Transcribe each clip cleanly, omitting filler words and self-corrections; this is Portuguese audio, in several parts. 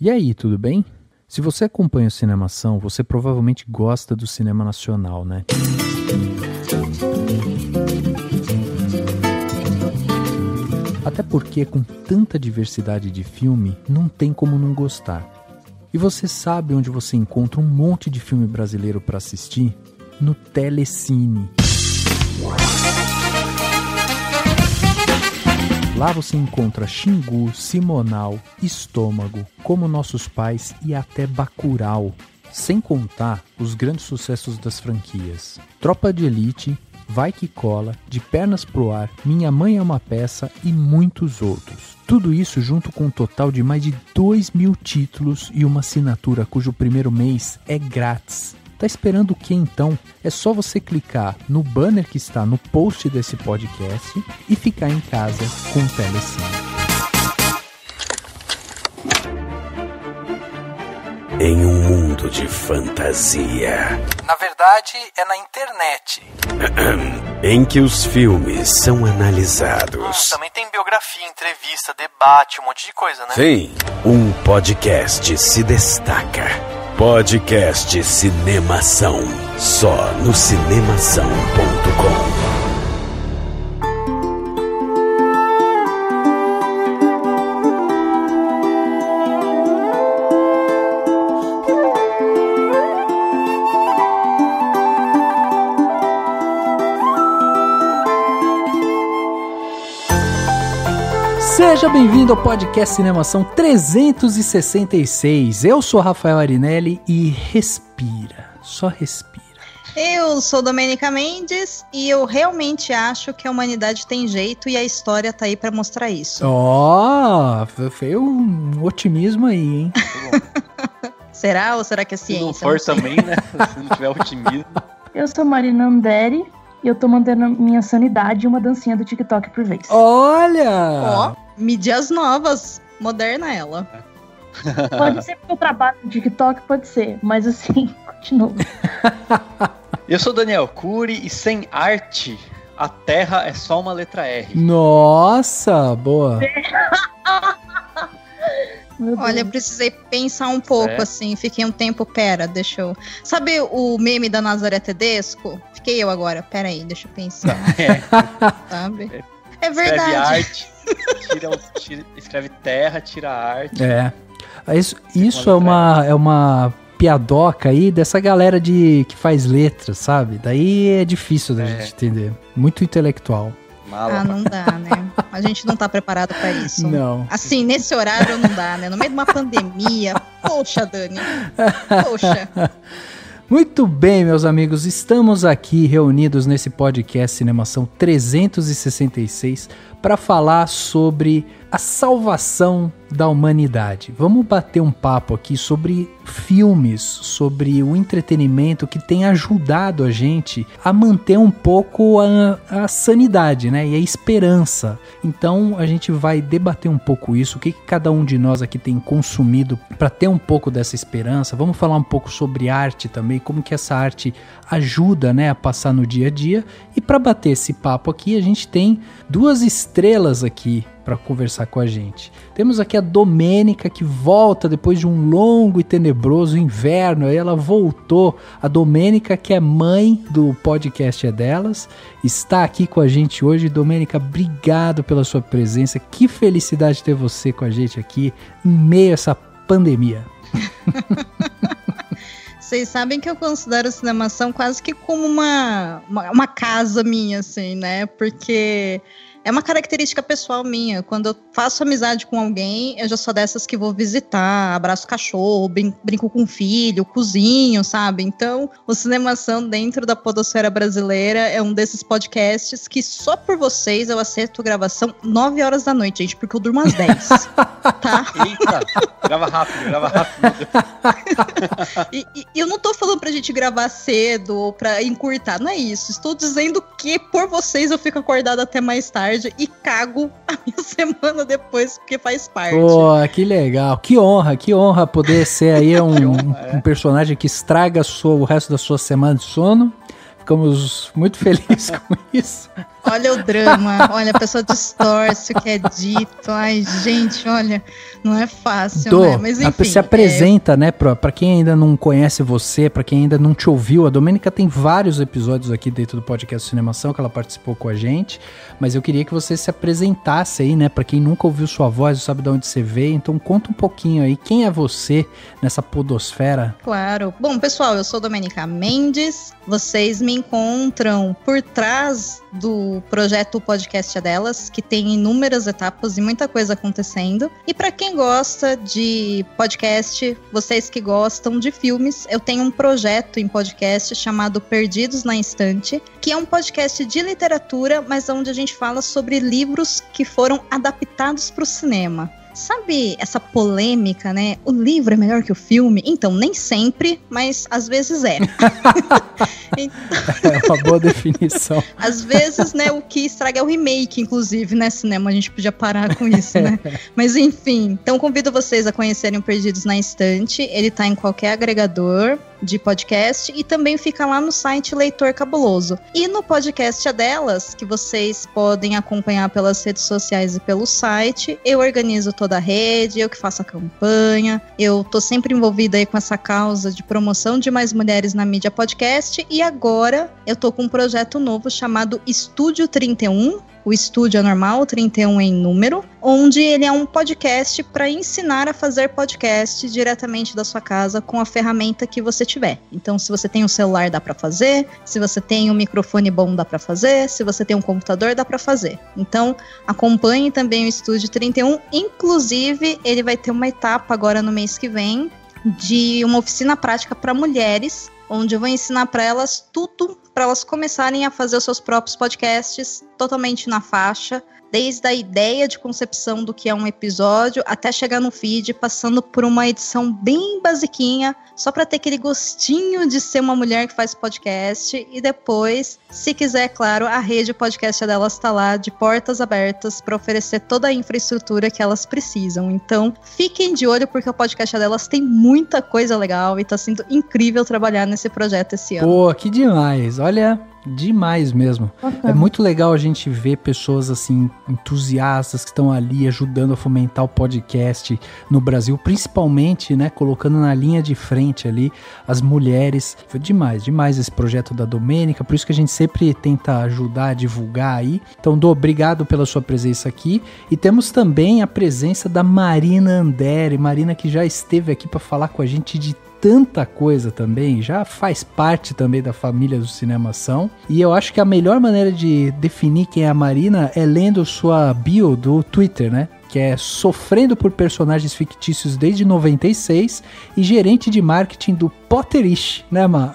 E aí, tudo bem? Se você acompanha o Cinemação, você provavelmente gosta do cinema nacional, né? Até porque com tanta diversidade de filme, não tem como não gostar. E você sabe onde você encontra um monte de filme brasileiro para assistir? No Telecine. Lá você encontra Xingu, Simonal, Estômago, Como Nossos Pais e até Bacurau. Sem contar os grandes sucessos das franquias. Tropa de Elite, Vai Que Cola, De Pernas Pro Ar, Minha Mãe é uma Peça e muitos outros. Tudo isso junto com um total de mais de 2.000 títulos e uma assinatura cujo primeiro mês é grátis. Tá esperando o que então? É só você clicar no banner que está no post desse podcast e ficar em casa com o Telecine. Em um mundo de fantasia. Na verdade, é na internet. Em que os filmes são analisados. Também tem biografia, entrevista, debate, um monte de coisa, né? Sim, um podcast se destaca. Podcast Cinemação. Só no cinemação.com. Seja bem-vindo ao podcast Cinemação 366. Eu sou Rafael Arinelli e respira, só respira. Eu sou Domênica Mendes e eu realmente acho que a humanidade tem jeito e a história tá aí pra mostrar isso. Foi um otimismo aí, hein? Será ou será que é ciência? Se não for também, né? Se não tiver otimismo. Eu sou Marina Anderi e eu tô mantendo minha sanidade e uma dancinha do TikTok por vez. Olha! Mídias novas, moderna ela. Pode ser porque eu trabalho no TikTok, pode ser, mas assim, continua. Eu sou Daniel Cury e sem arte, a Terra é só uma letra R. Nossa, boa. Olha, eu precisei pensar um pouco, assim, fiquei um tempo, deixa eu... Sabe o meme da Nazaré Tedesco? Fiquei eu agora, aí, deixa eu pensar. Sabe? É verdade. Escreve arte, escreve terra, tira arte. Isso é uma piadoca aí dessa galera que faz letras, sabe? Daí é difícil da gente entender. Muito intelectual. Não dá, né? A gente não tá preparado pra isso. Não. Assim, nesse horário não dá, né? No meio de uma pandemia. Poxa, Dani. Poxa. Muito bem, meus amigos, estamos aqui reunidos nesse podcast Cinemação 366 para falar sobre a salvação da humanidade. Vamos bater um papo aqui sobre filmes, sobre o entretenimento que tem ajudado a gente a manter um pouco a sanidade, né? E a esperança. Então a gente vai debater um pouco isso, o que cada um de nós aqui tem consumido para ter um pouco dessa esperança. Vamos falar um pouco sobre arte também, como que essa arte ajuda, né, a passar no dia a dia. E para bater esse papo aqui, a gente tem duas estrelas aqui para conversar com a gente. Temos aqui a Domênica, que volta depois de um longo e tenebroso inverno. Aí ela voltou. A Domênica, que é mãe do podcast É Delas, está aqui com a gente hoje. Domênica, obrigado pela sua presença. Que felicidade ter você com a gente aqui em meio a essa pandemia. Vocês sabem que eu considero a Cinemação quase que como uma casa minha, assim, né? Porque é uma característica pessoal minha. Quando eu faço amizade com alguém, eu já sou dessas que vou visitar, abraço cachorro, brinco com filho, cozinho, sabe? Então, o Cinemação dentro da podosfera brasileira é um desses podcasts que só por vocês eu aceito gravação 9 horas da noite, gente, porque eu durmo às 10, tá? Eita, grava rápido. E eu não tô falando pra gente gravar cedo ou pra encurtar, não é isso. Estou dizendo que por vocês eu fico acordada até mais tarde e cago a minha semana depois, porque faz parte. Pô, que legal, que honra poder ser aí um personagem que estraga o resto da sua semana de sono. Ficamos muito felizes com isso. Olha o drama, olha, a pessoa distorce o que é dito. Ai, gente, olha, não é fácil, né? Mas enfim. Se apresenta, né, pra quem ainda não conhece você, pra quem ainda não te ouviu, a Domênica tem vários episódios aqui dentro do podcast Cinemação que ela participou com a gente, mas eu queria que você se apresentasse aí, né, pra quem nunca ouviu sua voz, não sabe de onde você veio, então conta um pouquinho aí, quem é você nessa podosfera? Claro. Bom, pessoal, eu sou Domênica Mendes, vocês me encontram por trás do projeto Podcast é Delas, que tem inúmeras etapas e muita coisa acontecendo. E para quem gosta de podcast, vocês que gostam de filmes, eu tenho um projeto em podcast chamado Perdidos na Estante, que é um podcast de literatura, mas onde a gente fala sobre livros que foram adaptados para o cinema. Sabe essa polêmica, né? O livro é melhor que o filme? Então, nem sempre, mas às vezes é. É uma boa definição. Às vezes, né, o que estraga é o remake, inclusive, né, cinema, a gente podia parar com isso, né? Mas enfim, então convido vocês a conhecerem o Perdidos na Estante, ele tá em qualquer agregador de podcast e também fica lá no site Leitor Cabuloso. E no podcast é Delas, que vocês podem acompanhar pelas redes sociais e pelo site, eu organizo toda a rede, eu que faço a campanha, eu tô sempre envolvida aí com essa causa de promoção de mais mulheres na mídia podcast, e agora eu tô com um projeto novo chamado Estúdio 31, o estúdio é normal, 31 em número, onde ele é um podcast para ensinar a fazer podcast diretamente da sua casa com a ferramenta que você tiver. Então, se você tem um celular, dá para fazer. Se você tem um microfone bom, dá para fazer. Se você tem um computador, dá para fazer. Então, acompanhe também o Estúdio 31. Inclusive, ele vai ter uma etapa agora no mês que vem de uma oficina prática para mulheres, onde eu vou ensinar para elas tudo para elas começarem a fazer os seus próprios podcasts totalmente na faixa, desde a ideia de concepção do que é um episódio até chegar no feed, passando por uma edição bem basiquinha, só para ter aquele gostinho de ser uma mulher que faz podcast. E depois, se quiser, claro, a rede podcast delas está lá de portas abertas para oferecer toda a infraestrutura que elas precisam. Então, fiquem de olho, porque o podcast delas tem muita coisa legal e está sendo incrível trabalhar nesse projeto esse ano. Pô, que demais! Olha, demais mesmo. É muito legal a gente ver pessoas assim, entusiastas, que estão ali ajudando a fomentar o podcast no Brasil, principalmente, né, colocando na linha de frente ali as mulheres. Foi demais esse projeto da Domênica, por isso que a gente sempre tenta ajudar a divulgar aí. Então, Dô, obrigado pela sua presença aqui. E temos também a presença da Marina Andere, Marina que já esteve aqui para falar com a gente de tanta coisa também, já faz parte também da família do Cinemação, e eu acho que a melhor maneira de definir quem é a Marina é lendo sua bio do Twitter, né? Que é sofrendo por personagens fictícios desde 96 e gerente de marketing do Potterish, né, Má?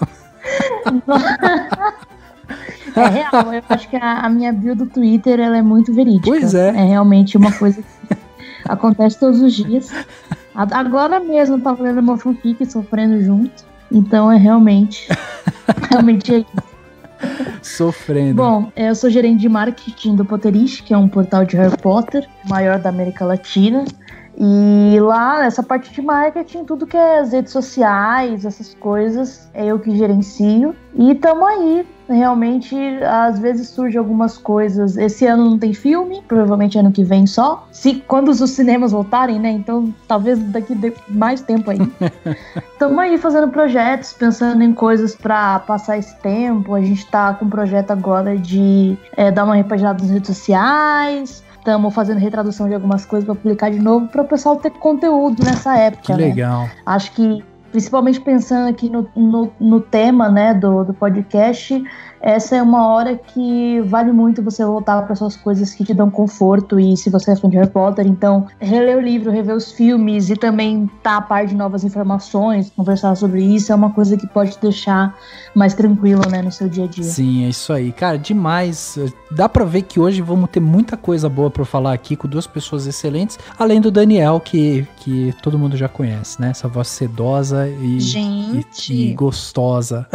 É real, eu acho que a minha bio do Twitter ela é muito verídica. Pois é. É realmente uma coisa que acontece todos os dias. Agora mesmo eu tava lendo uma fanfic sofrendo junto. Então é realmente é isso. Sofrendo. Bom, eu sou gerente de marketing do Potterish, que é um portal de Harry Potter, maior da América Latina. E lá, nessa parte de marketing, tudo que é as redes sociais, essas coisas, é eu que gerencio. E tamo aí. Realmente, às vezes surgem algumas coisas. Esse ano não tem filme, provavelmente ano que vem só. Quando os cinemas voltarem, né? Então, talvez daqui mais tempo aí. Estamos aí fazendo projetos, pensando em coisas pra passar esse tempo. A gente tá com um projeto agora de dar uma repaginada nas redes sociais. Estamos fazendo retradução de algumas coisas para publicar de novo, para o pessoal ter conteúdo nessa época. Que legal. Né? Acho que, principalmente pensando aqui no tema, né, do podcast, essa é uma hora que vale muito você voltar para essas coisas que te dão conforto. E se você é fã de Harry Potter, então reler o livro, rever os filmes e também tá a par de novas informações, conversar sobre isso é uma coisa que pode te deixar mais tranquilo, né, no seu dia a dia. Sim, é isso aí. Cara, demais. Dá pra ver que hoje vamos ter muita coisa boa pra falar aqui com duas pessoas excelentes, além do Daniel, que todo mundo já conhece, né? Essa voz sedosa e gostosa.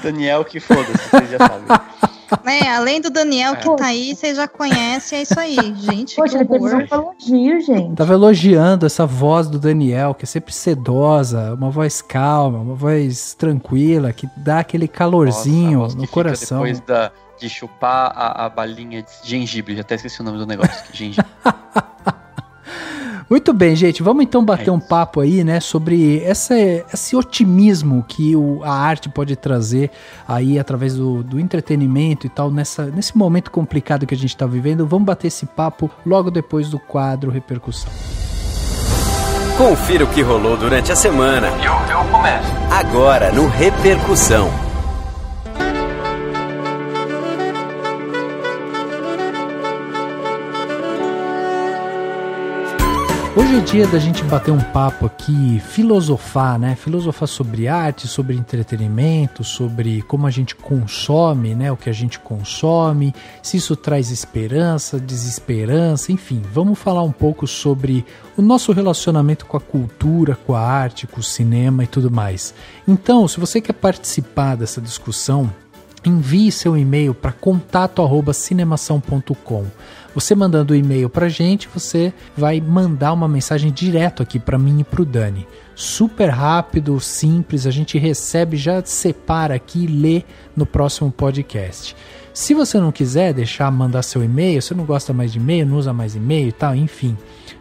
Daniel, que foda-se, vocês já sabem. Além do Daniel que tá aí, vocês já conhecem, é isso aí, gente. Poxa, ele teve um elogio, gente. Tava elogiando essa voz do Daniel, que é sempre sedosa, uma voz calma, uma voz tranquila, que dá aquele calorzinho no coração. Depois de chupar a balinha de gengibre. Já até esqueci o nome do negócio. Gengibre. Muito bem, gente. Vamos então bater um papo aí, né, sobre esse otimismo que a arte pode trazer aí através do entretenimento e tal, nesse momento complicado que a gente está vivendo. Vamos bater esse papo logo depois do quadro Repercussão. Confira o que rolou durante a semana. Eu começo. Agora no Repercussão. Hoje é dia da gente bater um papo aqui, filosofar, né? Filosofar sobre arte, sobre entretenimento, sobre como a gente consome, né? O que a gente consome, se isso traz esperança, desesperança, enfim. Vamos falar um pouco sobre o nosso relacionamento com a cultura, com a arte, com o cinema e tudo mais. Então, se você quer participar dessa discussão, envie seu e-mail para contato@cinemação.com. Você mandando o e-mail pra gente, você vai mandar uma mensagem direto aqui pra mim e pro Dani. Super rápido, simples, a gente recebe, já separa aqui e lê no próximo podcast. Se você não quiser mandar seu e-mail, você não gosta mais de e-mail, não usa mais e-mail e tal, enfim,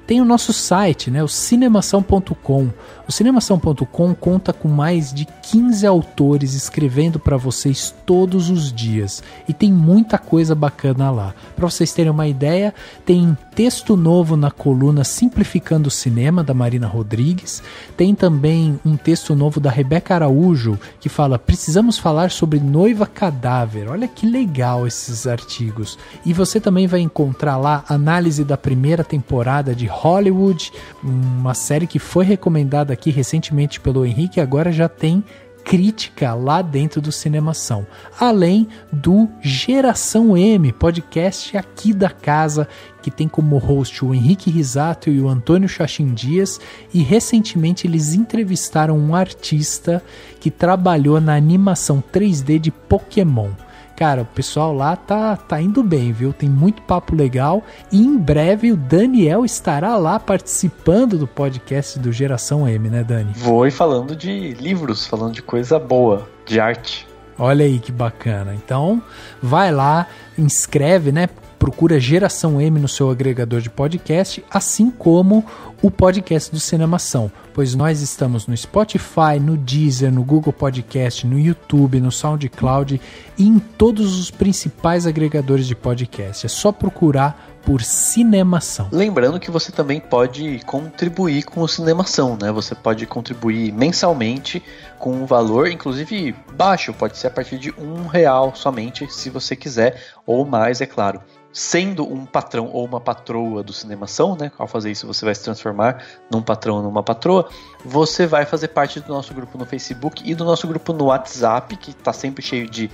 tem o nosso site, né, o cinemação.com. O cinemação.com conta com mais de 15 autores escrevendo para vocês todos os dias. E tem muita coisa bacana lá. Para vocês terem uma ideia, tem texto novo na coluna Simplificando o Cinema, da Marina Rodrigues. Tem também um texto novo da Rebeca Araújo, que fala: precisamos falar sobre Noiva Cadáver. Olha que legal esses artigos. E você também vai encontrar lá análise da primeira temporada de Hollywood, uma série que foi recomendada aqui recentemente pelo Henrique e agora já tem crítica lá dentro do Cinemação. Além do Geração M, podcast aqui da casa, que tem como host o Henrique Risato e o Antônio Chachim Dias, e recentemente eles entrevistaram um artista que trabalhou na animação 3D de Pokémon. Cara, o pessoal lá tá indo bem, viu? Tem muito papo legal e em breve o Daniel estará lá participando do podcast do Geração M, né, Dani? Vou ir falando de livros, falando de coisa boa, de arte. Olha aí que bacana. Então, vai lá, inscreve, né? Procura Geração M no seu agregador de podcast, assim como o podcast do Cinemação, pois nós estamos no Spotify, no Deezer, no Google Podcast, no YouTube, no SoundCloud e em todos os principais agregadores de podcast. É só procurar por Cinemação. Lembrando que você também pode contribuir com o Cinemação, né? Você pode contribuir mensalmente com um valor, inclusive baixo, pode ser a partir de R$1 somente, se você quiser, ou mais, é claro. Sendo um patrão ou uma patroa do Cinemação, né? Ao fazer isso você vai se transformar num patrão ou numa patroa. Você vai fazer parte do nosso grupo no Facebook e do nosso grupo no WhatsApp, que está sempre cheio de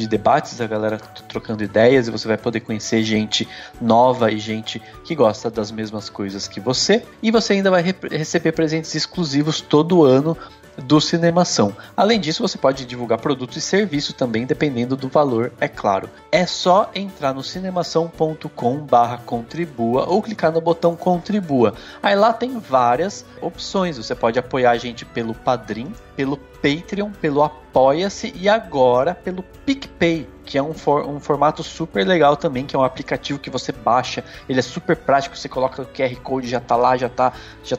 debates, a galera trocando ideias, e você vai poder conhecer gente nova e gente que gosta das mesmas coisas que você. E você ainda vai receber presentes exclusivos todo ano do Cinemação. Além disso, você pode divulgar produtos e serviços também, dependendo do valor, é claro. É só entrar no cinemação.com/contribua ou clicar no botão Contribua. Aí lá tem várias opções. Você pode apoiar a gente pelo Padrim, pelo Patreon, pelo Apoia-se e agora pelo PicPay, que é um formato super legal também, que é um aplicativo que você baixa, ele é super prático, você coloca o QR Code, já tá lá, já tá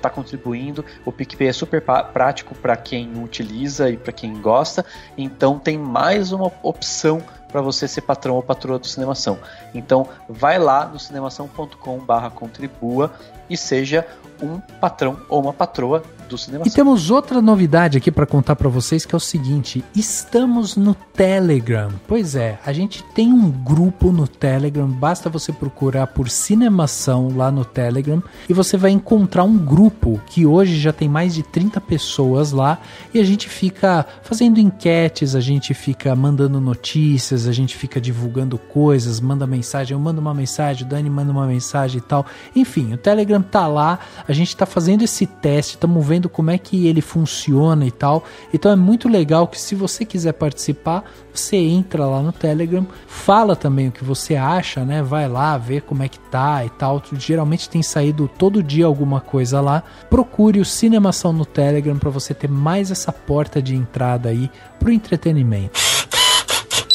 contribuindo. O PicPay é super prático para quem utiliza e para quem gosta, então tem mais uma opção para você ser patrão ou patroa do Cinemação. Então vai lá no cinemação.com/contribua e seja um patrão ou uma patroa do Cinemação. E temos outra novidade aqui para contar para vocês, que é o seguinte: estamos no Telegram. Pois é, a gente tem um grupo no Telegram, basta você procurar por Cinemação lá no Telegram e você vai encontrar um grupo que hoje já tem mais de 30 pessoas lá, e a gente fica fazendo enquetes, a gente fica mandando notícias, a gente fica divulgando coisas, manda mensagem, eu mando uma mensagem, o Dani manda uma mensagem e tal. Enfim, o Telegram tá lá, a gente tá fazendo esse teste, estamos vendo como é que ele funciona e tal. Então é muito legal que, se você quiser participar, você entra lá no Telegram, fala também o que você acha, né? Vai lá ver como é que tá e tal. Geralmente tem saído todo dia alguma coisa lá. Procure o Cinemação no Telegram para você ter mais essa porta de entrada aí pro entretenimento.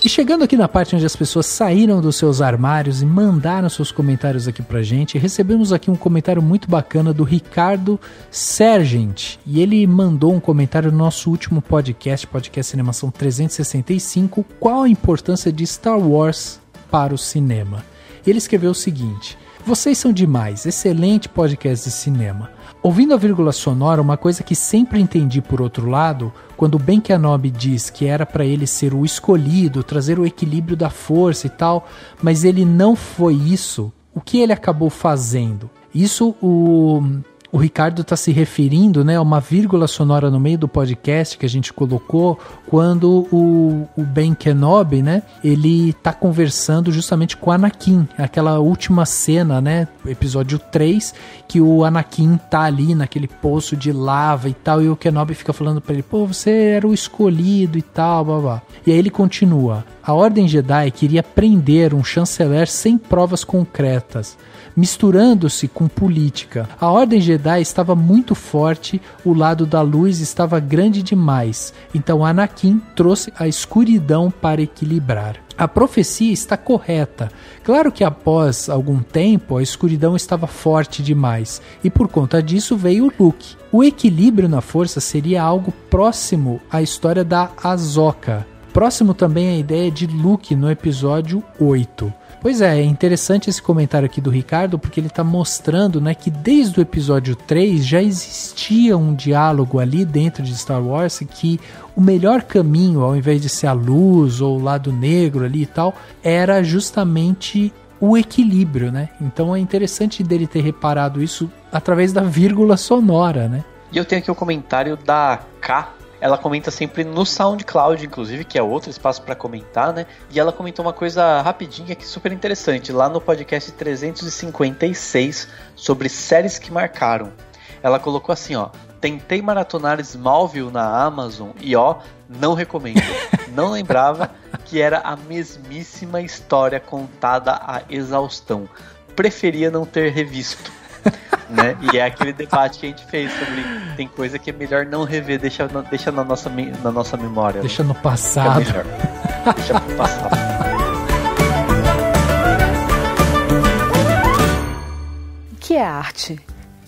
E chegando aqui na parte onde as pessoas saíram dos seus armários e mandaram seus comentários aqui pra gente, recebemos aqui um comentário muito bacana do Ricardo Sergent. E ele mandou um comentário no nosso último podcast Cinemação 365, qual a importância de Star Wars para o cinema. Ele escreveu o seguinte: vocês são demais, excelente podcast de cinema. Ouvindo a vírgula sonora, uma coisa que sempre entendi por outro lado, quando Ben Kenobi diz que era para ele ser o escolhido, trazer o equilíbrio da força e tal, mas ele não foi isso, o que ele acabou fazendo? Isso o Ricardo está se referindo, né, a uma vírgula sonora no meio do podcast que a gente colocou quando o Ben Kenobi, né, ele tá conversando justamente com o Anakin, aquela última cena, né, episódio 3, que o Anakin tá ali naquele poço de lava e tal, e o Kenobi fica falando pra ele, pô, você era o escolhido e tal, blá, blá. E aí ele continua: a Ordem Jedi queria prender um chanceler sem provas concretas, misturando-se com política. A Ordem Jedi estava muito forte, o lado da luz estava grande demais, então Anakin trouxe a escuridão para equilibrar. A profecia está correta. Claro que após algum tempo a escuridão estava forte demais, e por conta disso veio o Luke. O equilíbrio na força seria algo próximo à história da Ahsoka. Próximo também à ideia de Luke no episódio 8. Pois é interessante esse comentário aqui do Ricardo, porque ele está mostrando, né, que desde o episódio 3 já existia um diálogo ali dentro de Star Wars, que o melhor caminho, ao invés de ser a luz ou o lado negro ali e tal, era justamente o equilíbrio, né? Então é interessante dele ter reparado isso através da vírgula sonora, né? E eu tenho aqui o comentário da K. Ela comenta sempre no SoundCloud, inclusive, que é outro espaço para comentar, né? E ela comentou uma coisa rapidinha que é super interessante, lá no podcast 356, sobre séries que marcaram. Ela colocou assim, ó: tentei maratonar Smallville na Amazon e ó, não recomendo. Não lembrava que era a mesmíssima história contada à exaustão. Preferia não ter revisto. Né? E é aquele debate que a gente fez sobre tem coisa que é melhor não rever, deixa na nossa memória. Deixa no passado. Deixa no passado. O que é arte?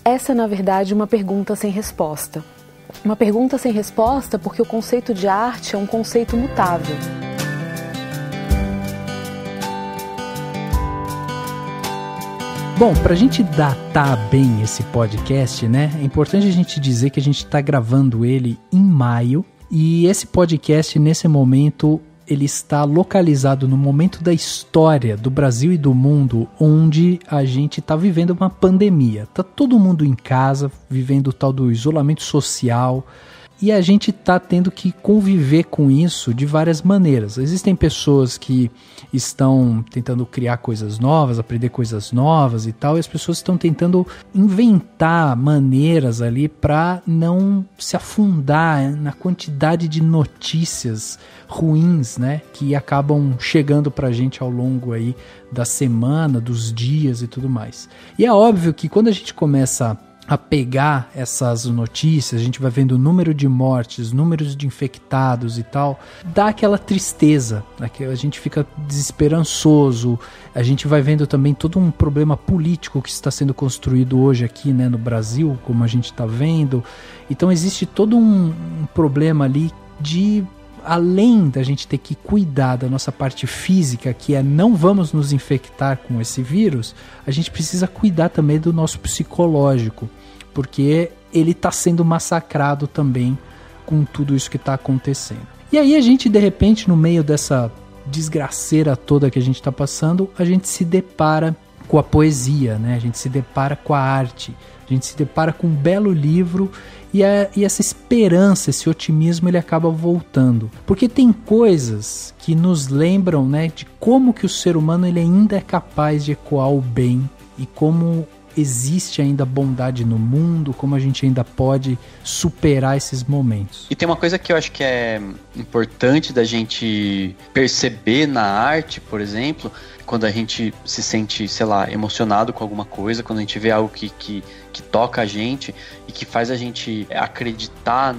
Essa é, na verdade, uma pergunta sem resposta. Uma pergunta sem resposta porque o conceito de arte é um conceito mutável. Bom, pra gente datar bem esse podcast, né, é importante a gente dizer que a gente tá gravando ele em maio, e esse podcast, nesse momento, ele está localizado no momento da história do Brasil e do mundo, onde a gente tá vivendo uma pandemia. Tá todo mundo em casa, vivendo o tal do isolamento social, e a gente tá tendo que conviver com isso de várias maneiras. Existem pessoas que estão tentando criar coisas novas, aprender coisas novas e tal, e as pessoas estão tentando inventar maneiras ali para não se afundar na quantidade de notícias ruins, né, que acabam chegando pra gente ao longo aí da semana, dos dias e tudo mais. E é óbvio que quando a gente começa a pegar essas notícias, a gente vai vendo o número de mortes, números de infectados e tal, dá aquela tristeza, a gente fica desesperançoso, a gente vai vendo também todo um problema político que está sendo construído hoje aqui, né, no Brasil, como a gente está vendo. Então existe todo um problema ali de, além da gente ter que cuidar da nossa parte física, que é não vamos nos infectar com esse vírus, a gente precisa cuidar também do nosso psicológico, porque ele está sendo massacrado também com tudo isso que está acontecendo. E aí a gente, de repente, no meio dessa desgraceira toda que a gente está passando, a gente se depara com a poesia, né? A gente se depara com a arte, a gente se depara com um belo livro, e essa esperança, esse otimismo, ele acaba voltando. Porque tem coisas que nos lembram, né, de como que o ser humano ele ainda é capaz de ecoar o bem, e como existe ainda bondade no mundo, como a gente ainda pode superar esses momentos. E tem uma coisa que eu acho que é importante da gente perceber na arte, por exemplo, quando a gente se sente, sei lá, emocionado com alguma coisa, quando a gente vê algo que toca a gente e que faz a gente acreditar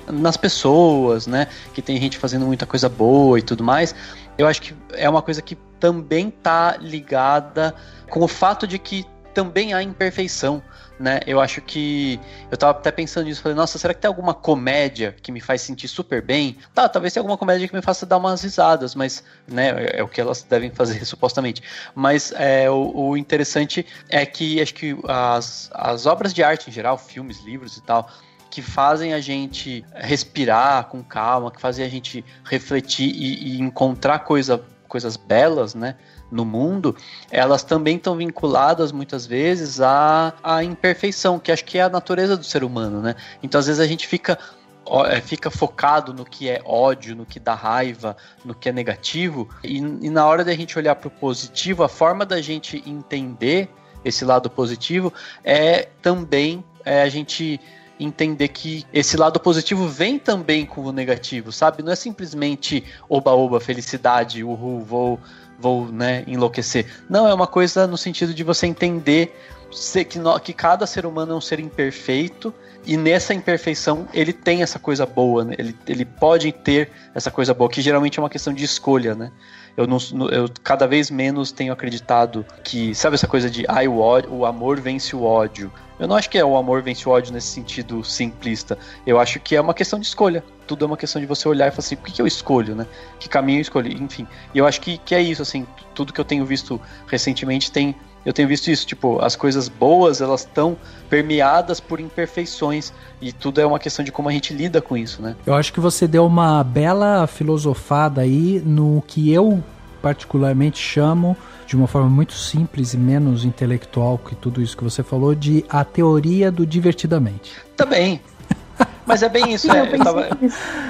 nas pessoas, né? Que tem gente fazendo muita coisa boa e tudo mais. eu acho que é uma coisa que também tá ligada com o fato de que também há imperfeição, né? Eu acho que... Eu tava até pensando nisso, falei, nossa, será que tem alguma comédia que me faz sentir super bem? Tá, talvez tenha alguma comédia que me faça dar umas risadas, mas, né, é o que elas devem fazer, supostamente. Mas o interessante é que acho que as obras de arte em geral, filmes, livros e tal, que fazem a gente respirar com calma, que fazem a gente refletir e encontrar coisas belas, né, no mundo, elas também estão vinculadas muitas vezes à imperfeição, que acho que é a natureza do ser humano, né? Então às vezes a gente fica focado no que é ódio, no que dá raiva, no que é negativo, e na hora da gente olhar para o positivo, a forma da gente entender esse lado positivo é também a gente entender que esse lado positivo vem também com o negativo, sabe? Não é simplesmente oba-oba, felicidade, uhul, vou, né, enlouquecer. Não, é uma coisa no sentido de você entender que cada ser humano é um ser imperfeito, e nessa imperfeição ele tem essa coisa boa, né? Ele pode ter essa coisa boa, que geralmente é uma questão de escolha, né? Eu cada vez menos tenho acreditado que, sabe essa coisa de o amor vence o ódio. Eu não acho que o amor vence o ódio nesse sentido simplista. Eu acho que é uma questão de escolha. Tudo é uma questão de você olhar e falar assim, o que eu escolho, né? Que caminho eu escolho? Enfim, e eu acho que é isso, assim, tudo que eu tenho visto recentemente eu tenho visto isso, tipo, as coisas boas, elas estão permeadas por imperfeições, e tudo é uma questão de como a gente lida com isso, né? Eu acho que você deu uma bela filosofada aí no que eu particularmente chamo, de uma forma muito simples e menos intelectual que tudo isso que você falou, de a teoria do divertidamente. Também. Mas é bem isso,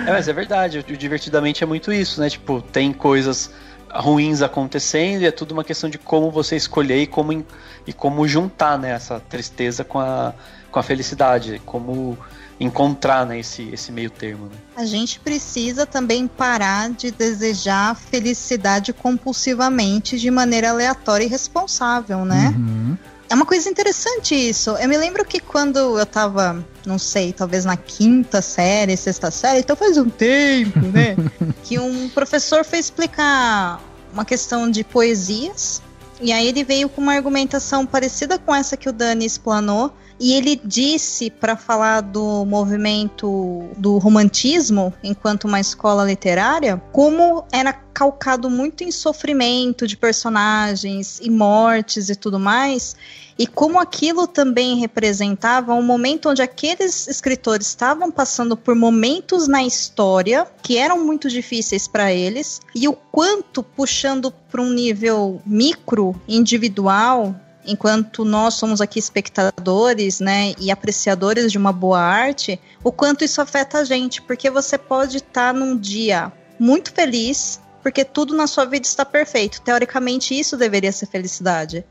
mas é verdade, o divertidamente é muito isso, né? Tipo, tem coisas ruins acontecendo e é tudo uma questão de como você escolher e como juntar, né, essa tristeza com a felicidade, como encontrar, né, esse meio termo, né? A gente precisa também parar de desejar felicidade compulsivamente de maneira aleatória e irresponsável, né? Uhum. É uma coisa interessante isso. Eu me lembro que quando eu tava, não sei, talvez na 5ª série, 6ª série, então faz um tempo, né? Que um professor foi explicar uma questão de poesias, e aí ele veio com uma argumentação parecida com essa que o Dani explanou, e ele disse, para falar do movimento do romantismo enquanto uma escola literária, como era calcado muito em sofrimento de personagens e mortes e tudo mais, e como aquilo também representava um momento onde aqueles escritores estavam passando por momentos na história que eram muito difíceis para eles, e o quanto, puxando para um nível micro, individual, enquanto nós somos aqui espectadores, né, e apreciadores de uma boa arte, o quanto isso afeta a gente, porque você pode estar num dia muito feliz, porque tudo na sua vida está perfeito. Teoricamente, isso deveria ser felicidade.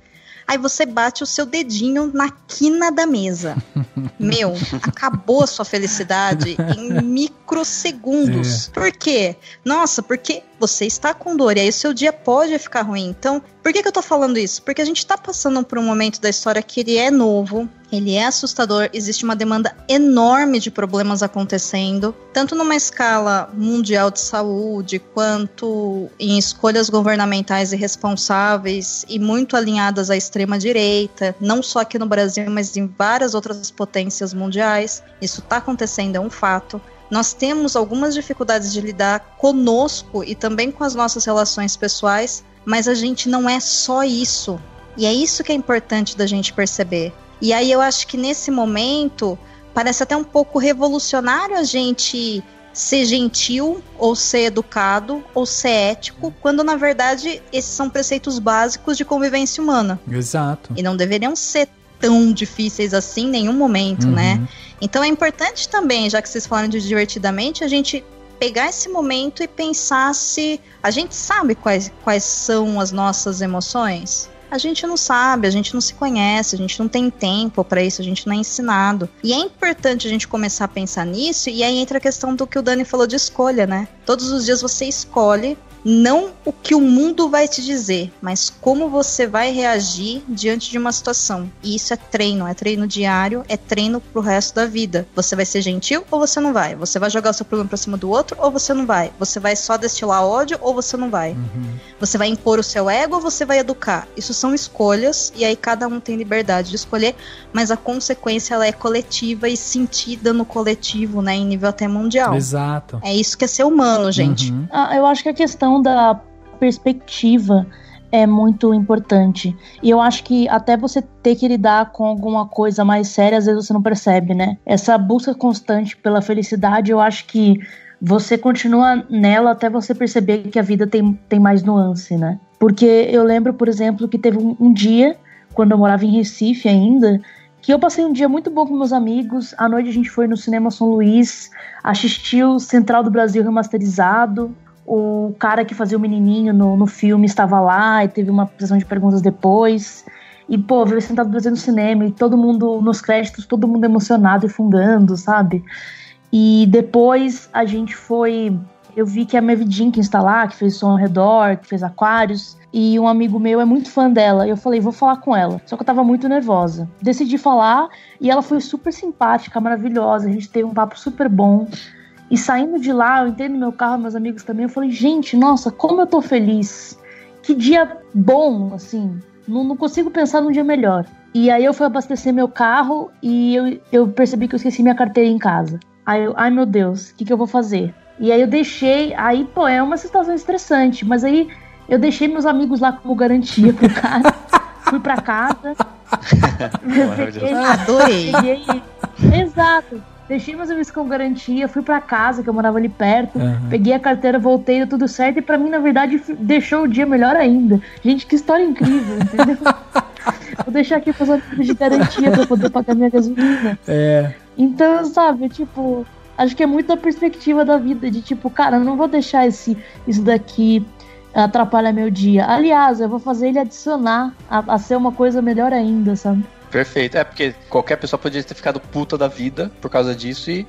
Aí você bate o seu dedinho na quina da mesa. Meu, acabou a sua felicidade em microsegundos. Por quê? Nossa, porque você está com dor e aí o seu dia pode ficar ruim. Então, por que eu tô falando isso? Porque a gente tá passando por um momento da história que ele é novo, ele é assustador, existe uma demanda enorme de problemas acontecendo, tanto numa escala mundial de saúde, quanto em escolhas governamentais irresponsáveis e muito alinhadas à extrema-direita, não só aqui no Brasil, mas em várias outras potências mundiais. Isso está acontecendo, é um fato. Nós temos algumas dificuldades de lidar conosco e também com as nossas relações pessoais, mas a gente não é só isso. E é isso que é importante da gente perceber. E aí eu acho que nesse momento parece até um pouco revolucionário a gente ser gentil, ou ser educado, ou ser ético, quando na verdade esses são preceitos básicos de convivência humana. Exato. E não deveriam ser tão difíceis assim em nenhum momento, né? Então é importante também, já que vocês falaram de divertidamente, a gente pegar esse momento e pensar se a gente sabe quais são as nossas emoções. A gente não sabe, a gente não se conhece, a gente não tem tempo para isso, a gente não é ensinado. E é importante a gente começar a pensar nisso, e aí entra a questão do que o Dani falou de escolha, né? Todos os dias você escolhe Não o que o mundo vai te dizer, mas como você vai reagir diante de uma situação. E isso é treino diário, é treino pro resto da vida. Você vai ser gentil ou você não vai? Você vai jogar o seu problema pra cima do outro ou você não vai? Você vai só destilar ódio ou você não vai? Você vai impor o seu ego ou você vai educar? Isso são escolhas, e aí cada um tem liberdade de escolher, mas a consequência ela é coletiva e sentida no coletivo, né, em nível até mundial. Exato. É isso que é ser humano, gente. Eu acho que a questão da perspectiva é muito importante. E eu acho que até você ter que lidar com alguma coisa mais séria, às vezes você não percebe, né? Essa busca constante pela felicidade, eu acho que você continua nela até você perceber que a vida tem mais nuance, né? Porque eu lembro, por exemplo, que teve um dia, quando eu morava em Recife ainda, que eu passei um dia muito bom com meus amigos. À noite a gente foi no Cinema São Luís, assistiu Central do Brasil remasterizado. O cara que fazia o menininho no filme estava lá e teve uma sessão de perguntas depois. E, pô, veio Central do Brasil no cinema e todo mundo, nos créditos, todo mundo emocionado e fungando, sabe? E depois a gente foi... Eu vi que a Maeve Jenkins tá lá, que fez Som ao Redor, que fez Aquários. E um amigo meu é muito fã dela. E eu falei, vou falar com ela. Só que eu tava muito nervosa. Decidi falar e ela foi super simpática, maravilhosa. A gente teve um papo super bom. E saindo de lá, eu entrei no meu carro, meus amigos também, eu falei, gente, nossa, como eu tô feliz. Que dia bom, assim. Não consigo pensar num dia melhor. E aí eu fui abastecer meu carro e eu percebi que eu esqueci minha carteira em casa. Aí eu, ai meu Deus, o que eu vou fazer? E aí eu deixei, aí pô, é uma situação estressante, mas aí eu deixei meus amigos lá como garantia pro cara. Fui pra casa. Adorei. Exato. Deixei meus amigos com garantia, fui pra casa, que eu morava ali perto, peguei a carteira, voltei, deu tudo certo, e pra mim, na verdade, deixou o dia melhor ainda. Gente, que história incrível, entendeu? Vou deixar aqui pros amigos de garantia pra poder pagar minha gasolina. Então, sabe, tipo, acho que é muito a perspectiva da vida, de tipo, cara, eu não vou deixar isso daqui atrapalhar meu dia. Aliás, eu vou fazer ele adicionar a ser uma coisa melhor ainda, sabe? Perfeito, porque qualquer pessoa poderia ter ficado puta da vida por causa disso e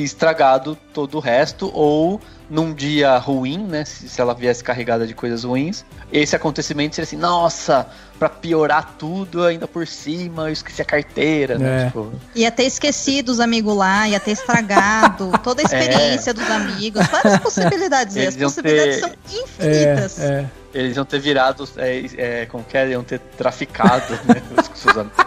estragado todo o resto, ou num dia ruim, né, se ela viesse carregada de coisas ruins, esse acontecimento seria assim, nossa, pra piorar tudo ainda por cima, eu esqueci a carteira, né, tipo... Ia ter esquecido os amigos lá, ia ter estragado toda a experiência dos amigos, várias possibilidades, as possibilidades são infinitas. Eles iam ter virado, como que é? Iam ter traficado, né, os seus amigos.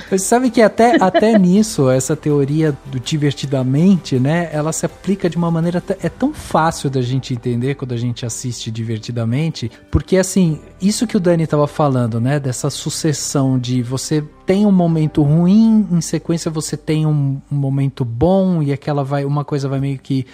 Você sabe que até nisso, essa teoria do divertidamente, né, ela se aplica de uma maneira, é tão fácil da gente entender quando a gente assiste divertidamente, porque assim, isso que o Dani tava falando, né, dessa sucessão de você tem um momento ruim, em sequência você tem um momento bom, e uma coisa vai meio que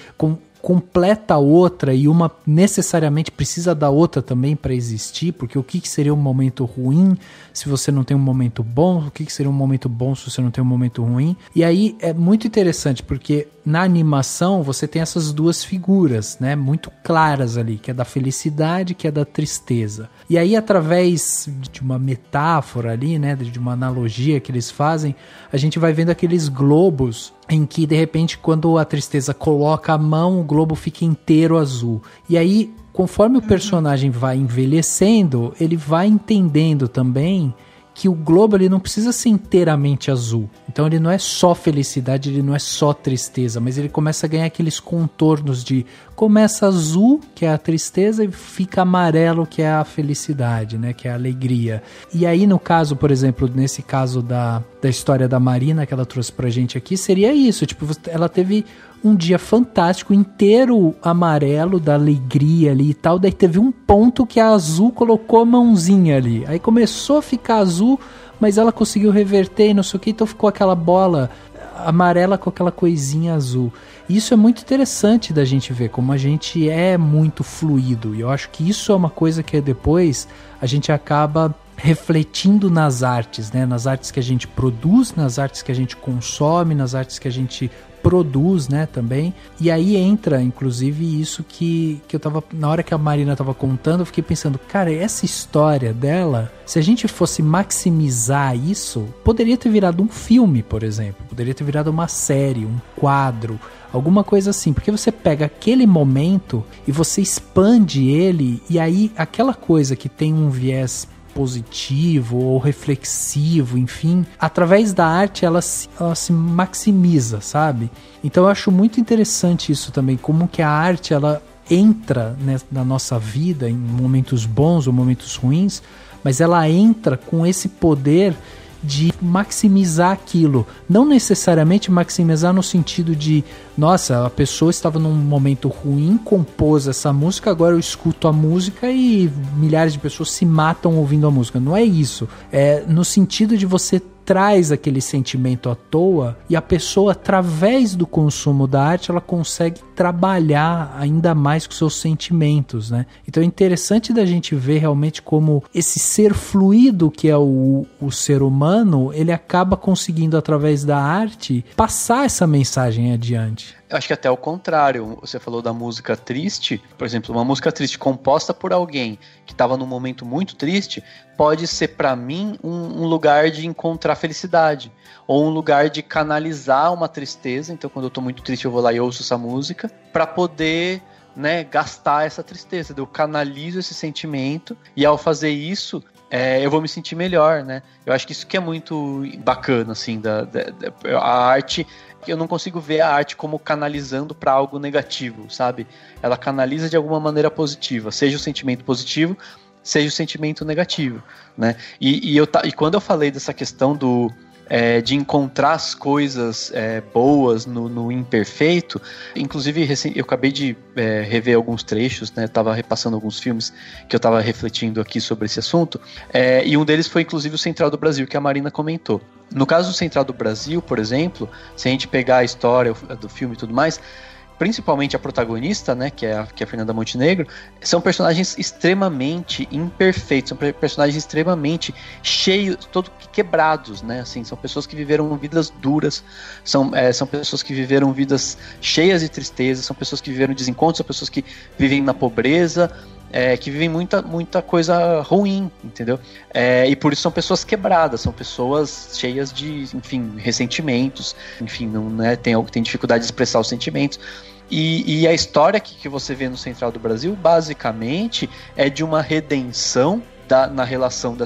completa a outra, e uma necessariamente precisa da outra também para existir, porque o que seria um momento ruim se você não tem um momento bom? O que seria um momento bom se você não tem um momento ruim? E aí é muito interessante, porque na animação você tem essas duas figuras, né, muito claras ali, que é da felicidade, que é da tristeza. E aí, através de uma metáfora ali, né, de uma analogia que eles fazem, a gente vai vendo aqueles globos em que, de repente, quando a tristeza coloca a mão, o globo fica inteiro azul. E aí, conforme o personagem vai envelhecendo, ele vai entendendo também que o globo ele não precisa ser inteiramente azul. Então ele não é só felicidade, ele não é só tristeza, mas ele começa a ganhar aqueles contornos de começa azul, que é a tristeza, e fica amarelo, que é a felicidade, né, que é a alegria. E aí no caso, por exemplo, nesse caso da história da Marina que ela trouxe pra gente aqui, seria isso, tipo, ela teve um dia fantástico, inteiro amarelo, da alegria ali e tal, daí teve um ponto que a azul colocou a mãozinha ali, aí começou a ficar azul, mas ela conseguiu reverter e não sei o que, então ficou aquela bola amarela com aquela coisinha azul. E isso é muito interessante da gente ver, como a gente é muito fluido, e eu acho que isso é uma coisa que depois a gente acaba refletindo nas artes, né? Nas artes que a gente produz, nas artes que a gente consome, nas artes que a gente produz, né, também. E aí entra, inclusive, isso que eu tava, na hora que a Marina tava contando, eu fiquei pensando, cara, essa história dela, se a gente fosse maximizar isso, poderia ter virado um filme, por exemplo, poderia ter virado uma série, um quadro, alguma coisa assim, porque você pega aquele momento e você expande ele, e aí aquela coisa que tem um viés positivo ou reflexivo, enfim, através da arte ela se maximiza, sabe? Então eu acho muito interessante isso também, como que a arte ela entra, né, na nossa vida em momentos bons ou momentos ruins, mas ela entra com esse poder de maximizar aquilo, não necessariamente maximizar no sentido de, nossa, a pessoa estava num momento ruim, compôs essa música, agora eu escuto a música e milhares de pessoas se matam ouvindo a música. Não é isso, é no sentido de você traz aquele sentimento à toa e a pessoa, através do consumo da arte, ela consegue trabalhar ainda mais com seus sentimentos, né? Então é interessante da gente ver realmente como esse ser fluido que é o ser humano, ele acaba conseguindo, através da arte, passar essa mensagem adiante. Eu acho que até o contrário, você falou da música triste, por exemplo, uma música triste composta por alguém que estava num momento muito triste, pode ser para mim um lugar de encontrar felicidade, ou um lugar de canalizar uma tristeza. Então quando eu tô muito triste eu vou lá e ouço essa música, para poder, né, gastar essa tristeza, eu canalizo esse sentimento, e ao fazer isso, eu vou me sentir melhor, né? Eu acho que isso que é muito bacana, assim, a arte. Eu não consigo ver a arte como canalizando para algo negativo, sabe? Ela canaliza de alguma maneira positiva, seja o sentimento positivo, seja o sentimento negativo, né? E quando eu falei dessa questão de encontrar as coisas boas no imperfeito, inclusive eu acabei de rever alguns trechos, né? Tava repassando alguns filmes que eu tava refletindo aqui sobre esse assunto, e um deles foi inclusive o Central do Brasil, que a Marina comentou. No caso do Central do Brasil, por exemplo, se a gente pegar a história do filme e tudo mais, principalmente a protagonista, né, que é a Fernanda Montenegro, são personagens extremamente imperfeitos, são personagens extremamente cheios, todos quebrados, né, assim, são pessoas que viveram vidas duras, são pessoas que viveram vidas cheias de tristeza, são pessoas que viveram desencontros, são pessoas que vivem na pobreza, que vivem muita coisa ruim, entendeu? E por isso são pessoas quebradas, são pessoas cheias de, enfim, ressentimentos, enfim, não, né, tem dificuldade de expressar os sentimentos. E a história que você vê no Central do Brasil, basicamente, é de uma redenção na relação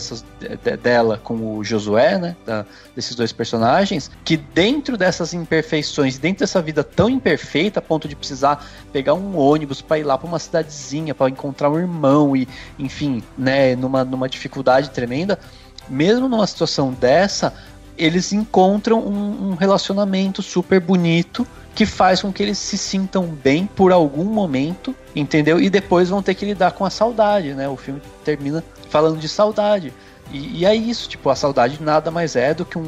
dela com o Josué, né, desses dois personagens, que dentro dessas imperfeições, dentro dessa vida tão imperfeita, a ponto de precisar pegar um ônibus para ir lá para uma cidadezinha, para encontrar um irmão e, enfim, né, numa dificuldade tremenda, mesmo numa situação dessa, eles encontram um relacionamento super bonito, que faz com que eles se sintam bem por algum momento, entendeu? E depois vão ter que lidar com a saudade, né? O filme termina falando de saudade. E é isso, tipo, a saudade nada mais é do que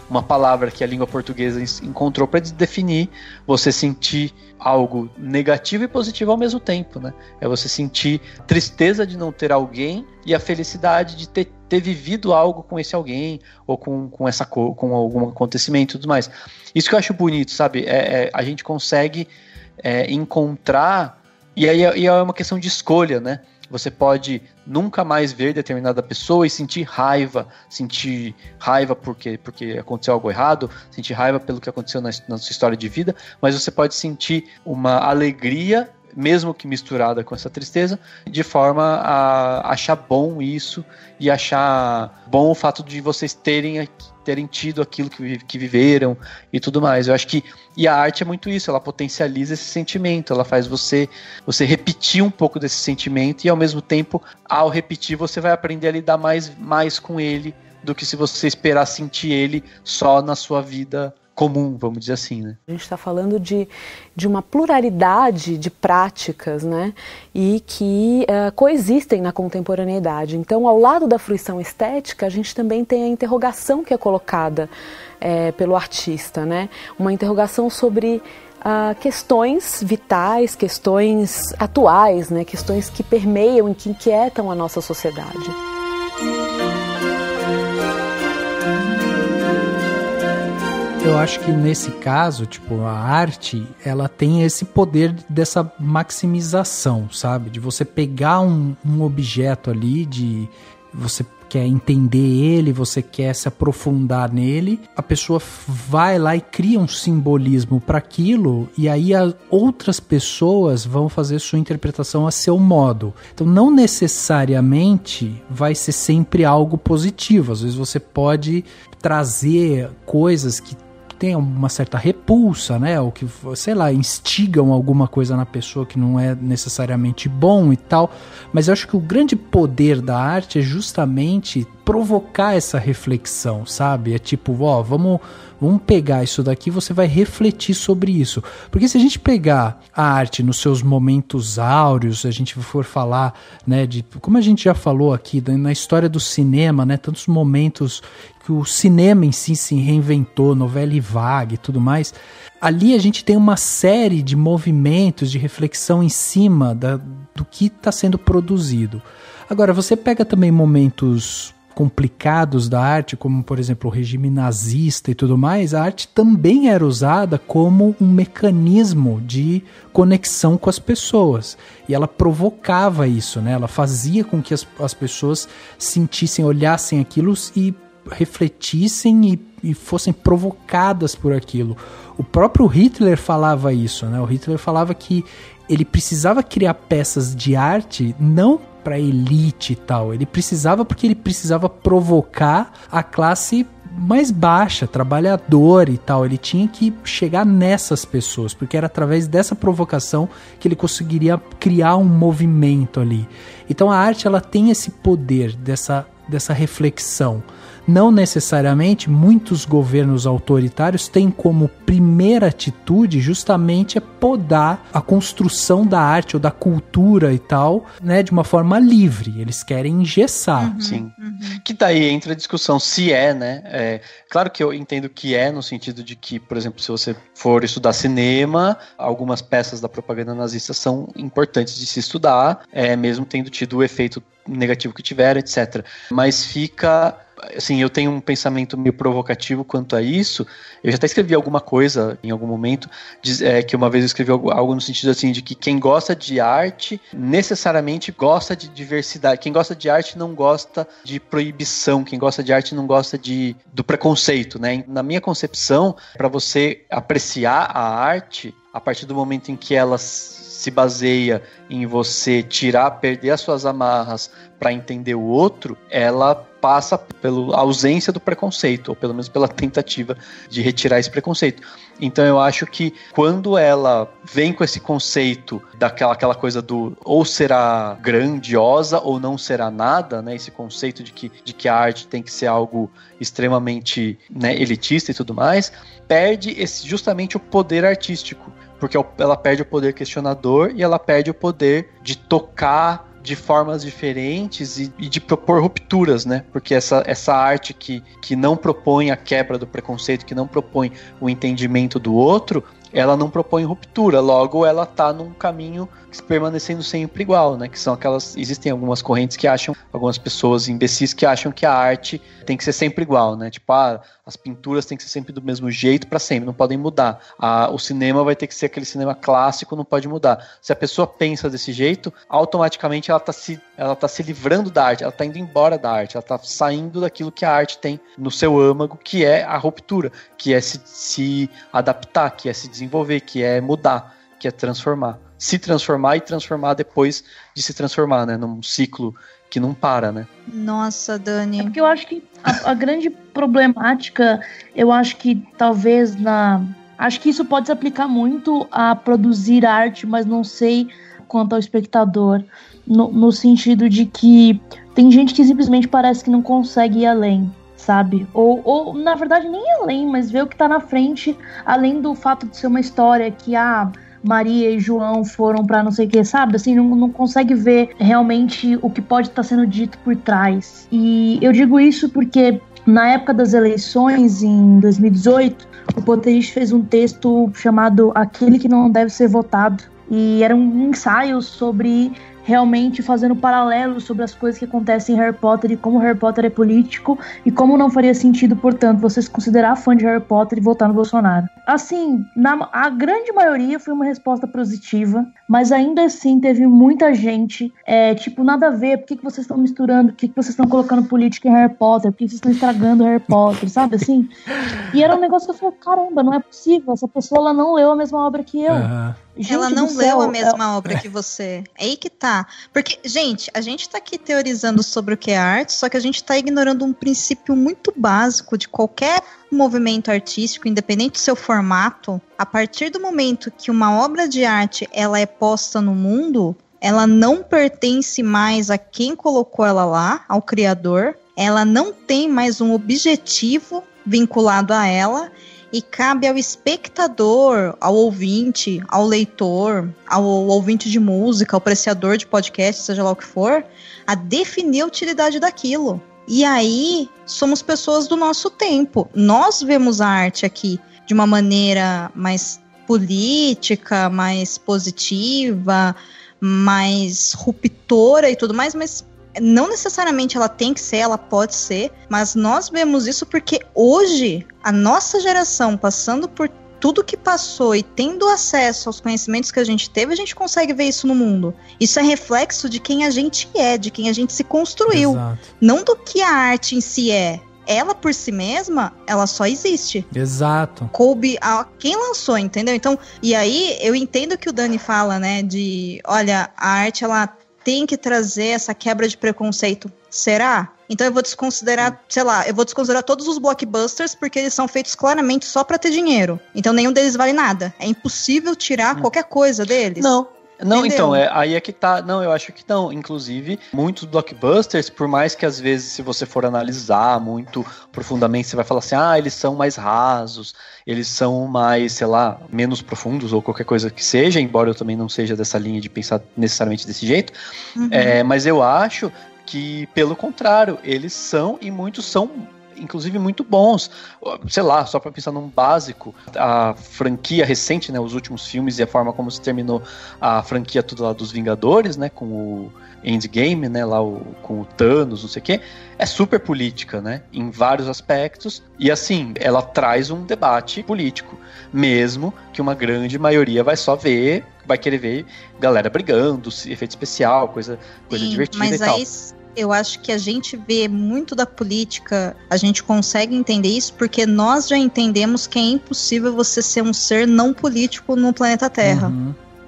uma palavra que a língua portuguesa encontrou para definir você sentir algo negativo e positivo ao mesmo tempo, né? É você sentir tristeza de não ter alguém e a felicidade de ter vivido algo com esse alguém ou com algum acontecimento e tudo mais. Isso que eu acho bonito, sabe? A gente consegue encontrar, e aí é uma questão de escolha, né? Você pode nunca mais ver determinada pessoa e sentir raiva porque aconteceu algo errado, sentir raiva pelo que aconteceu na sua história de vida, mas você pode sentir uma alegria, mesmo que misturada com essa tristeza, de forma a achar bom isso e achar bom o fato de vocês terem tido aquilo que viveram e tudo mais. Eu acho que a arte é muito isso, ela potencializa esse sentimento, ela faz você repetir um pouco desse sentimento e ao mesmo tempo, ao repetir, você vai aprender a lidar mais com ele do que se você esperar sentir ele só na sua vida comum, vamos dizer assim, né? A gente está falando de uma pluralidade de práticas, né? E que coexistem na contemporaneidade. Então, ao lado da fruição estética, a gente também tem a interrogação que é colocada pelo artista, né? Uma interrogação sobre questões vitais, questões atuais, né? Questões que permeiam e que inquietam a nossa sociedade. Eu acho que nesse caso, tipo, a arte, ela tem esse poder dessa maximização, sabe? De você pegar um objeto ali, de você quer entender ele, você quer se aprofundar nele, a pessoa vai lá e cria um simbolismo para aquilo, e aí outras pessoas vão fazer sua interpretação a seu modo. Então não necessariamente vai ser sempre algo positivo. Às vezes você pode trazer coisas que tem uma certa repulsa, né, ou que, sei lá, instigam alguma coisa na pessoa que não é necessariamente bom e tal, mas eu acho que o grande poder da arte é justamente provocar essa reflexão, sabe? É tipo, ó, vamos pegar isso daqui, você vai refletir sobre isso. Porque se a gente pegar a arte nos seus momentos áureos, se a gente for falar, né, de como a gente já falou aqui, na história do cinema, né, tantos momentos que o cinema em si se reinventou, novela e vague e tudo mais, ali a gente tem uma série de movimentos de reflexão em cima do que está sendo produzido. Agora, você pega também momentos complicados da arte, como por exemplo o regime nazista e tudo mais, a arte também era usada como um mecanismo de conexão com as pessoas, e ela provocava isso, né? Ela fazia com que as pessoas sentissem, olhassem aquilo e refletissem e fossem provocadas por aquilo. O próprio Hitler falava isso, né? O Hitler falava que ele precisava criar peças de arte não para elite e tal, ele precisava porque ele precisava provocar a classe mais baixa, trabalhadora e tal. Ele tinha que chegar nessas pessoas, porque era através dessa provocação que ele conseguiria criar um movimento ali. Então a arte, ela tem esse poder dessa reflexão. Não necessariamente muitos governos autoritários têm como primeira atitude justamente podar a construção da arte ou da cultura e tal, né, de uma forma livre. Eles querem engessar. Sim. Que daí entra a discussão se né? Claro que eu entendo que no sentido de que, por exemplo, se você for estudar cinema, algumas peças da propaganda nazista são importantes de se estudar, mesmo tendo tido o efeito negativo que tiveram, etc. Mas fica... Assim, eu tenho um pensamento meio provocativo quanto a isso. Eu já até escrevi alguma coisa em algum momento, que uma vez eu escrevi algo no sentido assim, de que quem gosta de arte necessariamente gosta de diversidade. Quem gosta de arte não gosta de proibição. Quem gosta de arte não gosta do preconceito, né? Na minha concepção, para você apreciar a arte, a partir do momento em que ela se baseia em você perder as suas amarras para entender o outro, ela passa pela ausência do preconceito, ou pelo menos pela tentativa de retirar esse preconceito. Então eu acho que quando ela vem com esse conceito daquela coisa do ou será grandiosa ou não será nada, né, esse conceito de que a arte tem que ser algo extremamente, né, elitista e tudo mais, perde justamente o poder artístico, porque ela perde o poder questionador e ela perde o poder de tocar de formas diferentes e de propor rupturas, né? Porque essa arte que não propõe a quebra do preconceito, que não propõe o entendimento do outro, ela não propõe ruptura, logo ela tá num caminho permanecendo sempre igual, né? Que são existem algumas correntes que acham, algumas pessoas imbecis que acham que a arte tem que ser sempre igual, né? Tipo, as pinturas têm que ser sempre do mesmo jeito para sempre, não podem mudar. O cinema vai ter que ser aquele cinema clássico, não pode mudar. Se a pessoa pensa desse jeito, automaticamente ela tá se livrando da arte, ela tá indo embora da arte, ela tá saindo daquilo que a arte tem no seu âmago, que é a ruptura, que é se adaptar, que é se desenvolver, que é mudar, que é transformar. Se transformar e transformar depois de se transformar, né? Num ciclo que não para, né? Nossa, Dani. É porque eu acho que a grande problemática, eu acho que talvez acho que isso pode se aplicar muito a produzir arte, mas não sei quanto ao espectador, no sentido de que tem gente que simplesmente parece que não consegue ir além, sabe? Ou na verdade nem além, mas ver o que tá na frente, além do fato de ser uma história que Maria e João foram pra não sei o que, sabe? Assim, não consegue ver realmente o que pode estar sendo dito por trás. E eu digo isso porque na época das eleições, em 2018, o Potterish fez um texto chamado Aquele que Não Deve Ser Votado. E era um ensaio sobre realmente fazendo paralelos sobre as coisas que acontecem em Harry Potter e como Harry Potter é político e como não faria sentido, portanto, você se considerar fã de Harry Potter e votar no Bolsonaro. Assim, a grande maioria foi uma resposta positiva, mas ainda assim teve muita gente, nada a ver, por que vocês estão misturando, por que vocês estão colocando política em Harry Potter, por que vocês estão estragando Harry Potter, sabe assim? E era um negócio que eu falei, caramba, não é possível, essa pessoa ela não leu a mesma obra que eu. Gente, ela não leu a mesma obra que você. É aí que tá. Porque, gente, a gente tá aqui teorizando sobre o que é arte, só que a gente tá ignorando um princípio muito básico de qualquer movimento artístico, independente do seu formato. A partir do momento que uma obra de arte ela é posta no mundo, ela não pertence mais a quem colocou ela lá, ao criador. Ela não tem mais um objetivo vinculado a ela. E cabe ao espectador, ao ouvinte, ao leitor, ao ouvinte de música, ao apreciador de podcast, seja lá o que for, a definir a utilidade daquilo. E aí, somos pessoas do nosso tempo. Nós vemos a arte aqui de uma maneira mais política, mais positiva, mais ruptora e tudo mais, mas não necessariamente ela tem que ser, ela pode ser, mas nós vemos isso porque hoje, a nossa geração, passando por tudo que passou e tendo acesso aos conhecimentos que a gente teve, a gente consegue ver isso no mundo. Isso é reflexo de quem a gente é, de quem a gente se construiu. Exato. Não do que a arte em si é. Ela por si mesma, ela só existe. Exato. Coube a quem lançou, entendeu? Então, e aí eu entendo que o Dani fala, né, de, olha, a arte, ela tem que trazer essa quebra de preconceito. Será? Então eu vou desconsiderar, sei lá, eu vou desconsiderar todos os blockbusters porque eles são feitos claramente só pra ter dinheiro. Então nenhum deles vale nada. É impossível tirar qualquer coisa deles. Não, Entendeu? então, aí é que tá. Não, eu acho que não. Inclusive, muitos blockbusters, por mais que às vezes, se você for analisar muito profundamente, você vai falar assim, eles são mais rasos, eles são mais, sei lá, menos profundos ou qualquer coisa que seja, embora eu também não seja dessa linha de pensar necessariamente desse jeito. Mas eu acho que, pelo contrário, eles são, e muitos são, inclusive, muito bons. Sei lá, só pra pensar num básico, a franquia recente, né, os últimos filmes e a forma como se terminou a franquia tudo lá dos Vingadores, né, com o Endgame, né, lá com o Thanos, não sei o quê, é super política, né, em vários aspectos, e assim, ela traz um debate político, mesmo que uma grande maioria vai querer ver galera brigando, efeito especial, coisa divertida e tal. Eu acho que a gente vê muito da política, a gente consegue entender isso porque nós já entendemos que é impossível você ser um ser não político no planeta Terra.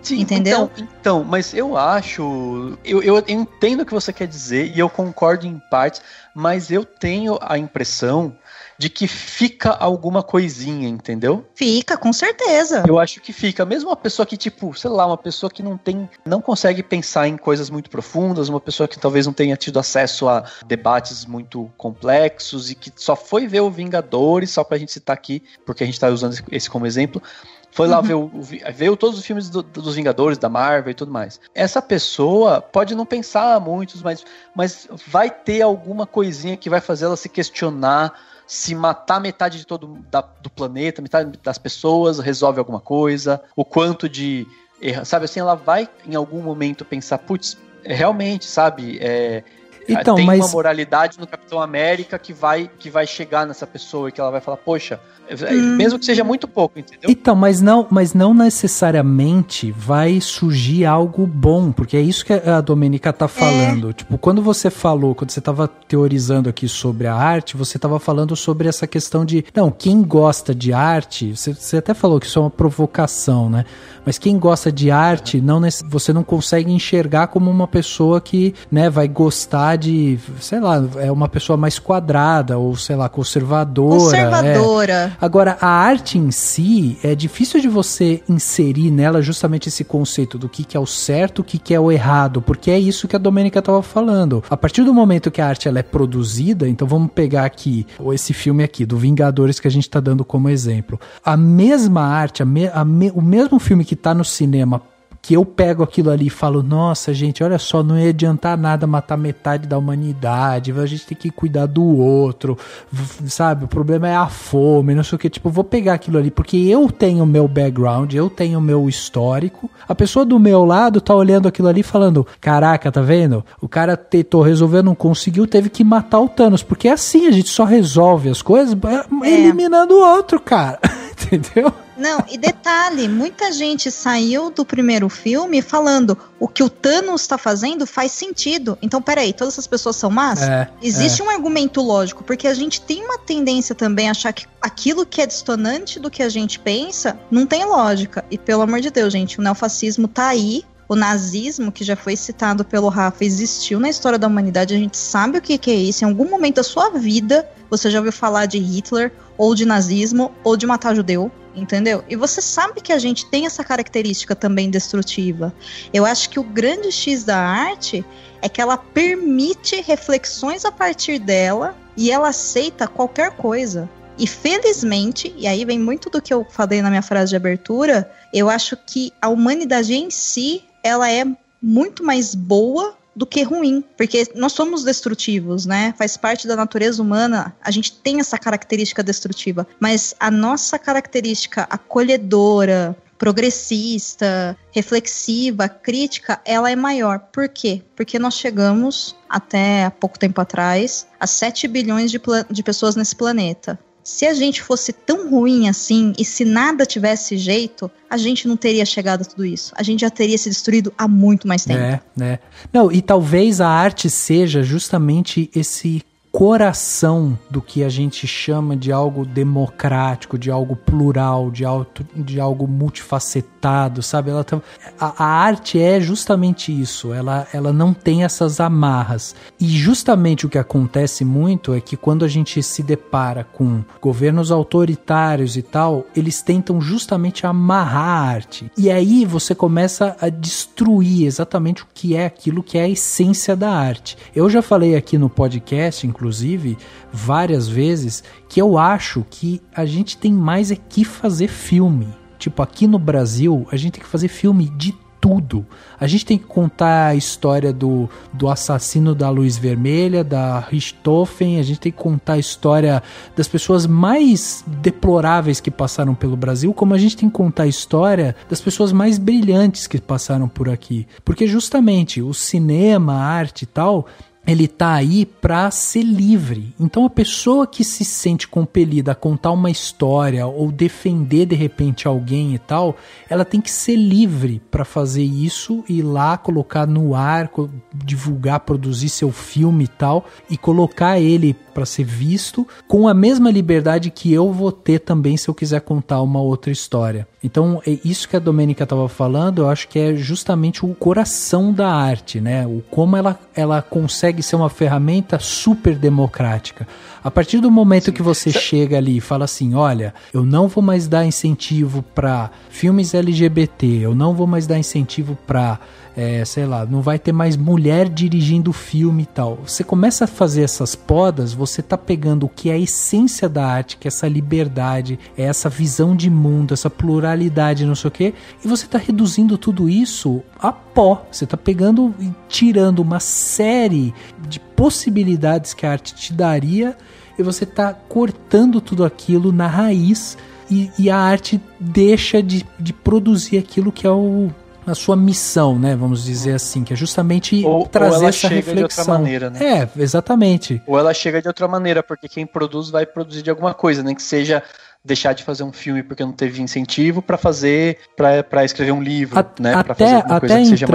Sim, entendeu? Então, mas eu acho... Eu entendo o que você quer dizer e eu concordo em partes, mas eu tenho a impressão de que fica alguma coisinha, entendeu? Fica, com certeza. Eu acho que fica. Mesmo uma pessoa que, tipo, sei lá, uma pessoa que não consegue pensar em coisas muito profundas, uma pessoa que talvez não tenha tido acesso a debates muito complexos e que só foi ver o Vingadores, só pra gente citar aqui, porque a gente tá usando esse como exemplo, foi lá ver todos os filmes dos Vingadores, da Marvel e tudo mais. Essa pessoa pode não pensar muitos, mas vai ter alguma coisinha que vai fazer ela se questionar se matar metade do planeta, metade das pessoas, resolve alguma coisa, o quanto de... Sabe assim, ela vai em algum momento pensar, putz, realmente, sabe... Então, tem uma moralidade no Capitão América que vai chegar nessa pessoa e que ela vai falar, poxa, mesmo que seja muito pouco, entendeu? Então, mas não necessariamente vai surgir algo bom, porque é isso que a Domenica tá falando. Tipo, quando você tava teorizando aqui sobre a arte, você tava falando sobre essa questão de, não, quem gosta de arte, você até falou que isso é uma provocação, né? Mas quem gosta de arte, você não consegue enxergar como uma pessoa que, né, vai gostar de, sei lá, é uma pessoa mais quadrada ou, sei lá, conservadora. Agora, a arte em si, é difícil de você inserir nela justamente esse conceito do que é o certo, o que é o errado, porque é isso que a Domenica estava falando. A partir do momento que a arte ela é produzida, então vamos pegar aqui, esse filme aqui, do Vingadores que a gente está dando como exemplo. A mesma arte, o mesmo filme que está no cinema que eu pego aquilo ali e falo, nossa, gente, olha só, não ia adiantar nada matar metade da humanidade, a gente tem que cuidar do outro, sabe? O problema é a fome, não sei o que. Tipo, vou pegar aquilo ali, porque eu tenho o meu background, eu tenho o meu histórico. A pessoa do meu lado tá olhando aquilo ali falando, caraca, tá vendo? O cara tentou resolver, não conseguiu, teve que matar o Thanos. Porque é assim, a gente só resolve as coisas eliminando o outro, cara. Entendeu? Não, e detalhe, muita gente saiu do primeiro filme falando o que o Thanos tá fazendo faz sentido. Então, peraí, todas essas pessoas são más? Existe um argumento lógico, porque a gente tem uma tendência também a achar que aquilo que é distonante do que a gente pensa não tem lógica. E pelo amor de Deus, gente, o neofascismo tá aí. O nazismo, que já foi citado pelo Rafa, existiu na história da humanidade. A gente sabe o que é isso. Em algum momento da sua vida, você já ouviu falar de Hitler, ou de nazismo, ou de matar judeu, entendeu? E você sabe que a gente tem essa característica também destrutiva. Eu acho que o grande X da arte é que ela permite reflexões a partir dela e ela aceita qualquer coisa. E felizmente, e aí vem muito do que eu falei na minha frase de abertura, eu acho que a humanidade em si, ela é muito mais boa do que ruim, porque nós somos destrutivos, né? Faz parte da natureza humana, a gente tem essa característica destrutiva, mas a nossa característica acolhedora, progressista, reflexiva, crítica, ela é maior. Por quê? Porque nós chegamos, até há pouco tempo atrás, a 7 bilhões de pessoas nesse planeta. Se a gente fosse tão ruim assim, e se nada tivesse jeito, a gente não teria chegado a tudo isso. A gente já teria se destruído há muito mais tempo. Não, e talvez a arte seja justamente esse coração do que a gente chama de algo democrático, de algo plural, de algo multifacetado, sabe? A arte é justamente isso, ela não tem essas amarras. E justamente o que acontece muito é que quando a gente se depara com governos autoritários e tal, eles tentam justamente amarrar a arte. E aí você começa a destruir exatamente o que é aquilo que é a essência da arte. Eu já falei aqui no podcast, inclusive, várias vezes, que eu acho que a gente tem mais é que fazer filme. Tipo, aqui no Brasil, a gente tem que fazer filme de tudo. A gente tem que contar a história do assassino da Luz Vermelha, da Richthofen, a gente tem que contar a história das pessoas mais deploráveis que passaram pelo Brasil, como a gente tem que contar a história das pessoas mais brilhantes que passaram por aqui. Porque justamente o cinema, a arte e tal, ele tá aí para ser livre. Então a pessoa que se sente compelida a contar uma história ou defender de repente alguém e tal, ela tem que ser livre para fazer isso, ir lá, colocar no ar, divulgar, produzir seu filme e tal, e colocar ele para ser visto com a mesma liberdade que eu vou ter também se eu quiser contar uma outra história. Então, é isso que a Domênica estava falando, eu acho que é justamente o coração da arte, né? O como ela consegue ser uma ferramenta super democrática. A partir do momento que você chega ali e fala assim, olha, eu não vou mais dar incentivo para filmes LGBT, eu não vou mais dar incentivo para, sei lá, não vai ter mais mulher dirigindo filme e tal. Você começa a fazer essas podas, você tá pegando o que é a essência da arte, que é essa liberdade, é essa visão de mundo, essa pluralidade, não sei o quê, e você tá reduzindo tudo isso a pó. Você tá pegando e tirando uma série de possibilidades que a arte te daria e você tá cortando tudo aquilo na raiz e a arte deixa de produzir aquilo que é a sua missão, né? Vamos dizer assim, que é justamente trazer essa reflexão. Ou ela chega de outra maneira, né? Exatamente. Ou ela chega de outra maneira, porque quem produz vai produzir de alguma coisa, nem que seja deixar de fazer um filme porque não teve incentivo para escrever um livro, né? Pra fazer alguma coisa que seja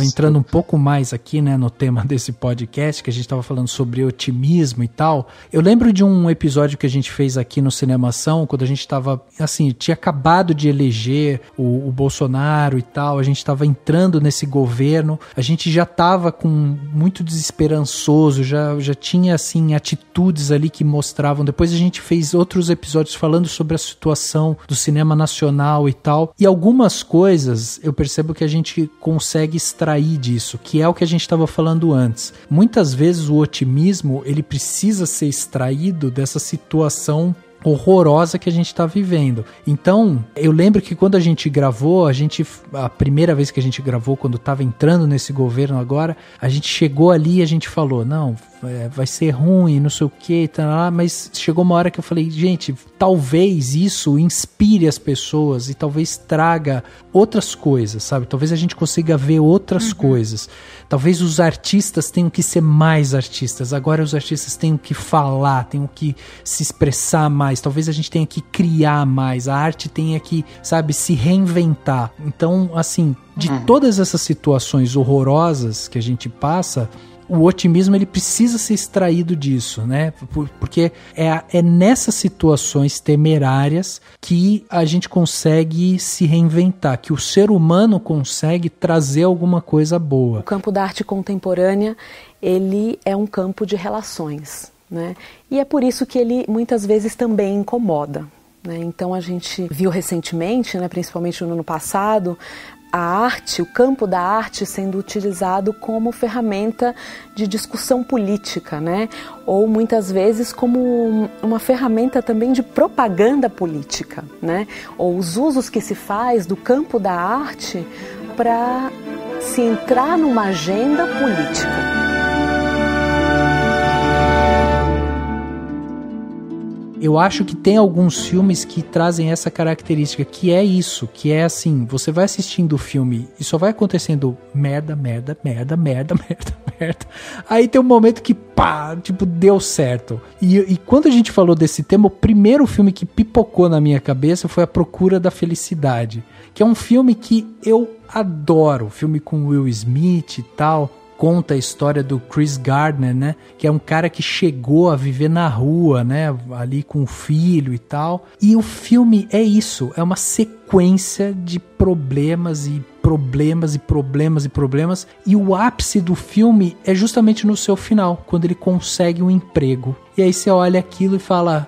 entrando um pouco mais aqui, né, no tema desse podcast, que a gente estava falando sobre otimismo e tal. Eu lembro de um episódio que a gente fez aqui no Cinemação, quando a gente estava, assim, tinha acabado de eleger o Bolsonaro e tal, a gente estava entrando nesse governo, a gente já estava com muito desesperançoso, já tinha, assim, atitudes ali que mostravam. Depois a gente fez outros episódios falando sobre a situação do cinema nacional e tal, e algumas coisas eu percebo que a gente consegue extrair disso, que é o que a gente estava falando antes. Muitas vezes o otimismo, ele precisa ser extraído dessa situação horrorosa que a gente tá vivendo. Então, eu lembro que quando a gente gravou, a primeira vez que a gente gravou, quando tava entrando nesse governo agora, a gente chegou ali e a gente falou, não, vai ser ruim, não sei o que, tá, mas chegou uma hora que eu falei, gente, talvez isso inspire as pessoas e talvez traga outras coisas, sabe? Talvez a gente consiga ver outras coisas. Talvez os artistas tenham que ser mais artistas. Agora os artistas tenham que falar, tenham que se expressar mais. Talvez a gente tenha que criar mais. A arte tenha que, sabe, se reinventar. Então, assim, de todas essas situações horrorosas que a gente passa, o otimismo ele precisa ser extraído disso, né? Porque é nessas situações temerárias que a gente consegue se reinventar, que o ser humano consegue trazer alguma coisa boa. O campo da arte contemporânea, ele é um campo de relações, né? E é por isso que ele muitas vezes também incomoda, né? Então a gente viu recentemente, né, principalmente no ano passado, a arte, o campo da arte sendo utilizado como ferramenta de discussão política, né? Ou muitas vezes como uma ferramenta também de propaganda política, né? Ou os usos que se faz do campo da arte para se entrar numa agenda política. Eu acho que tem alguns filmes que trazem essa característica, que é isso, que é assim, você vai assistindo o filme e só vai acontecendo merda. Aí tem um momento que, pá, tipo, deu certo. E quando a gente falou desse tema, o primeiro filme que pipocou na minha cabeça foi A Procura da Felicidade, que é um filme que eu adoro, filme com Will Smith e tal. Conta a história do Chris Gardner, né? Que é um cara que chegou a viver na rua, né? Ali com o filho e tal. E o filme é isso, é uma sequência de problemas e problemas e problemas e problemas. E o ápice do filme é justamente no seu final, quando ele consegue um emprego. E aí você olha aquilo e fala...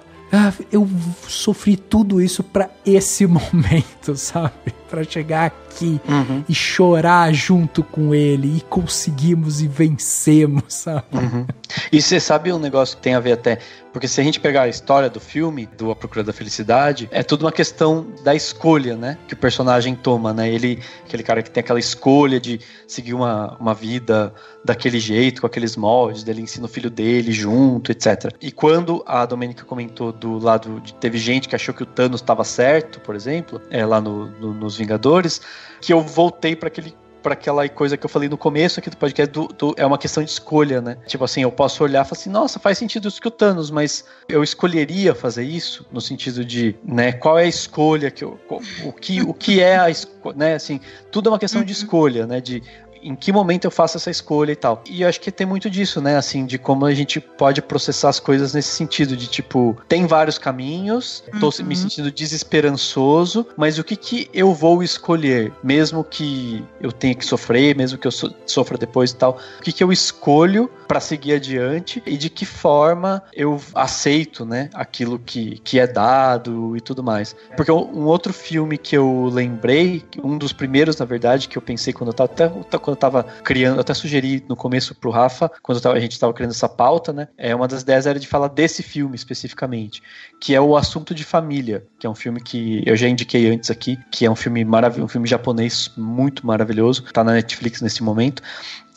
eu sofri tudo isso pra esse momento, sabe? Pra chegar aqui e chorar junto com ele e conseguimos e vencemos, sabe? E você sabe um negócio que tem a ver até... Porque se a gente pegar a história do filme, do A Procura da Felicidade, é tudo uma questão da escolha, né? Que o personagem toma, né? Ele, aquele cara que tem aquela escolha de seguir uma vida daquele jeito, com aqueles moldes, dele ensina o filho dele junto, etc. E quando a Domênica comentou do lado de... Teve gente que achou que o Thanos estava certo, por exemplo, lá nos Vingadores, que eu voltei para aquela coisa que eu falei no começo aqui do podcast, é uma questão de escolha, né? Tipo assim, eu posso olhar e falar assim, nossa, faz sentido isso que o Thanos, mas eu escolheria fazer isso? No sentido de, né, qual é a escolha, o que é a escolha, né? Assim, tudo é uma questão de escolha, né? De em que momento eu faço essa escolha e tal. E eu acho que tem muito disso, né? Assim, de como a gente pode processar as coisas nesse sentido de, tipo, tem vários caminhos, tô me sentindo desesperançoso, mas o que eu vou escolher? Mesmo que eu tenha que sofrer, mesmo que eu sofra depois e tal, o que eu escolho pra seguir adiante e de que forma eu aceito, né? Aquilo que é dado e tudo mais. Porque um outro filme que eu lembrei, um dos primeiros, na verdade, que eu pensei quando eu tava criando, eu até sugeri no começo pro Rafa, quando a gente tava criando essa pauta, né? Uma das ideias era de falar desse filme especificamente, que é O Assunto de Família, que é um filme que eu já indiquei antes aqui, que é um filme maravilhoso, um filme japonês muito maravilhoso, tá na Netflix nesse momento.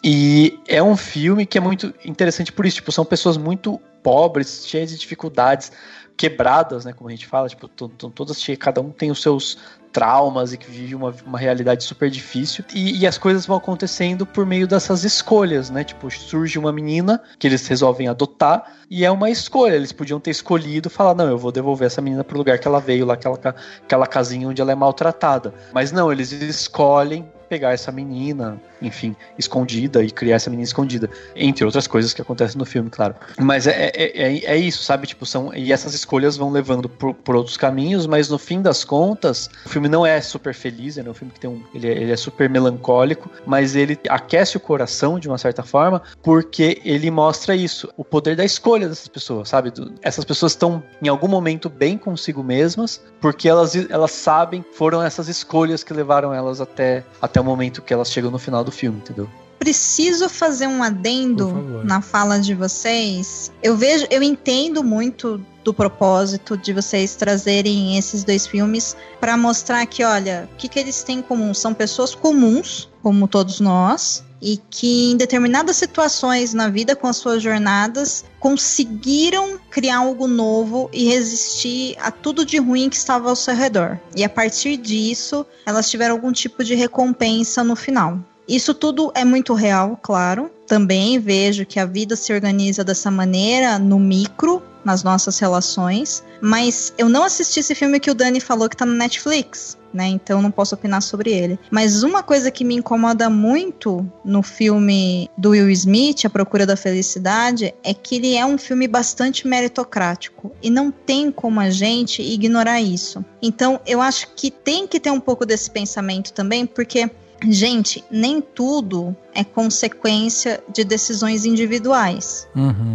E é um filme que é muito interessante por isso, tipo, são pessoas muito pobres, cheias de dificuldades, quebradas, né, como a gente fala, tipo, todas cheias, cada um tem os seus traumas e que vive uma realidade super difícil, e as coisas vão acontecendo por meio dessas escolhas, né, tipo, surge uma menina que eles resolvem adotar, e é uma escolha, eles podiam ter escolhido falar, não, eu vou devolver essa menina pro lugar que ela veio, lá aquela casinha onde ela é maltratada, mas não, eles escolhem pegar essa menina, enfim, escondida e criar essa menina escondida, entre outras coisas que acontecem no filme, claro. Mas é isso, sabe? Tipo, e essas escolhas vão levando por outros caminhos, mas no fim das contas, o filme não é super feliz, é um filme que tem ele é super melancólico, mas ele aquece o coração de uma certa forma, porque ele mostra isso, o poder da escolha dessas pessoas, sabe? Essas pessoas estão em algum momento bem consigo mesmas, porque elas sabem, foram essas escolhas que levaram elas até o momento que elas chegam no final do filme, entendeu? preciso fazer um adendo na fala de vocês. Eu entendo muito do propósito de vocês trazerem esses 2 filmes para mostrar que, olha, o que eles têm em comum? São pessoas comuns, como todos nós, e que em determinadas situações na vida, com as suas jornadas, conseguiram criar algo novo e resistir a tudo de ruim que estava ao seu redor. E a partir disso, elas tiveram algum tipo de recompensa no final. Isso tudo é muito real, claro. Também vejo que a vida se organiza dessa maneira no micro, nas nossas relações. Mas eu não assisti esse filme que o Dani falou que tá no Netflix, né? Então não posso opinar sobre ele. Mas uma coisa que me incomoda muito no filme do Will Smith, A Procura da Felicidade, é que ele é um filme bastante meritocrático. E não tem como a gente ignorar isso. Então eu acho que tem que ter um pouco desse pensamento também, porque... gente, nem tudo é consequência de decisões individuais.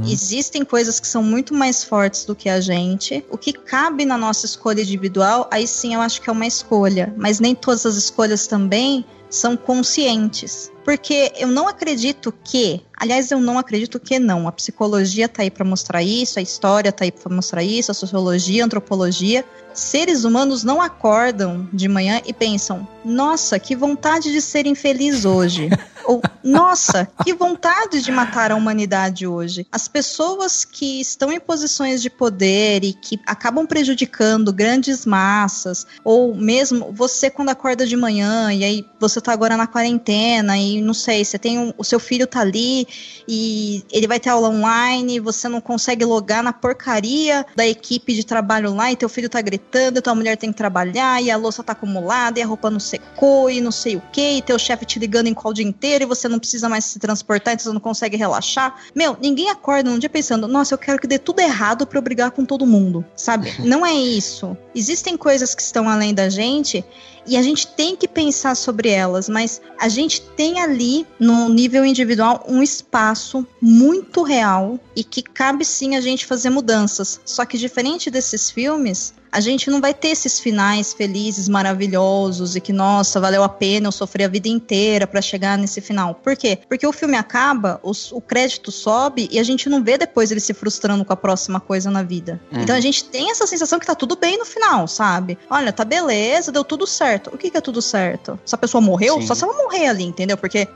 Existem coisas que são muito mais fortes do que a gente. O que cabe na nossa escolha individual, aí sim eu acho que é uma escolha. Mas nem todas as escolhas também são conscientes. Porque eu não acredito que... aliás, eu não acredito que não. A psicologia tá aí para mostrar isso, a história tá aí para mostrar isso, a sociologia, a antropologia. Seres humanos não acordam de manhã e pensam: nossa, que vontade de ser infeliz hoje. Ou, nossa, que vontade de matar a humanidade hoje. As pessoas que estão em posições de poder e que acabam prejudicando grandes massas, ou mesmo você quando acorda de manhã e aí você tá agora na quarentena e não sei, você tem o seu filho tá ali e ele vai ter aula online, você não consegue logar na porcaria da equipe de trabalho lá e teu filho tá gritando, tua mulher tem que trabalhar e a louça tá acumulada e a roupa não secou e não sei o que, e teu chefe te ligando em call o dia inteiro e você não precisa mais se transportar, então você não consegue relaxar. Meu, ninguém acorda num dia pensando: nossa, eu quero que dê tudo errado pra eu brigar com todo mundo, sabe? Não é isso. Existem coisas que estão além da gente e a gente tem que pensar sobre elas, mas a gente tem ali, no nível individual, um espaço muito real e que cabe sim a gente fazer mudanças. Só que diferente desses filmes, a gente não vai ter esses finais felizes, maravilhosos e que, nossa, valeu a pena eu sofrer a vida inteira pra chegar nesse final. Por quê? Porque o filme acaba, o crédito sobe e a gente não vê depois ele se frustrando com a próxima coisa na vida. Então a gente tem essa sensação que tá tudo bem no final, sabe? Olha, tá beleza, deu tudo certo. O que é tudo certo? Se a pessoa morreu, só se ela morrer ali, entendeu? Porque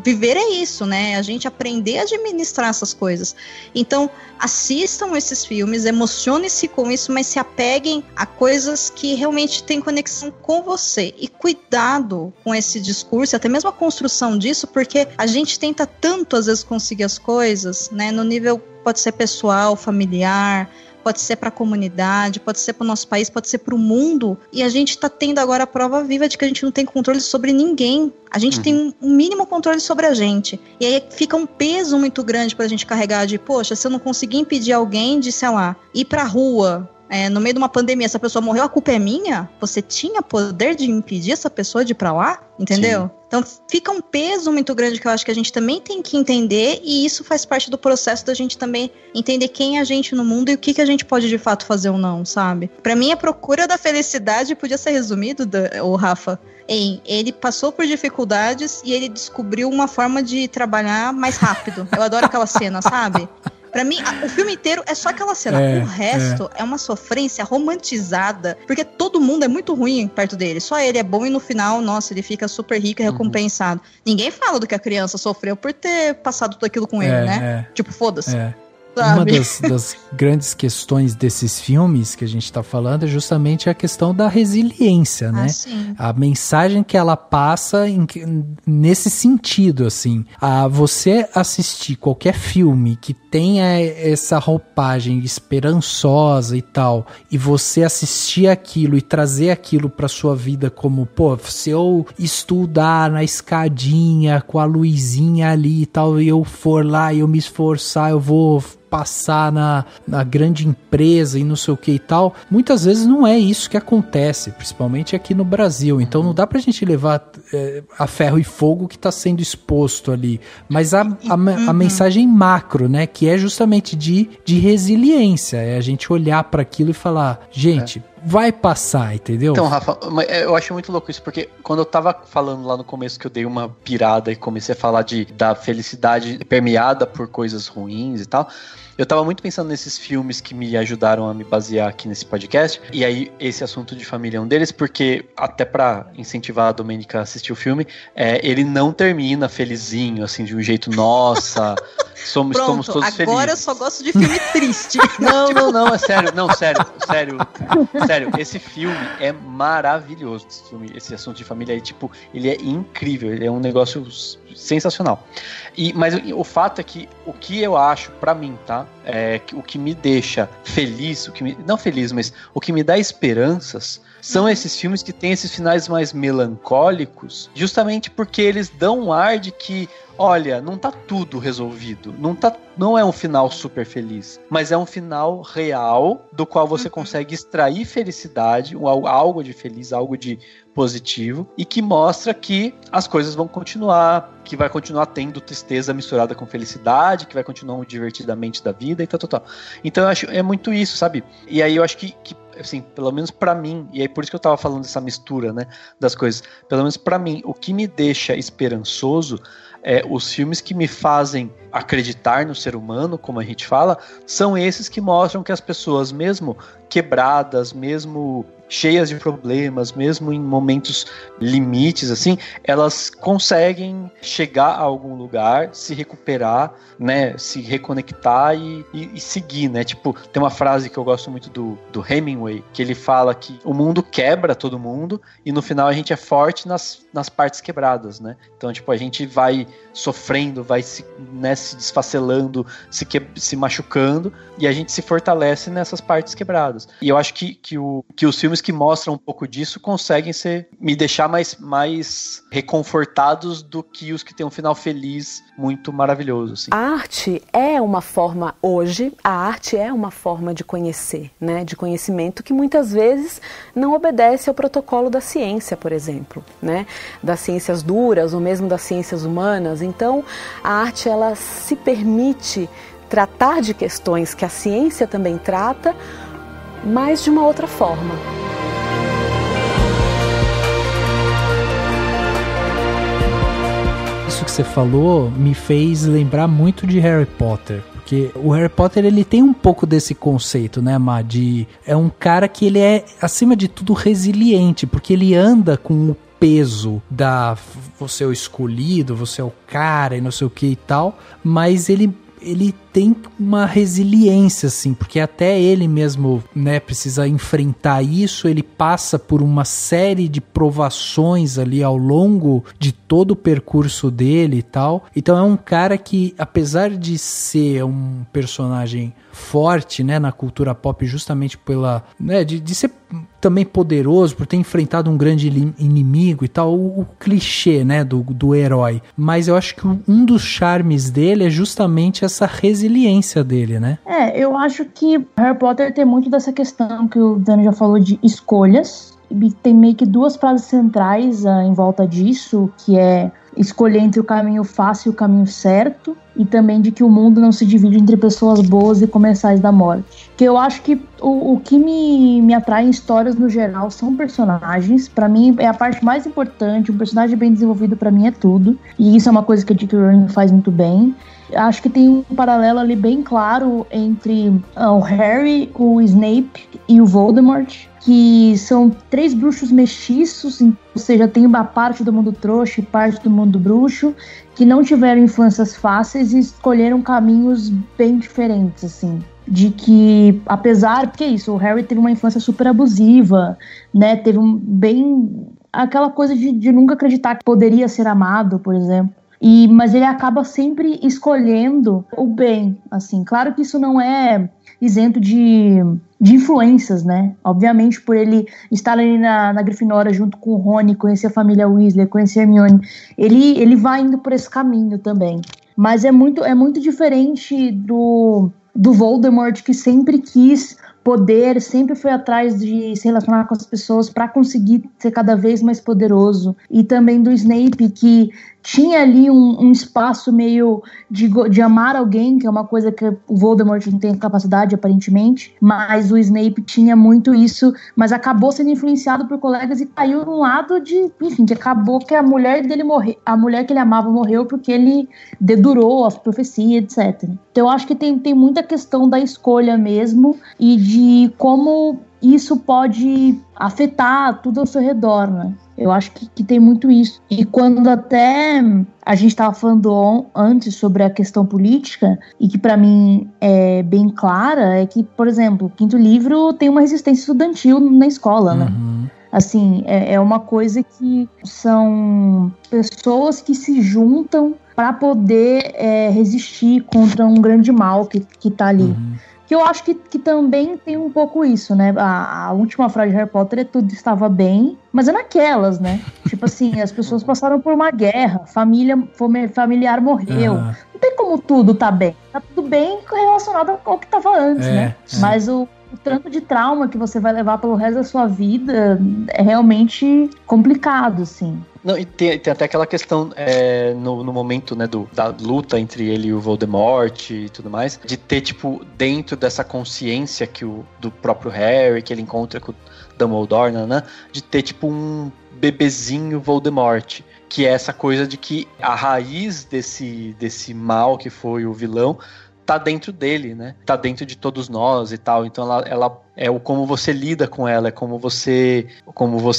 viver é isso, né? A gente aprender a administrar essas coisas. Então, assistam esses filmes, emocionem-se com isso, mas se apeguem a coisas que realmente têm conexão com você. E cuidado com esse discurso, até mesmo a construção disso, porque a gente tenta tanto, às vezes, conseguir as coisas, né? No nível, pode ser pessoal, familiar, pode ser para a comunidade, pode ser para o nosso país, pode ser para o mundo, e a gente está tendo agora a prova viva de que a gente não tem controle sobre ninguém. A gente tem um mínimo controle sobre a gente. E aí fica um peso muito grande para a gente carregar de, poxa, se eu não conseguir impedir alguém de, sei lá, ir para a rua, no meio de uma pandemia, essa pessoa morreu, a culpa é minha? Você tinha poder de impedir essa pessoa de ir pra lá? Entendeu? Sim. Então fica um peso muito grande que eu acho que a gente também tem que entender, e isso faz parte do processo da gente também entender quem é a gente no mundo e o que a gente pode de fato fazer ou não, sabe? Pra mim, a procura da felicidade podia ser resumido, Rafa, ele passou por dificuldades e ele descobriu uma forma de trabalhar mais rápido. Eu adoro aquela cena, sabe? Pra mim, o filme inteiro é só aquela cena. O resto é uma sofrência romantizada, porque todo mundo é muito ruim perto dele. Só ele é bom e no final, nossa, ele fica super rico e recompensado. Ninguém fala do que a criança sofreu por ter passado tudo aquilo com ele, né? Tipo, foda-se. Uma das grandes questões desses filmes que a gente tá falando é justamente a questão da resiliência, né? A mensagem que ela passa nesse sentido, assim. Você assistir qualquer filme que tenha essa roupagem esperançosa e tal, e você assistir aquilo e trazer aquilo pra sua vida como, pô, se eu estudar na escadinha com a luzinha ali e tal, e eu for lá e eu me esforçar, eu vou passar na grande empresa e não sei o que e tal, muitas vezes não é isso que acontece, principalmente aqui no Brasil. Então não dá pra gente levar a ferro e fogo que tá sendo exposto ali, mas a mensagem macro, né, que é justamente de resiliência, é a gente olhar para aquilo e falar, gente, vai passar, entendeu? Então, Rafa, eu acho muito louco isso, porque quando eu tava falando lá no começo que eu dei uma pirada e comecei a falar da felicidade permeada por coisas ruins e tal, eu tava muito pensando nesses filmes que me ajudaram a me basear aqui nesse podcast, e aí esse assunto de família é um deles, porque até pra incentivar a Domênica a assistir o filme, ele não termina felizinho, assim, de um jeito, nossa, estamos todos felizes. Agora eu só gosto de filme triste. Não, é sério, sério, esse filme é maravilhoso, esse assunto de família aí, tipo, ele é incrível, ele é um negócio sensacional. Mas o fato é que o que eu acho, pra mim, tá? O que me deixa feliz, não feliz, mas o que me dá esperanças são esses filmes que tem esses finais mais melancólicos, justamente porque eles dão um ar de que, olha, não tá tudo resolvido, não é um final super feliz, mas é um final real, do qual você consegue extrair felicidade, algo de feliz, algo de positivo, e que mostra que as coisas vão continuar, que vai continuar tendo tristeza misturada com felicidade, que vai continuar divertidamente da vida e tal. Então eu acho, é muito isso, sabe? E aí eu acho que assim, pelo menos pra mim, e aí por isso que eu tava falando dessa mistura, né, das coisas, pelo menos pra mim, o que me deixa esperançoso os filmes que me fazem acreditar no ser humano, como a gente fala, são esses que mostram que as pessoas, mesmo quebradas, mesmo cheias de problemas, mesmo em momentos limites, assim, elas conseguem chegar a algum lugar, se recuperar, né, se reconectar e seguir, né, tipo, tem uma frase que eu gosto muito do Hemingway, que ele fala que o mundo quebra todo mundo e no final a gente é forte nas partes quebradas, né, então, tipo, a gente vai sofrendo, vai se desfacelando, se machucando, e a gente se fortalece nessas partes quebradas. E eu acho que os filmes que mostram um pouco disso conseguem me deixar mais reconfortados do que os que têm um final feliz muito maravilhoso. Assim. A arte é uma forma, hoje, a arte é uma forma de conhecer, né, de conhecimento que muitas vezes não obedece ao protocolo da ciência, por exemplo, né, das ciências duras ou mesmo das ciências humanas. Então, a arte, ela se permite tratar de questões que a ciência também trata, mas de uma outra forma. Isso que você falou me fez lembrar muito de Harry Potter. Porque o Harry Potter, ele tem um pouco desse conceito, né, Má? É um cara que ele é, acima de tudo, resiliente, porque ele anda com o peso você é o escolhido, você é o cara e não sei o que e tal, mas ele tem uma resiliência, assim, porque até ele mesmo, né, precisa enfrentar isso, ele passa por uma série de provações ali ao longo de todo o percurso dele e tal. Então é um cara que, apesar de ser um personagem forte, né, na cultura pop, justamente pela, né, de ser também poderoso, por ter enfrentado um grande inimigo e tal, o clichê, né, do herói. Mas eu acho que um dos charmes dele é justamente essa resiliência dele, né? Eu acho que Harry Potter tem muito dessa questão que o Dani já falou de escolhas. E tem meio que duas frases centrais em volta disso, que é escolher entre o caminho fácil e o caminho certo, e também de que o mundo não se divide entre pessoas boas e comensais da morte. Que eu acho que o que me atrai em histórias no geral são personagens. Pra mim é a parte mais importante. Um personagem bem desenvolvido pra mim é tudo, e isso é uma coisa que a J.K. Rowling faz muito bem. Acho que tem um paralelo ali bem claro entre o Harry, o Snape e o Voldemort, que são 3 bruxos mestiços, ou seja, tem uma parte do mundo trouxa e parte do mundo bruxo, que não tiveram infâncias fáceis e escolheram caminhos bem diferentes, assim. De que, apesar, porque é isso, o Harry teve uma infância super abusiva, né, teve aquela coisa de nunca acreditar que poderia ser amado, por exemplo. Mas ele acaba sempre escolhendo o bem, assim. Claro que isso não é isento de influências, né? Obviamente, por ele estar ali na Grifinória junto com o Rony, conhecer a família Weasley, conhecer a Hermione, ele vai indo por esse caminho também. Mas é muito diferente do Voldemort, que sempre quis poder, sempre foi atrás de se relacionar com as pessoas para conseguir ser cada vez mais poderoso. E também do Snape, que tinha ali um espaço meio de amar alguém, que é uma coisa que o Voldemort não tem capacidade, aparentemente, mas o Snape tinha muito isso, mas acabou sendo influenciado por colegas e caiu num lado de, enfim, que acabou que a mulher dele morreu, a mulher que ele amava morreu porque ele dedurou as profecias, etc. Então eu acho que tem muita questão da escolha mesmo e de como isso pode afetar tudo ao seu redor, né? Eu acho que tem muito isso. E quando até a gente estava falando antes sobre a questão política, e que para mim é bem clara, é que, por exemplo, o quinto livro tem uma resistência estudantil na escola, né? Assim, é uma coisa que são pessoas que se juntam para poder resistir contra um grande mal que tá ali. Que eu acho que também tem um pouco isso, né? A última frase de Harry Potter é tudo estava bem, mas é naquelas, né? Tipo assim, as pessoas passaram por uma guerra, familiar morreu. Não tem como tudo tá bem. Tá tudo bem relacionado ao que tava antes, né? Mas o tanto de trauma que você vai levar pelo resto da sua vida é realmente complicado, assim. Não, e tem até aquela questão no momento, né, da luta entre ele e o Voldemort e tudo mais, de ter, tipo, dentro dessa consciência do próprio Harry, que ele encontra com o Dumbledore, né, de ter, tipo, um bebezinho Voldemort, que é essa coisa de que a raiz desse mal que foi o vilão tá dentro dele, né? Tá dentro de todos nós e tal. Então ela é o como você lida com ela, é como você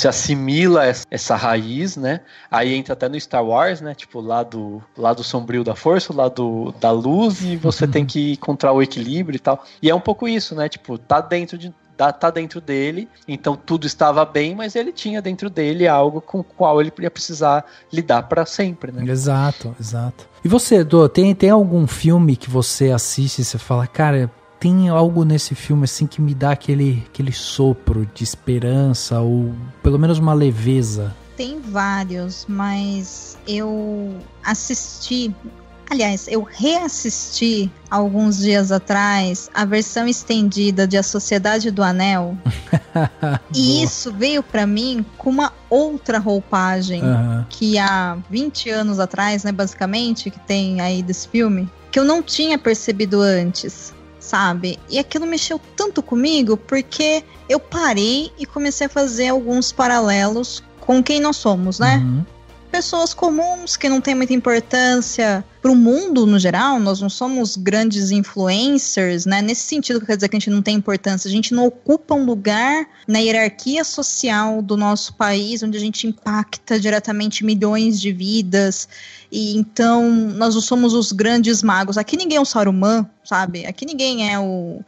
assimila essa raiz, né? Aí entra até no Star Wars, né? Tipo, lado sombrio da força, lado da luz, e você tem que encontrar o equilíbrio e tal. E é um pouco isso, né? Tipo, tá dentro dele, então tudo estava bem, mas ele tinha dentro dele algo com o qual ele ia precisar lidar para sempre, né? Exato. E você, Dô, tem algum filme que você assiste e você fala, cara, tem algo nesse filme assim que me dá aquele sopro de esperança ou pelo menos uma leveza? Tem vários, mas eu reassisti alguns dias atrás a versão estendida de A Sociedade do Anel. E isso veio pra mim com uma outra roupagem que há 20 anos atrás, né, basicamente, que tem aí desse filme, que eu não tinha percebido antes, sabe? E aquilo mexeu tanto comigo porque eu parei e comecei a fazer alguns paralelos com quem nós somos, né? Pessoas comuns que não têm muita importância pro mundo no geral. Nós não somos grandes influencers, né? Nesse sentido, quer dizer que a gente não tem importância. A gente não ocupa um lugar na hierarquia social do nosso país, onde a gente impacta diretamente milhões de vidas. E então, nós não somos os grandes magos. Aqui ninguém é um Saruman, sabe? Aqui ninguém é um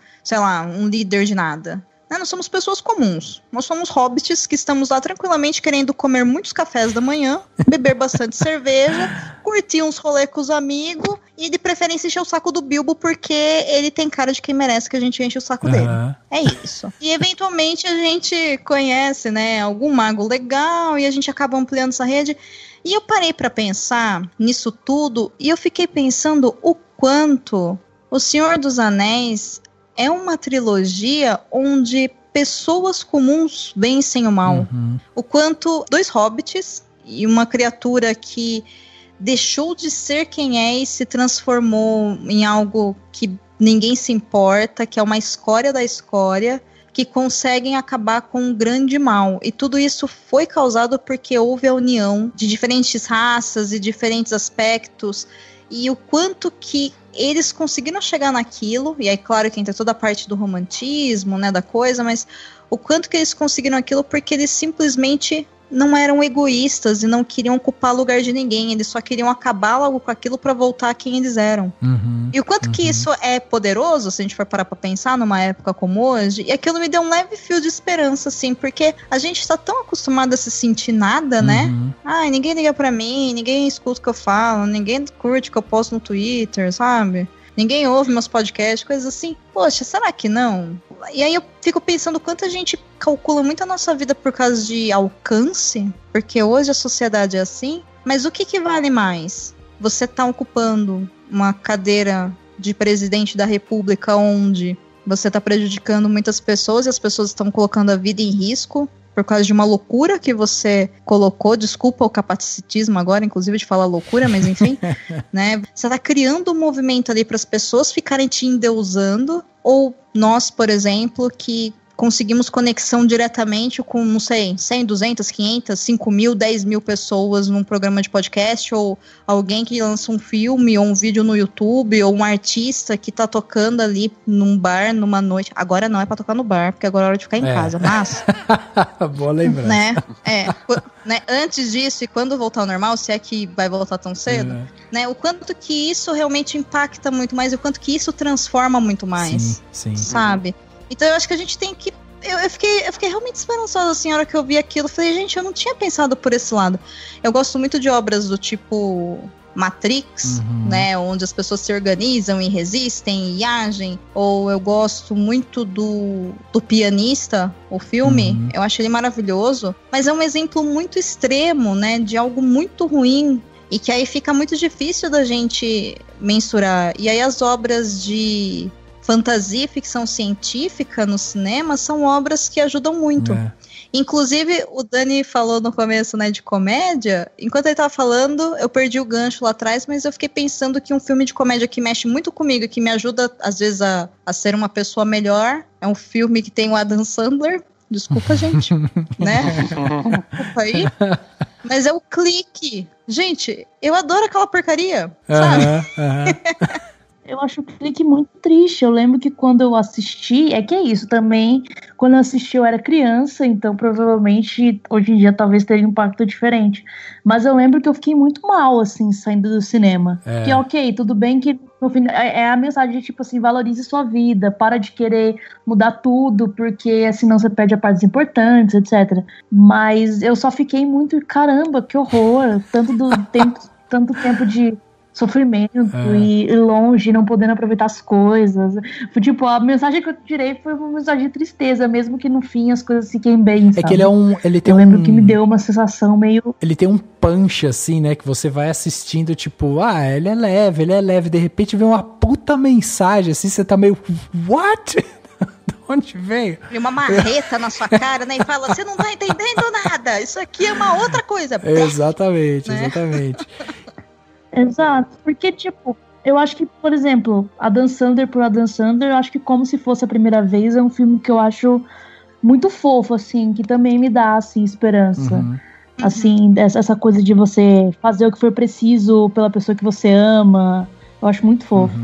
líder de nada. Nós somos pessoas comuns. Nós somos hobbits que estamos lá tranquilamente querendo comer muitos cafés da manhã, beber bastante cerveja, curtir uns rolê com os amigos e de preferência encher o saco do Bilbo porque ele tem cara de quem merece que a gente enche o saco dele. É isso. E eventualmente a gente conhece, né, algum mago legal e a gente acaba ampliando essa rede. E eu parei pra pensar nisso tudo e eu fiquei pensando o quanto O Senhor dos Anéis é uma trilogia onde pessoas comuns vencem o mal. O quanto 2 hobbits e uma criatura que deixou de ser quem é e se transformou em algo que ninguém se importa, que é uma escória da escória, que conseguem acabar com um grande mal. E tudo isso foi causado porque houve a união de diferentes raças e diferentes aspectos. E o quanto que eles conseguiram chegar naquilo, e aí claro que entra toda a parte do romantismo, né, da coisa, mas o quanto que eles conseguiram aquilo porque eles simplesmente não eram egoístas e não queriam ocupar lugar de ninguém, eles só queriam acabar logo com aquilo pra voltar a quem eles eram. E o quanto que isso é poderoso, se a gente for parar pra pensar numa época como hoje, e aquilo me deu um leve fio de esperança, assim, porque a gente tá tão acostumado a se sentir nada, né? Ai, ninguém liga pra mim, ninguém escuta o que eu falo, ninguém curte o que eu posto no Twitter, sabe? Ninguém ouve meus podcasts, coisas assim. Poxa, será que não? E aí eu fico pensando quanto a gente calcula muito a nossa vida por causa de alcance, porque hoje a sociedade é assim, mas o que vale mais? Você tá ocupando uma cadeira de presidente da república onde você tá prejudicando muitas pessoas e as pessoas estão colocando a vida em risco por causa de uma loucura que você colocou, desculpa o capacitismo agora, inclusive de falar loucura, mas enfim, né? Você tá criando um movimento ali para as pessoas ficarem te endeusando, ou nós, por exemplo, que conseguimos conexão diretamente com, não sei, 100, 200, 500, 5 mil, 10 mil pessoas num programa de podcast, ou alguém que lança um filme, ou um vídeo no YouTube, ou um artista que tá tocando ali num bar, numa noite. Agora não é pra tocar no bar, porque agora é hora de ficar em casa, mas... Boa lembrança. Né, antes disso, e quando voltar ao normal, se é que vai voltar tão cedo, né, o quanto que isso realmente impacta muito mais, e o quanto que isso transforma muito mais, sim. Sabe? Então eu acho que a gente tem que... Eu fiquei realmente esperançosa, assim, na hora que eu vi aquilo. Falei, gente, eu não tinha pensado por esse lado. Eu gosto muito de obras do tipo Matrix, né? Onde as pessoas se organizam e resistem e agem. Ou eu gosto muito do Pianista, o filme. Eu acho ele maravilhoso. Mas é um exemplo muito extremo, né? De algo muito ruim. E que aí fica muito difícil da gente mensurar. E aí as obras de fantasia e ficção científica no cinema são obras que ajudam muito. Inclusive, o Dani falou no começo, né, de comédia. Enquanto ele tava falando, eu perdi o gancho lá atrás, mas eu fiquei pensando que um filme de comédia que mexe muito comigo, que me ajuda, às vezes, a ser uma pessoa melhor, é um filme que tem o Adam Sandler. Desculpa, gente, né? Desculpa aí. Mas é o Clique. Gente, eu adoro aquela porcaria, sabe? Eu acho o Clique muito triste. Eu lembro que quando eu assisti, é que é isso também, quando eu assisti eu era criança, então provavelmente hoje em dia talvez teria um impacto diferente. Mas eu lembro que eu fiquei muito mal, assim, saindo do cinema. Que ok, tudo bem que no fim, é a mensagem de tipo assim, valorize sua vida, para de querer mudar tudo, porque senão você perde a partes importantes, etc. Mas eu só fiquei muito, caramba, que horror, tanto tempo de sofrimento e longe, não podendo aproveitar as coisas. Foi, tipo, a mensagem que eu tirei foi uma mensagem de tristeza, mesmo que no fim as coisas fiquem bem, sabe? É que eu lembro que me deu uma sensação meio... Ele tem um punch, assim, né, que você vai assistindo, tipo, ele é leve, de repente vem uma puta mensagem, assim, você tá meio, what? De onde veio? E uma marreta na sua cara, né, e fala, você não tá entendendo nada, isso aqui é uma outra coisa. Exatamente. Exato, porque, tipo, eu acho que, por exemplo, Adam Sandler por Adam Sandler, eu acho que Como Se Fosse a Primeira Vez é um filme que eu acho muito fofo, assim, que também me dá, assim, esperança. Assim, essa coisa de você fazer o que for preciso pela pessoa que você ama, eu acho muito fofo.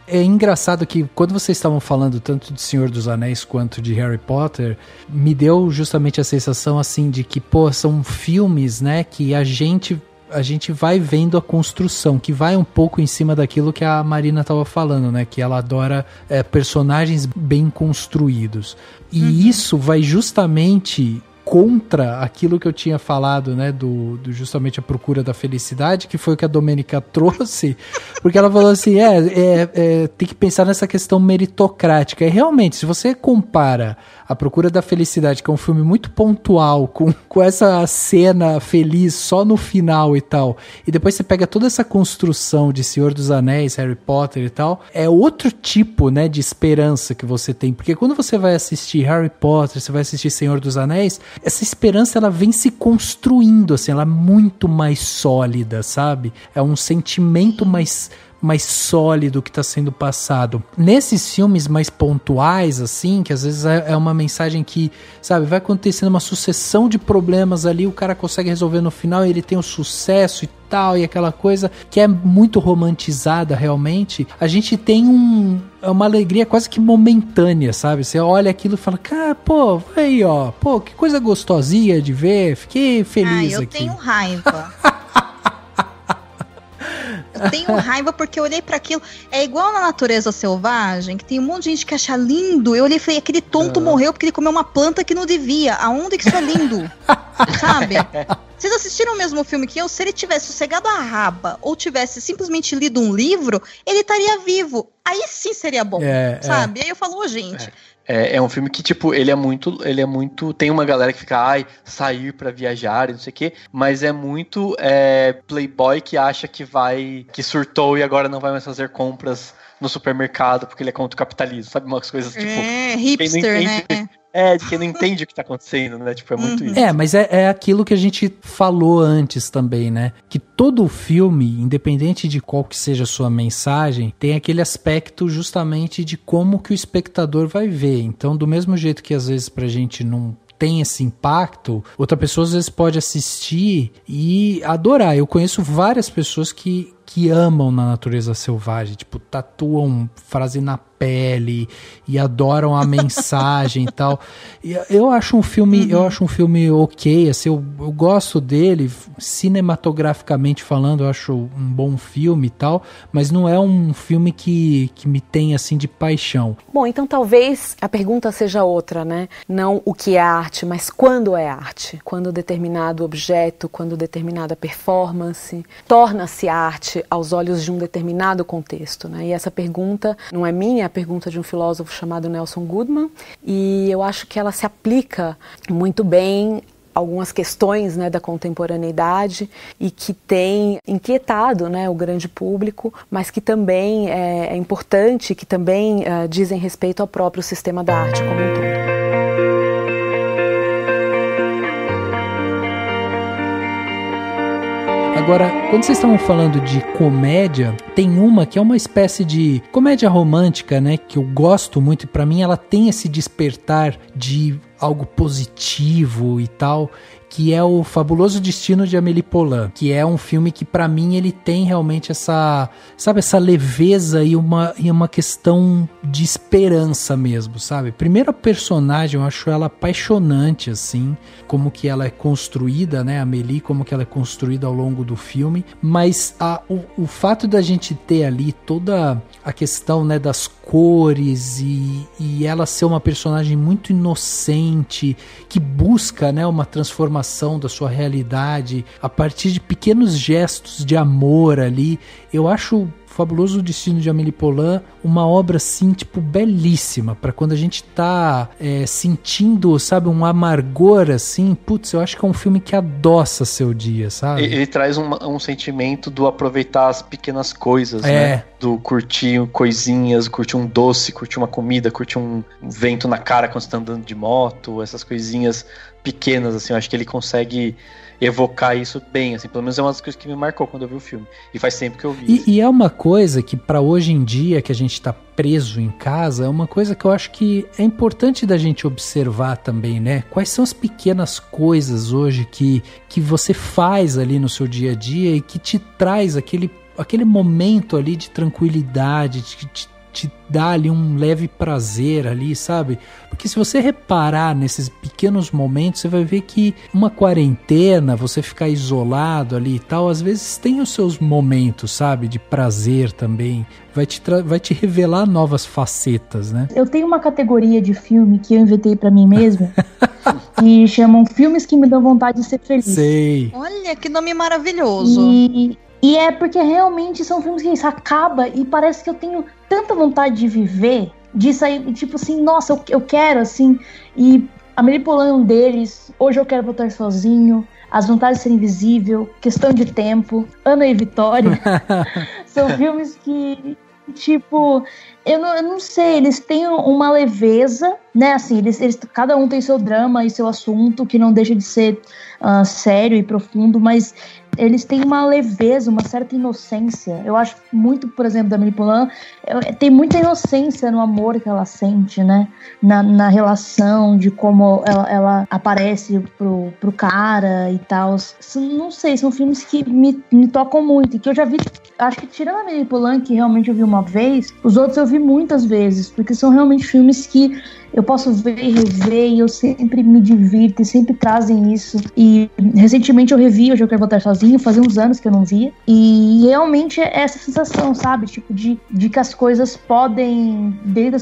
É engraçado que quando vocês estavam falando tanto de Senhor dos Anéis quanto de Harry Potter, me deu justamente a sensação, assim, de que, pô, são filmes, né, que a gente vai vendo a construção, que vai um pouco em cima daquilo que a Marina estava falando, né? Que ela adora personagens bem construídos. E isso vai justamente contra aquilo que eu tinha falado, né? Do justamente a procura da felicidade, que foi o que a Domênica trouxe, porque ela falou assim, tem que pensar nessa questão meritocrática. E realmente, se você compara A Procura da Felicidade, que é um filme muito pontual, com essa cena feliz só no final e tal, e depois você pega toda essa construção de Senhor dos Anéis, Harry Potter e tal, é outro tipo, né, de esperança que você tem, porque quando você vai assistir Harry Potter, você vai assistir Senhor dos Anéis, essa esperança, ela vem se construindo, assim, ela é muito mais sólida, sabe? É um sentimento mais sólido que está sendo passado. Nesses filmes mais pontuais, assim, que às vezes é uma mensagem que, sabe, vai acontecendo uma sucessão de problemas ali, o cara consegue resolver no final e ele tem o sucesso e tal, e aquela coisa que é muito romantizada realmente, a gente tem uma alegria quase que momentânea, sabe? Você olha aquilo e fala, cara, pô, aí, ó, pô, que coisa gostosinha de ver, fiquei feliz aqui. Eu tenho raiva. Eu tenho raiva porque eu olhei pra aquilo. É igual na Natureza Selvagem, que tem um monte de gente que acha lindo. Eu olhei e falei, aquele tonto morreu porque ele comeu uma planta que não devia. Aonde que isso é lindo? Sabe? Vocês assistiram o mesmo filme que eu? Se ele tivesse sossegado a raba ou tivesse simplesmente lido um livro, ele estaria vivo. Aí sim seria bom, sabe? Aí eu falo, gente... É um filme que, tipo, ele é muito... Tem uma galera que fica, sair pra viajar e não sei o quê, mas é muito playboy que acha que surtou e agora não vai mais fazer compras no supermercado porque ele é contra o capitalismo, sabe? Umas coisas, tipo... hipster, né? De quem não entende o que tá acontecendo, né? Tipo, é muito isso. Mas é aquilo que a gente falou antes também, né? Que todo filme, independente de qual que seja a sua mensagem, tem aquele aspecto justamente de como que o espectador vai ver. Então, do mesmo jeito que às vezes pra gente não tem esse impacto, outra pessoa às vezes pode assistir e adorar. Eu conheço várias pessoas que amam na natureza selvagem, tipo, tatuam frase na pele e adoram a mensagem e tal. E eu acho um filme ok, assim, eu gosto dele, cinematograficamente falando, eu acho um bom filme e tal, mas não é um filme que me tem, assim, de paixão. Bom, então talvez a pergunta seja outra, né? Não o que é arte, mas quando é arte. Quando determinado objeto, quando determinada performance torna-se arte aos olhos de um determinado contexto, né? E essa pergunta não é minha, é a pergunta de um filósofo chamado Nelson Goodman, e eu acho que ela se aplica muito bem a algumas questões, né, da contemporaneidade e que tem inquietado, né, o grande público, mas que também é importante, que também dizem respeito ao próprio sistema da arte como um todo. Agora, quando vocês estavam falando de comédia, tem uma que é uma espécie de comédia romântica, né? Que eu gosto muito e pra mim ela tem esse despertar de algo positivo e tal, que é o Fabuloso Destino de Amélie Poulain, que é um filme que pra mim ele tem realmente essa, sabe, essa leveza e uma questão de esperança mesmo, sabe? Primeiro a personagem, eu acho ela apaixonante, assim, como que ela é construída, né, a Amélie, como que ela é construída ao longo do filme, mas o fato da gente ter ali toda a questão, né, das cores e ela ser uma personagem muito inocente, que busca, né, uma transformação da sua realidade a partir de pequenos gestos de amor ali, eu acho Fabuloso Destino de Amélie Poulain uma obra assim, tipo, belíssima, para quando a gente tá sentindo, sabe, um amargor assim, putz, eu acho que é um filme que adoça seu dia, sabe? Ele traz um sentimento do aproveitar as pequenas coisas, né? Do curtir coisinhas, curtir um doce, curtir uma comida, curtir um vento na cara quando você tá andando de moto, essas coisinhas pequenas, assim, eu acho que ele consegue evocar isso bem, assim, pelo menos é uma das coisas que me marcou quando eu vi o filme, e faz tempo que eu vi. E é uma coisa que pra hoje em dia, que a gente tá preso em casa, é uma coisa que eu acho que é importante da gente observar também, né? Quais são as pequenas coisas hoje que você faz ali no seu dia a dia e que te traz aquele momento ali de tranquilidade, que te dá ali um leve prazer ali, sabe? Porque se você reparar nesses pequenos momentos, você vai ver que uma quarentena, você ficar isolado ali e tal, às vezes tem os seus momentos, sabe? De prazer também. Vai te revelar novas facetas, né? Eu tenho uma categoria de filme que eu inventei pra mim mesma, que chamam filmes que me dão vontade de ser feliz. Sei. Olha, que nome maravilhoso. E é porque realmente são filmes que isso acaba e parece que eu tenho tanta vontade de viver, de sair, tipo assim, nossa, eu quero, assim. E Amélie Poulain é um deles, Hoje Eu Quero Voltar Sozinho, As Vantagens de Ser Invisível, Questão de Tempo, Ana e Vitória. São filmes que, tipo, eu não sei, eles têm uma leveza, né, assim, eles cada um tem seu drama e seu assunto, que não deixa de ser sério e profundo, mas eles têm uma leveza, uma certa inocência. Eu acho muito, por exemplo, da Amélie Poulain, tem muita inocência no amor que ela sente, né? Na relação, de como ela aparece pro cara e tal. Não sei, são filmes que me tocam muito. E que eu já vi, acho que tirando a Amélie Poulain, que realmente eu vi uma vez, os outros eu vi muitas vezes, porque são realmente filmes que eu posso ver e rever e eu sempre me divirto e sempre trazem isso. E recentemente eu revi Hoje Eu Quero Voltar Sozinho, fazia uns anos que eu não via. E realmente é essa sensação, sabe? Tipo, de que as coisas podem, desde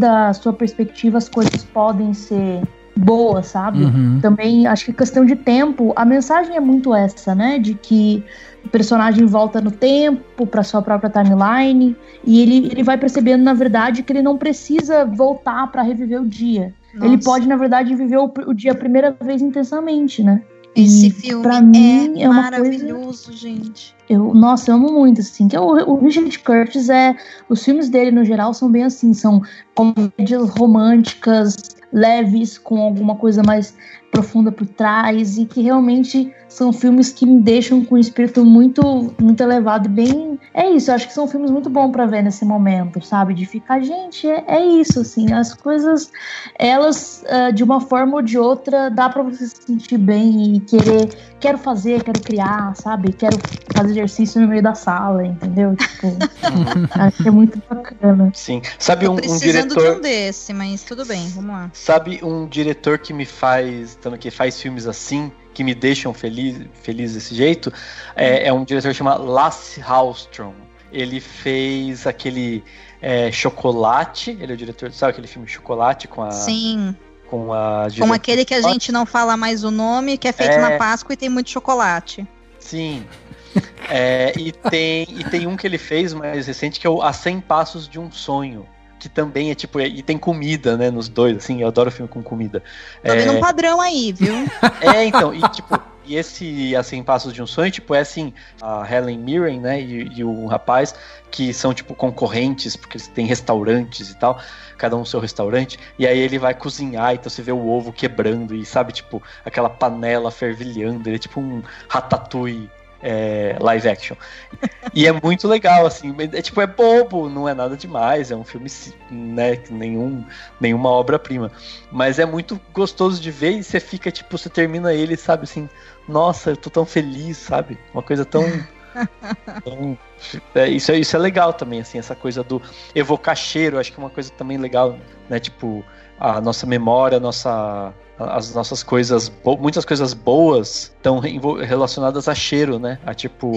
a sua perspectiva, as coisas podem ser boas, sabe? Uhum. Também acho que questão de tempo, a mensagem é muito essa, né? De que o personagem volta no tempo para sua própria timeline e ele vai percebendo, na verdade, que ele não precisa voltar para reviver o dia. Nossa. Ele pode, na verdade, viver o dia a primeira vez intensamente, né? Esse E filme pra mim é uma maravilhoso, gente. Eu amo muito, assim, que o Richard Curtis os filmes dele, no geral, são bem assim, são comédias românticas, leves, com alguma coisa mais profunda por trás, e que realmente são filmes que me deixam com um espírito muito, muito elevado e bem... É isso, eu acho que são filmes muito bons pra ver nesse momento, sabe? De ficar, gente, é isso, assim, as coisas, elas, de uma forma ou de outra, dá pra você se sentir bem e quero fazer, quero criar, sabe? Quero fazer exercício no meio da sala, entendeu? Tipo, acho que é muito bacana. Sim. Sabe um precisando diretor... de um desse, mas tudo bem, vamos lá. Sabe um diretor que faz filmes assim, que me deixam feliz desse jeito? É um diretor chamado Lasse Hallström. Ele fez aquele Chocolate, ele é o diretor, sabe aquele filme Chocolate com a... Sim. Com aquele que a gente não fala mais o nome, que é feito na Páscoa e tem muito chocolate. Sim. E tem um que ele fez mais recente, que é o A 100 Passos de um Sonho, que também é tipo, e tem comida, né, nos dois, assim, eu adoro filme com comida. Tô vendo um padrão aí, viu? Então, e esse A 100 Passos de um Sonho, tipo, é assim, a Helen Mirren, né, e o rapaz, que são, tipo, concorrentes, porque eles têm restaurantes e tal, cada um seu restaurante, e aí ele vai cozinhar, então você vê o ovo quebrando, e sabe, tipo, aquela panela fervilhando, ele é tipo um ratatouille live action. E é muito legal, assim, é bobo, não é nada demais, é um filme, né, nenhuma obra-prima, mas é muito gostoso de ver, e você fica, tipo, você termina ele, sabe, assim, nossa, eu tô tão feliz, sabe, uma coisa tão... Isso é legal também, assim, essa coisa do evocar cheiro, acho que é uma coisa também legal, né, tipo, a nossa memória, as nossas coisas, muitas coisas boas estão relacionadas a cheiro, né? A tipo,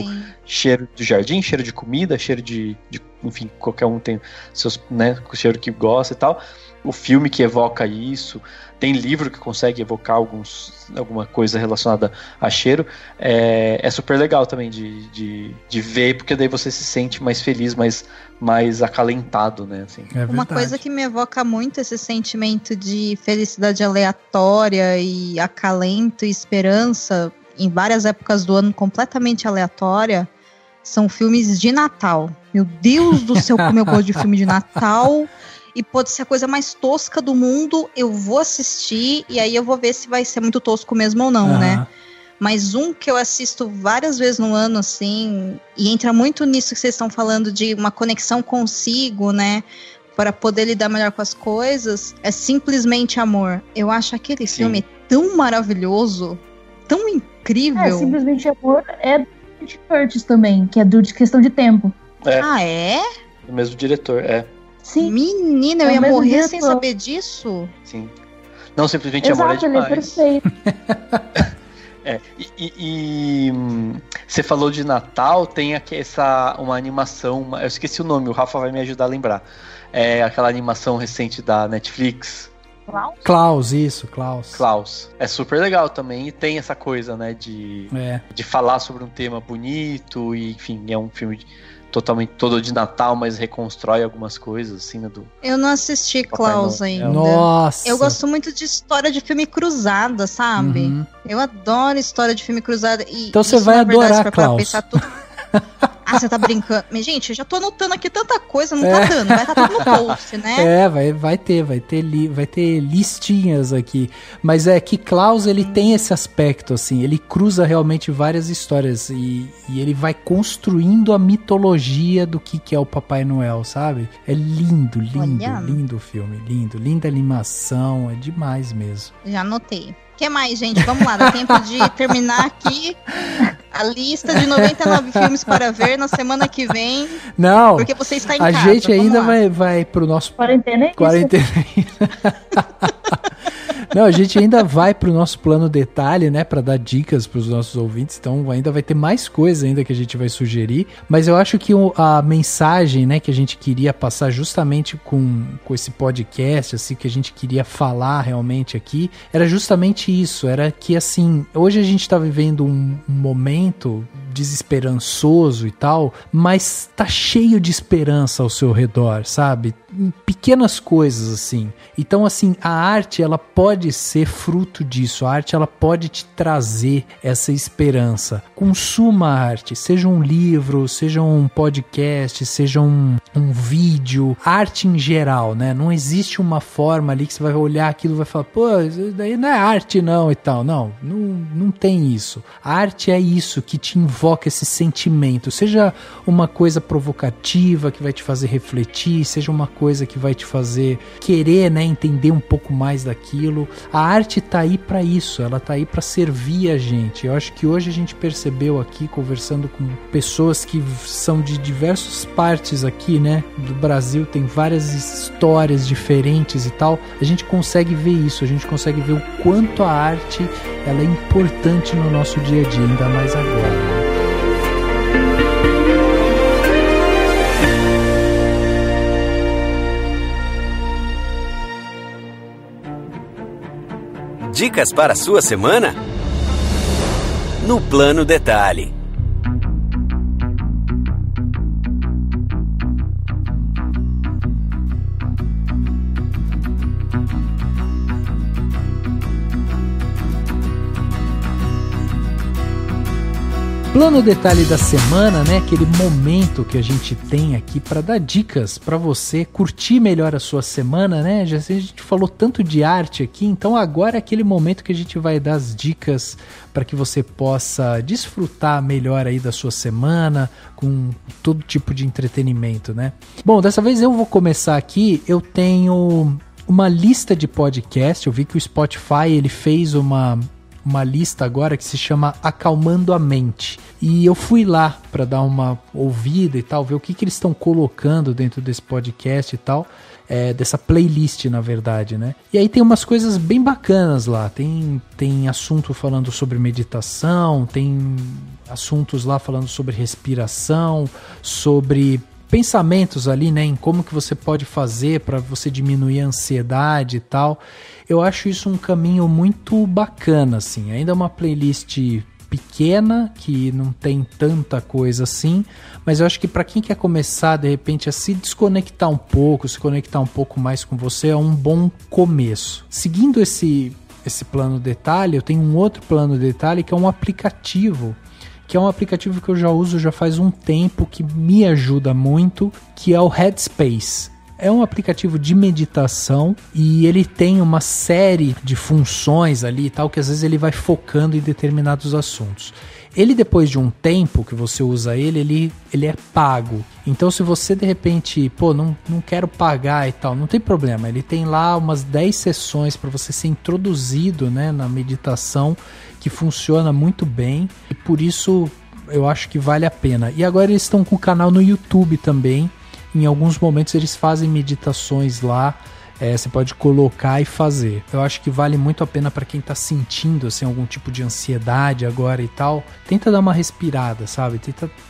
cheiro de jardim, cheiro de comida, cheiro de enfim, qualquer um tem seus, né, cheiro que gosta e tal. O filme que evoca isso, tem livro que consegue evocar alguma coisa relacionada a cheiro, é super legal também de ver, porque daí você se sente mais feliz, mais acalentado, né? Assim. Uma coisa que me evoca muito esse sentimento de felicidade aleatória e acalento e esperança em várias épocas do ano completamente aleatória são filmes de Natal. Meu Deus do céu, como eu gosto de filme de Natal. E pode ser a coisa mais tosca do mundo, eu vou assistir e aí eu vou ver se vai ser muito tosco mesmo ou não, né? Mas um que eu assisto várias vezes no ano, assim, e entra muito nisso que vocês estão falando de uma conexão consigo, né? Para poder lidar melhor com as coisas, é Simplesmente Amor. Eu acho aquele filme tão maravilhoso, tão incrível. Simplesmente Amor é do Richard Curtis também, que é de Questão de Tempo. Ah, é? O mesmo diretor, Sim. Menina, eu ia morrer sem saber disso. Sim. Não, Simplesmente Amor é demais. Ele é perfeito. E você falou de Natal, tem uma animação, eu esqueci o nome, o Rafa vai me ajudar a lembrar. É aquela animação recente da Netflix. Klaus. Klaus. É super legal também, e tem essa coisa, né, de falar sobre um tema bonito, e enfim, é um filme totalmente todo de Natal, mas reconstrói algumas coisas, assim, né, Eu não assisti Klaus ainda. Nossa! Eu gosto muito de história de filme cruzada, sabe? Uhum. Eu adoro história de filme cruzada. Então você vai adorar Klaus. Você tá brincando. Mas, gente, eu já tô anotando aqui tanta coisa, não tá dando. Vai estar tudo no post, né? Vai ter listinhas aqui. Mas é que Klaus, ele tem esse aspecto, assim, ele cruza realmente várias histórias e ele vai construindo a mitologia do que é o Papai Noel, sabe? É lindo o filme, linda animação, é demais mesmo. Já anotei. O que mais, gente? Vamos lá, dá tempo de terminar aqui a lista de 99 filmes para ver na semana que vem. Não, porque você está em casa. A gente ainda vai pro nosso... Quarentena. Não, a gente ainda vai pro nosso plano detalhe, né, para dar dicas pros nossos ouvintes, então ainda vai ter mais coisa ainda que a gente vai sugerir, mas eu acho que a mensagem, né, que a gente queria passar justamente com esse podcast, assim, que a gente queria falar realmente aqui, era justamente isso, era que, assim, hoje a gente tá vivendo um momento desesperançoso e tal, mas tá cheio de esperança ao seu redor, sabe? pequenas coisas, assim. Então, assim, a arte, ela pode ser fruto disso. A arte, ela pode te trazer essa esperança. Consuma a arte, seja um livro, seja um podcast, seja um vídeo, arte em geral, né? Não existe uma forma ali que você vai olhar aquilo e vai falar, pô, isso daí não é arte não e tal. Não tem isso. A arte é isso que te invoca esse sentimento. Seja uma coisa provocativa que vai te fazer refletir, seja uma coisa que vai te fazer querer, né, entender um pouco mais daquilo. A arte tá aí para isso, ela tá aí para servir a gente. Eu acho que hoje a gente percebeu aqui, conversando com pessoas que são de diversas partes aqui, né, do Brasil, tem várias histórias diferentes e tal, a gente consegue ver isso, a gente consegue ver o quanto a arte ela é importante no nosso dia a dia, ainda mais agora, né? Dicas para a sua semana? No Plano Detalhe. Plano Detalhe da semana, né? Aquele momento que a gente tem aqui para dar dicas para você curtir melhor a sua semana, né? Já sei, a gente falou tanto de arte aqui, então agora é aquele momento que a gente vai dar as dicas para que você possa desfrutar melhor aí da sua semana com todo tipo de entretenimento, né? Bom, dessa vez eu vou começar aqui. Eu tenho uma lista de podcast. Eu vi que o Spotify ele fez uma lista agora que se chama Acalmando a Mente. E eu fui lá para dar uma ouvida e tal, ver o que eles estão colocando dentro desse podcast e tal, dessa playlist, na verdade, né? E aí tem umas coisas bem bacanas lá. Tem assunto falando sobre meditação, tem assuntos lá falando sobre respiração, sobre pensamentos ali, né, em como que você pode fazer para você diminuir a ansiedade e tal. Eu acho isso um caminho muito bacana, assim. Ainda é uma playlist pequena, que não tem tanta coisa assim, mas eu acho que para quem quer começar, de repente, a se desconectar um pouco, se conectar um pouco mais com você, é um bom começo. Seguindo esse plano detalhe, eu tenho um outro plano detalhe que é um aplicativo, que é um aplicativo que eu já uso já faz um tempo, que me ajuda muito, que é o Headspace. É um aplicativo de meditação e ele tem uma série de funções ali e tal, que às vezes ele vai focando em determinados assuntos. Ele, depois de um tempo que você usa ele é pago. Então, se você de repente, não quero pagar e tal, não tem problema. Ele tem lá umas 10 sessões para você ser introduzido, né, na meditação, que funciona muito bem. E por isso eu acho que vale a pena. E agora eles estão com o canal no YouTube também. Em alguns momentos eles fazem meditações lá, você pode colocar e fazer. Eu acho que vale muito a pena para quem está sentindo assim, algum tipo de ansiedade agora e tal. Tenta dar uma respirada, sabe?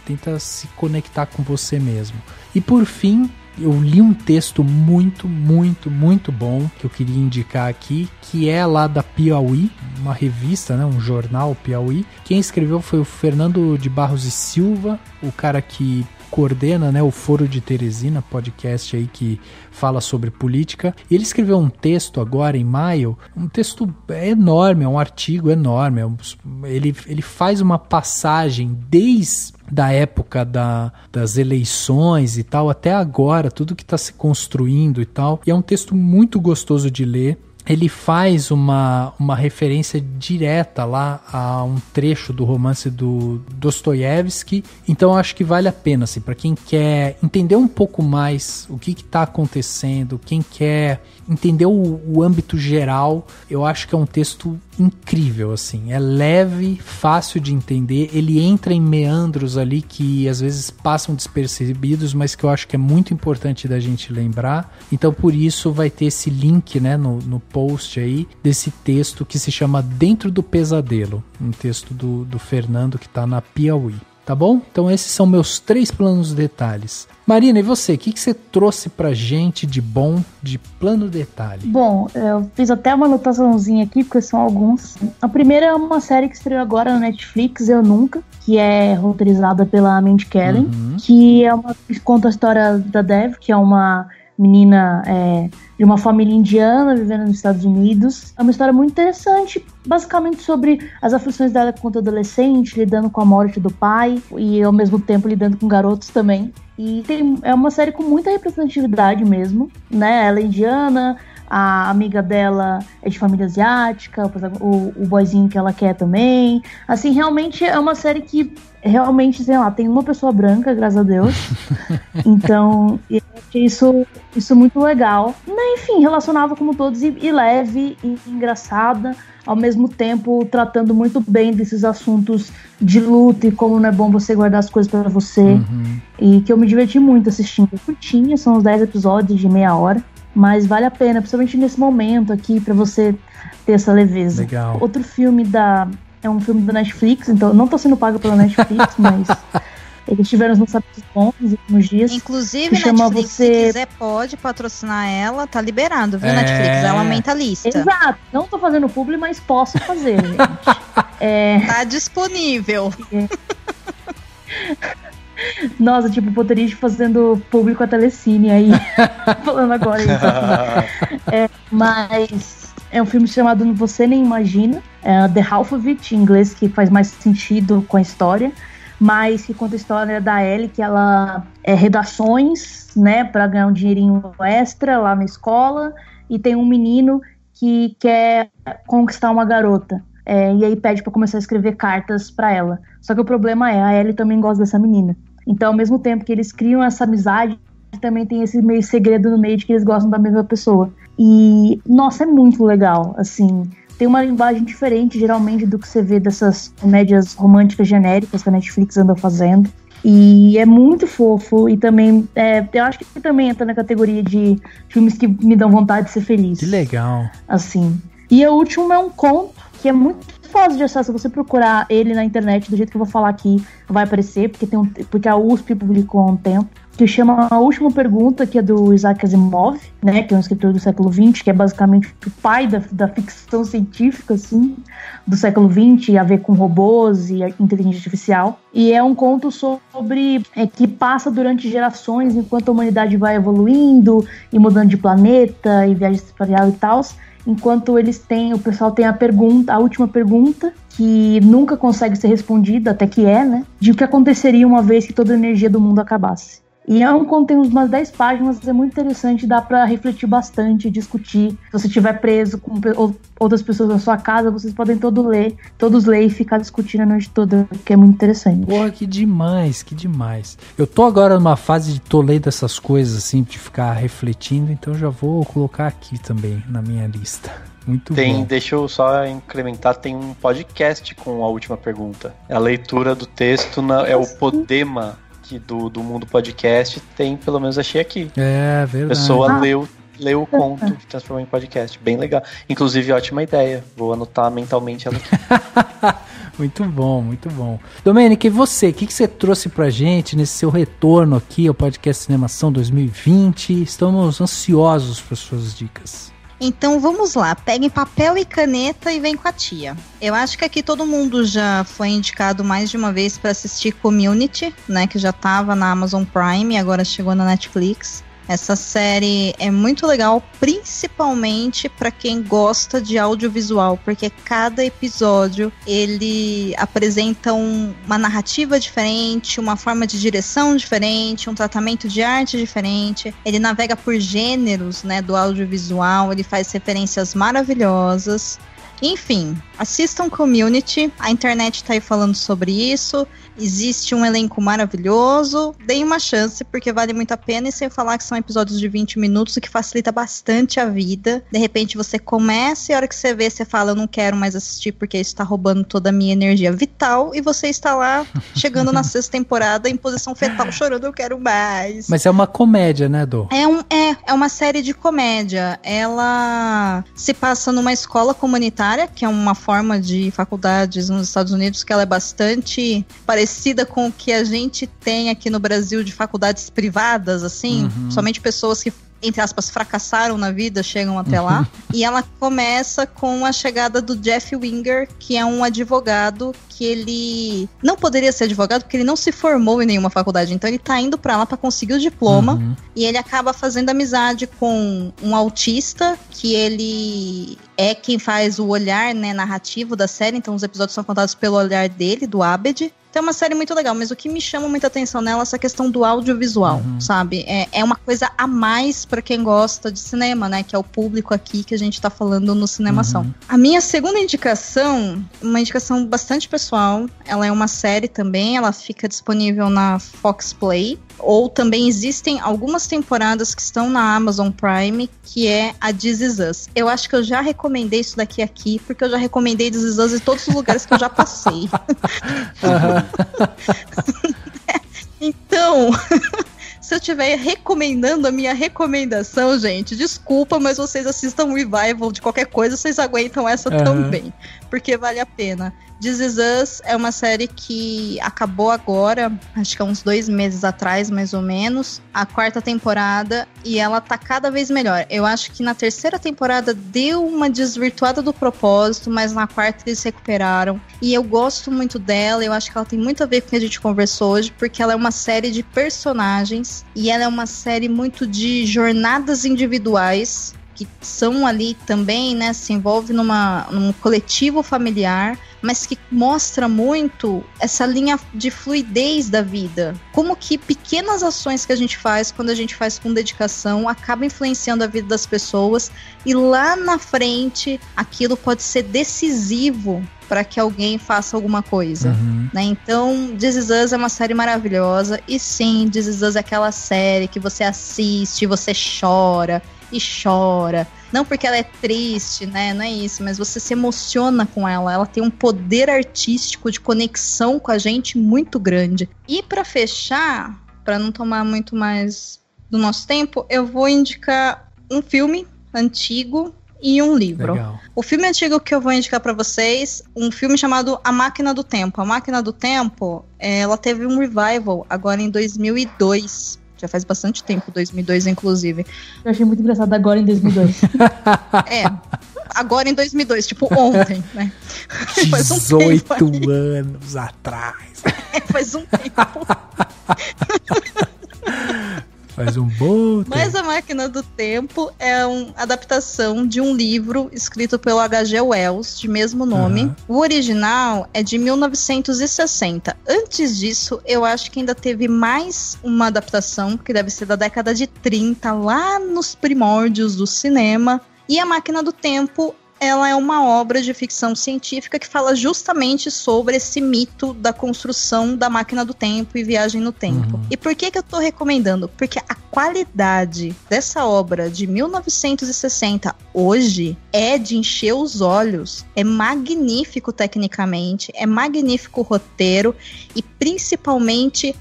Tenta se conectar com você mesmo. E por fim, eu li um texto muito, muito, muito bom que eu queria indicar aqui, que é lá da Piauí, uma revista, né, um jornal Piauí. Quem escreveu foi o Fernando de Barros e Silva, o cara que coordena, né, o Foro de Teresina, podcast aí que fala sobre política. E ele escreveu um texto agora em maio, um texto enorme, é um artigo enorme. Ele faz uma passagem desde da época das eleições e tal até agora, tudo que está se construindo e tal. E é um texto muito gostoso de ler. Ele faz uma referência direta lá a um trecho do romance do Dostoiévski. Então eu acho que vale a pena, assim, para quem quer entender um pouco mais o que está acontecendo, quem quer entender o âmbito geral, eu acho que é um texto incrível, assim. É leve, fácil de entender, ele entra em meandros ali que às vezes passam despercebidos, mas que eu acho que é muito importante da gente lembrar. Então por isso vai ter esse link, né, no post aí, desse texto que se chama Dentro do Pesadelo, um texto do Fernando que está na Piauí. Tá bom? Então esses são meus 3 planos detalhes. Marina, e você? O que você trouxe pra gente de bom de plano detalhe? Bom, eu fiz até uma anotaçãozinha aqui, porque são alguns. A primeira é uma série que estreou agora na Netflix, Eu Nunca, que é roteirizada pela Mindy Kaling, que conta a história da Dev, que é uma menina de uma família indiana vivendo nos Estados Unidos. É uma história muito interessante, basicamente sobre as aflições dela enquanto adolescente, lidando com a morte do pai e ao mesmo tempo lidando com garotos também. E é uma série com muita representatividade mesmo, né? Ela é indiana, a amiga dela é de família asiática, o boyzinho que ela quer também. Assim, realmente é uma série que realmente, sei lá, tem uma pessoa branca, graças a Deus. Então, eu achei isso muito legal. Enfim, relacionável como todos e leve e engraçada, ao mesmo tempo tratando muito bem desses assuntos de luta e como não é bom você guardar as coisas pra você. E que eu me diverti muito assistindo. Curtinha, são uns 10 episódios de meia hora, mas vale a pena, principalmente nesse momento aqui, pra você ter essa leveza. Legal. Outro filme é um filme da Netflix, então eu não tô sendo paga pela Netflix, mas eles tiveram os lançamentos bons nos últimos dias. Inclusive, Netflix, se quiser, pode patrocinar ela, tá liberado, viu, Netflix? Ela aumenta a lista. Exato, não tô fazendo publi, mas posso fazer, gente. Tá disponível. Nossa, tipo, Potterish fazendo público a Telecine aí, falando agora isso. Mas é um filme chamado Você Nem Imagina, The Half of It, em inglês, que faz mais sentido com a história, mas que conta a história da Ellie, que ela redações, né, pra ganhar um dinheirinho extra lá na escola, e tem um menino que quer conquistar uma garota. E aí pede pra começar a escrever cartas pra ela. Só que o problema a Ellie também gosta dessa menina. Então, ao mesmo tempo que eles criam essa amizade, também tem esse meio segredo no meio de que eles gostam da mesma pessoa. E, nossa, é muito legal, assim. Tem uma linguagem diferente, geralmente, do que você vê dessas comédias românticas genéricas que a Netflix anda fazendo. E é muito fofo. E também, eu acho que também entra na categoria de filmes que me dão vontade de ser feliz. Que legal. Assim. E o último é um conto que é muito fácil de acesso. Se você procurar ele na internet, do jeito que eu vou falar aqui, vai aparecer, porque a USP publicou há um tempo, que chama A Última Pergunta, que é do Isaac Asimov, né, que é um escritor do século XX, que é basicamente o pai da ficção científica, assim, do século XX, a ver com robôs e inteligência artificial. E é um conto sobre que passa durante gerações, enquanto a humanidade vai evoluindo e mudando de planeta e viagem espacial e tal, enquanto o pessoal tem a última pergunta, que nunca consegue ser respondida, até que né, de o que aconteceria uma vez que toda a energia do mundo acabasse. E é um conto, tem umas 10 páginas, é muito interessante, dá pra refletir bastante, discutir. Se você estiver preso com outras pessoas na sua casa, vocês podem todos ler e ficar discutindo a noite toda, que é muito interessante. Porra, que demais, que demais. Eu tô agora numa fase de tô lendo essas coisas, assim, de ficar refletindo, então já vou colocar aqui também na minha lista. Muito bom. Deixa eu só incrementar, tem um podcast com A Última Pergunta. A leitura do texto é o Podema do Mundo Podcast, tem, pelo menos achei aqui. É verdade. A pessoa leu o conto e transformou em podcast. Bem legal. Inclusive, ótima ideia. Vou anotar mentalmente ela aqui. Muito bom, muito bom. Domênica, e você? O que você trouxe pra gente nesse seu retorno aqui ao podcast Cinemação 2020? Estamos ansiosos por suas dicas. Então vamos lá, peguem papel e caneta e vem com a tia. Eu acho que aqui todo mundo já foi indicado mais de uma vez para assistir Community, né, que já estava na Amazon Prime e agora chegou na Netflix. Essa série é muito legal, principalmente para quem gosta de audiovisual, porque cada episódio ele apresenta uma narrativa diferente, uma forma de direção diferente, um tratamento de arte diferente. Ele navega por gêneros, né, do audiovisual, ele faz referências maravilhosas. Enfim, assistam Community, a internet tá aí falando sobre isso, existe um elenco maravilhoso, deem uma chance porque vale muito a pena, e sem falar que são episódios de 20 minutos, o que facilita bastante a vida. De repente você começa e a hora que você vê, você fala, eu não quero mais assistir porque isso tá roubando toda a minha energia vital, e você está lá, chegando na 6ª temporada, em posição fetal, chorando, eu quero mais. Mas é uma comédia, né, Dô? É uma série de comédia. Ela se passa numa escola comunitária, que é uma forma de faculdades nos Estados Unidos que ela é bastante parecida com o que a gente tem aqui no Brasil de faculdades privadas, assim, somente pessoas que, entre aspas, fracassaram na vida chegam até lá. E ela começa com a chegada do Jeff Winger, que é um advogado que ele não poderia ser advogado porque ele não se formou em nenhuma faculdade. Então ele tá indo pra lá pra conseguir o diploma. E ele acaba fazendo amizade com um autista, que ele é quem faz o olhar, né, narrativo da série. Então os episódios são contados pelo olhar dele, do Abed. Então é uma série muito legal, mas o que me chama muita atenção nela é essa questão do audiovisual, sabe? É uma coisa a mais pra quem gosta de cinema, né? Que é o público aqui que a gente tá falando no Cinemação. A minha segunda indicação, uma indicação bastante pessoal, ela é uma série também, ela fica disponível na Fox Play, ou também existem algumas temporadas que estão na Amazon Prime, que é a This Is Us. Eu acho que eu já recomendei isso daqui aqui, porque eu já recomendei This Is Us em todos os lugares que eu já passei. Então, se eu estiver recomendando a minha recomendação, gente, desculpa, mas vocês assistam um revival de qualquer coisa, vocês aguentam essa também, porque vale a pena. This Is Us é uma série que acabou agora, acho que há uns 2 meses atrás, mais ou menos, a 4ª temporada, e ela tá cada vez melhor. Eu acho que na 3ª temporada deu uma desvirtuada do propósito, mas na 4ª eles recuperaram. E eu gosto muito dela, eu acho que ela tem muito a ver com o que a gente conversou hoje, porque ela é uma série de personagens, e ela é uma série muito de jornadas individuais, que são ali também, né, se envolve num coletivo familiar, mas que mostra muito essa linha de fluidez da vida. Como que pequenas ações que a gente faz, quando a gente faz com dedicação, acaba influenciando a vida das pessoas, e lá na frente, aquilo pode ser decisivo para que alguém faça alguma coisa, né? Então, This Is Us é uma série maravilhosa, e sim, This Is Us é aquela série que você assiste, você chora, e chora, não porque ela é triste, né, não é isso, mas você se emociona com ela tem um poder artístico de conexão com a gente muito grande. E pra fechar, pra não tomar muito mais do nosso tempo, eu vou indicar um filme antigo e um livro. Legal. O filme antigo que eu vou indicar pra vocês, um filme chamado A Máquina do Tempo. A Máquina do Tempo, ela teve um revival agora em 2002. Já faz bastante tempo, 2002 inclusive. Eu achei muito engraçado agora em 2002. Agora em 2002, tipo ontem, né? Faz um 18 anos atrás. Faz um tempo. Faz um bom tempo. Mas A Máquina do Tempo é uma adaptação de um livro escrito pelo H.G. Wells, de mesmo nome. O original é de 1960. Antes disso, eu acho que ainda teve mais uma adaptação, que deve ser da década de 30, lá nos primórdios do cinema. E A Máquina do Tempo, ela é uma obra de ficção científica que fala justamente sobre esse mito da construção da máquina do tempo e viagem no tempo. E por que eu tô recomendando? Porque a qualidade dessa obra de 1960 hoje é de encher os olhos. É magnífico tecnicamente, é magnífico o roteiro e principalmente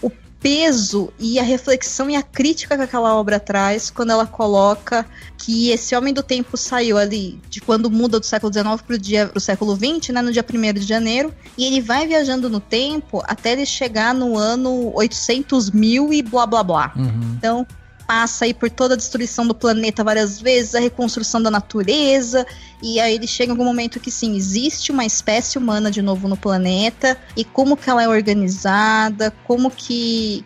o peso e a reflexão e a crítica que aquela obra traz quando ela coloca que esse homem do tempo saiu ali de quando muda do século XIX pro século XX, né, no dia 1º de janeiro, e ele vai viajando no tempo até ele chegar no ano 800.000 e blá blá blá. Então passa aí por toda a destruição do planeta várias vezes, a reconstrução da natureza, e aí ele chega em algum momento que sim, existe uma espécie humana de novo no planeta, e como que ela é organizada, como que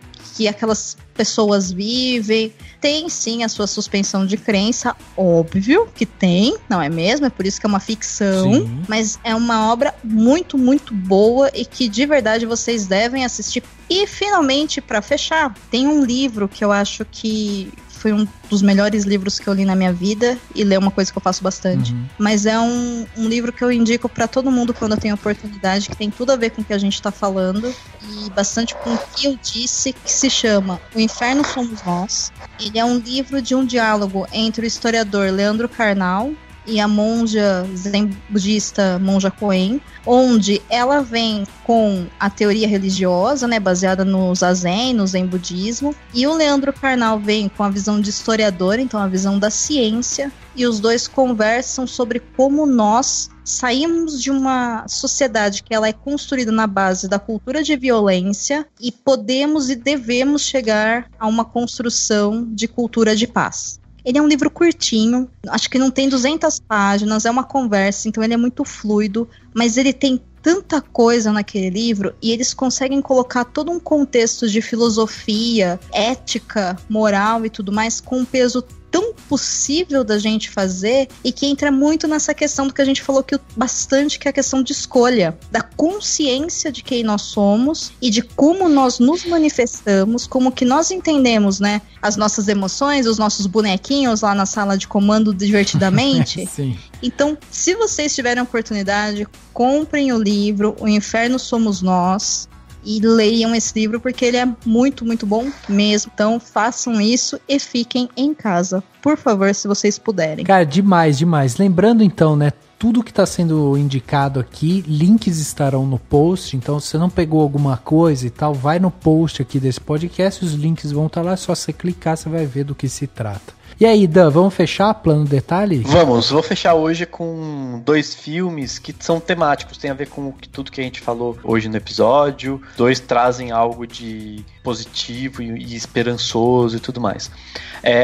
aquelas pessoas vivem. Tem sim a sua suspensão de crença, óbvio que tem, não é mesmo? É por isso que é uma ficção, sim. Mas é uma obra muito, muito boa e que de verdade vocês devem assistir. E finalmente, para fechar, tem um livro que eu acho que foi um dos melhores livros que eu li na minha vida, e ler é uma coisa que eu faço bastante. Mas é um livro que eu indico para todo mundo quando eu tenho oportunidade, que tem tudo a ver com o que a gente tá falando, e bastante com o que eu disse, que se chama O Inferno Somos Nós. Ele é um livro de um diálogo entre o historiador Leandro Carnal e a monja zen budista Monja Coen, onde ela vem com a teoria religiosa, né, baseada no zazen, no zen budismo, e o Leandro Carnal vem com a visão de historiador, então a visão da ciência, e os dois conversam sobre como nós saímos de uma sociedade que ela é construída na base da cultura de violência e podemos e devemos chegar a uma construção de cultura de paz. Ele é um livro curtinho, acho que não tem 200 páginas, é uma conversa, então ele é muito fluido, mas ele tem tanta coisa naquele livro e eles conseguem colocar todo um contexto de filosofia, ética, moral e tudo mais com um peso tão possível da gente fazer e que entra muito nessa questão do que a gente falou que bastante, que é a questão de escolha, da consciência de quem nós somos e de como nós nos manifestamos, como que nós entendemos, né, as nossas emoções, os nossos bonequinhos lá na sala de comando divertidamente. Sim. Então, se vocês tiverem a oportunidade, comprem o livro O Inferno Somos Nós e leiam esse livro, porque ele é muito, muito bom mesmo. Então façam isso e fiquem em casa, por favor, se vocês puderem. Cara, demais, demais. Lembrando então, né, tudo que está sendo indicado aqui, links estarão no post. Então, se você não pegou alguma coisa e tal, vai no post aqui desse podcast, os links vão estar lá, é só você clicar, você vai ver do que se trata. E aí, Dan, vamos fechar plano detalhe? Vou fechar hoje com 2 filmes que são temáticos, tem a ver com tudo que a gente falou hoje no episódio. 2 trazem algo de positivo e esperançoso e tudo mais.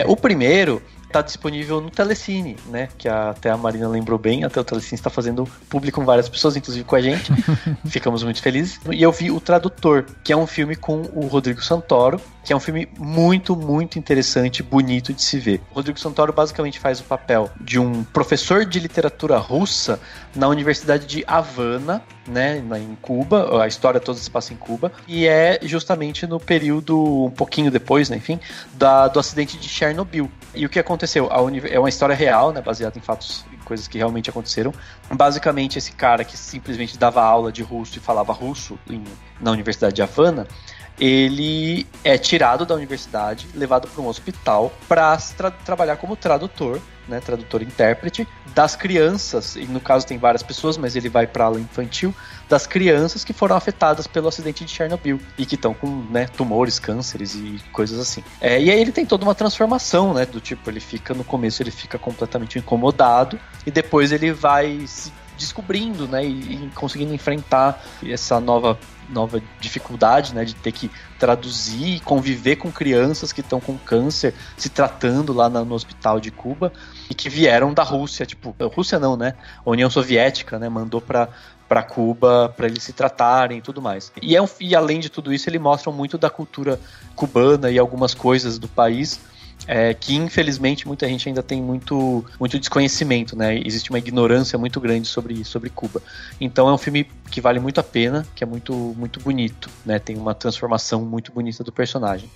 O primeiro está disponível no Telecine, né? Que até a Marina lembrou bem, até o Telecine está fazendo público com várias pessoas, inclusive com a gente. Ficamos muito felizes. E eu vi O Tradutor, que é um filme com o Rodrigo Santoro, que é um filme muito, muito interessante, bonito de se ver. O Rodrigo Santoro basicamente faz o papel de um professor de literatura russa na Universidade de Havana, né, em Cuba. A história toda se passa em Cuba. E é justamente no período, um pouquinho depois, né, enfim, do acidente de Chernobyl. E o que aconteceu? É uma história real, né, baseada em fatos, em coisas que realmente aconteceram. Basicamente, esse cara que simplesmente dava aula de russo e falava russo na Universidade de Havana, ele é tirado da universidade, levado para um hospital para trabalhar como tradutor, né, tradutor-intérprete das crianças, e no caso tem várias pessoas, mas ele vai para a ala infantil, das crianças que foram afetadas pelo acidente de Chernobyl e que estão com, né, tumores, cânceres e coisas assim. E aí ele tem toda uma transformação, né, do tipo, no começo ele fica completamente incomodado e depois ele vai se descobrindo, né, e conseguindo enfrentar essa nova dificuldade, né, de ter que traduzir e conviver com crianças que estão com câncer, se tratando lá no hospital de Cuba e que vieram da Rússia, Rússia não, né, a União Soviética, né, mandou para Cuba para eles se tratarem e tudo mais. E além de tudo isso, ele mostra muito da cultura cubana e algumas coisas do país que infelizmente muita gente ainda tem muito, muito desconhecimento, né? Existe uma ignorância muito grande sobre Cuba. Então é um filme que vale muito a pena, que é muito, muito bonito, né? Tem uma transformação muito bonita do personagem.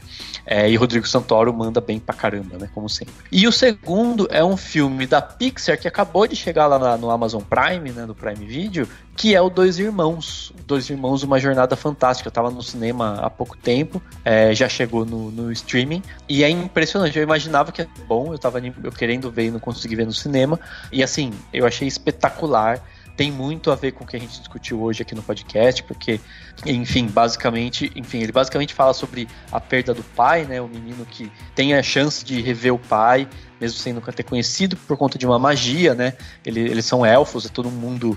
E Rodrigo Santoro manda bem pra caramba, né? Como sempre. E o segundo é um filme da Pixar que acabou de chegar lá no Amazon Prime, né? No Prime Video, que é o Dois Irmãos. Dois Irmãos, Uma Jornada Fantástica. Eu tava no cinema há pouco tempo, já chegou no streaming, e é impressionante. Eu imaginava que era bom, eu querendo ver e não consegui ver no cinema, e assim, eu achei espetacular. Tem muito a ver com o que a gente discutiu hoje aqui no podcast, porque, enfim, ele basicamente fala sobre a perda do pai, né? O menino que tem a chance de rever o pai, mesmo sem nunca ter conhecido, por conta de uma magia, né? Eles são elfos, é todo um mundo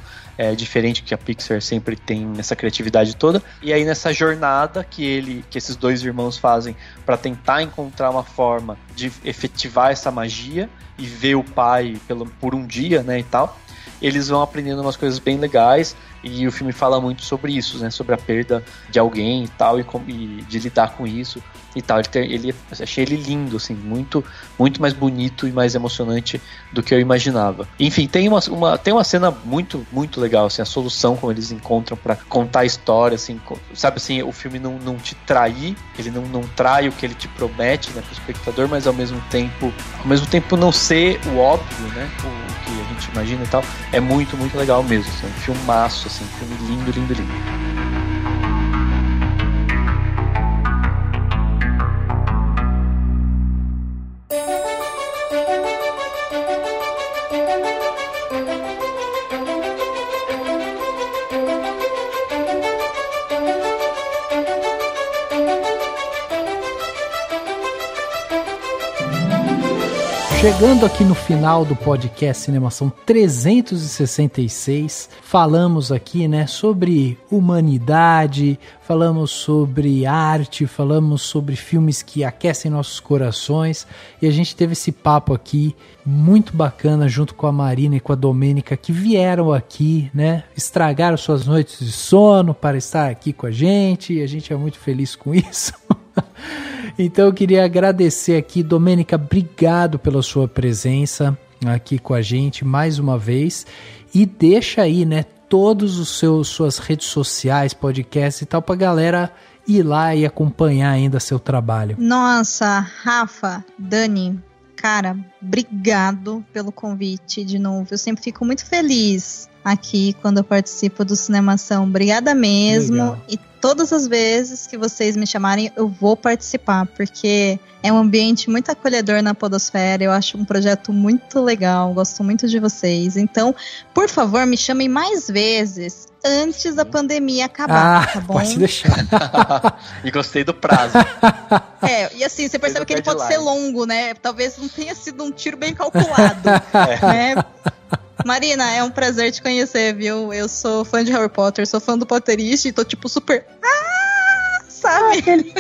diferente, que a Pixar sempre tem essa criatividade toda. E aí nessa jornada que esses dois irmãos fazem para tentar encontrar uma forma de efetivar essa magia e ver o pai por um dia, né, e tal, eles vão aprendendo umas coisas bem legais, e o filme fala muito sobre isso, né? Sobre a perda de alguém e tal, e de lidar com isso e tal. Achei ele lindo, assim, muito, muito mais bonito e mais emocionante do que eu imaginava. Enfim, tem uma cena muito, muito legal, assim, a solução como eles encontram pra contar a história, assim, sabe assim, o filme não te trair, ele não trai o que ele te promete, né, pro espectador, mas ao mesmo tempo não ser o óbvio, né, o que a gente imagina e tal. É muito, muito legal mesmo, assim, um filmaço, assim, um filme lindo, lindo, lindo. Chegando aqui no final do podcast Cinemação 366, falamos aqui, né, sobre humanidade, falamos sobre arte, falamos sobre filmes que aquecem nossos corações, e a gente teve esse papo aqui muito bacana junto com a Marina e com a Domênica, que vieram aqui, né, estragaram suas noites de sono para estar aqui com a gente, e a gente é muito feliz com isso. Então eu queria agradecer aqui, Domênica, obrigado pela sua presença aqui com a gente mais uma vez, e deixa aí, né, todos os suas redes sociais, podcasts e tal, pra galera ir lá e acompanhar ainda seu trabalho. Nossa, Rafa, Dani, cara, obrigado pelo convite de novo, eu sempre fico muito feliz aqui quando eu participo do Cinemação, obrigada mesmo. Legal. E todas as vezes que vocês me chamarem, eu vou participar, porque é um ambiente muito acolhedor na podosfera, eu acho um projeto muito legal, gosto muito de vocês. Então, por favor, me chamem mais vezes antes da pandemia acabar, tá bom? Pode deixar. E gostei do prazo. E assim, você percebe que ele pode ser longo, né? Talvez não tenha sido um tiro bem calculado, né? Marina, é um prazer te conhecer, viu? Eu sou fã de Harry Potter, sou fã do Potterist e tô tipo super... sabe?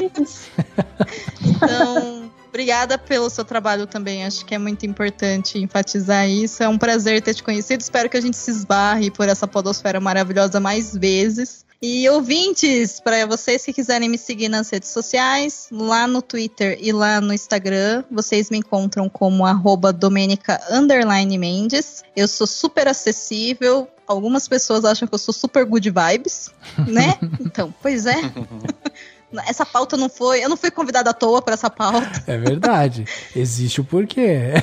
Então, obrigada pelo seu trabalho também, acho que é muito importante enfatizar isso. É um prazer ter te conhecido, espero que a gente se esbarre por essa podosfera maravilhosa mais vezes. E ouvintes, para vocês que quiserem me seguir nas redes sociais, lá no Twitter e lá no Instagram, vocês me encontram como @Domenica_Mendes. Eu sou super acessível, algumas pessoas acham que eu sou super good vibes, né? Então, pois é. Essa pauta não foi... Eu não fui convidada à toa para essa pauta. É verdade. Existe o porquê.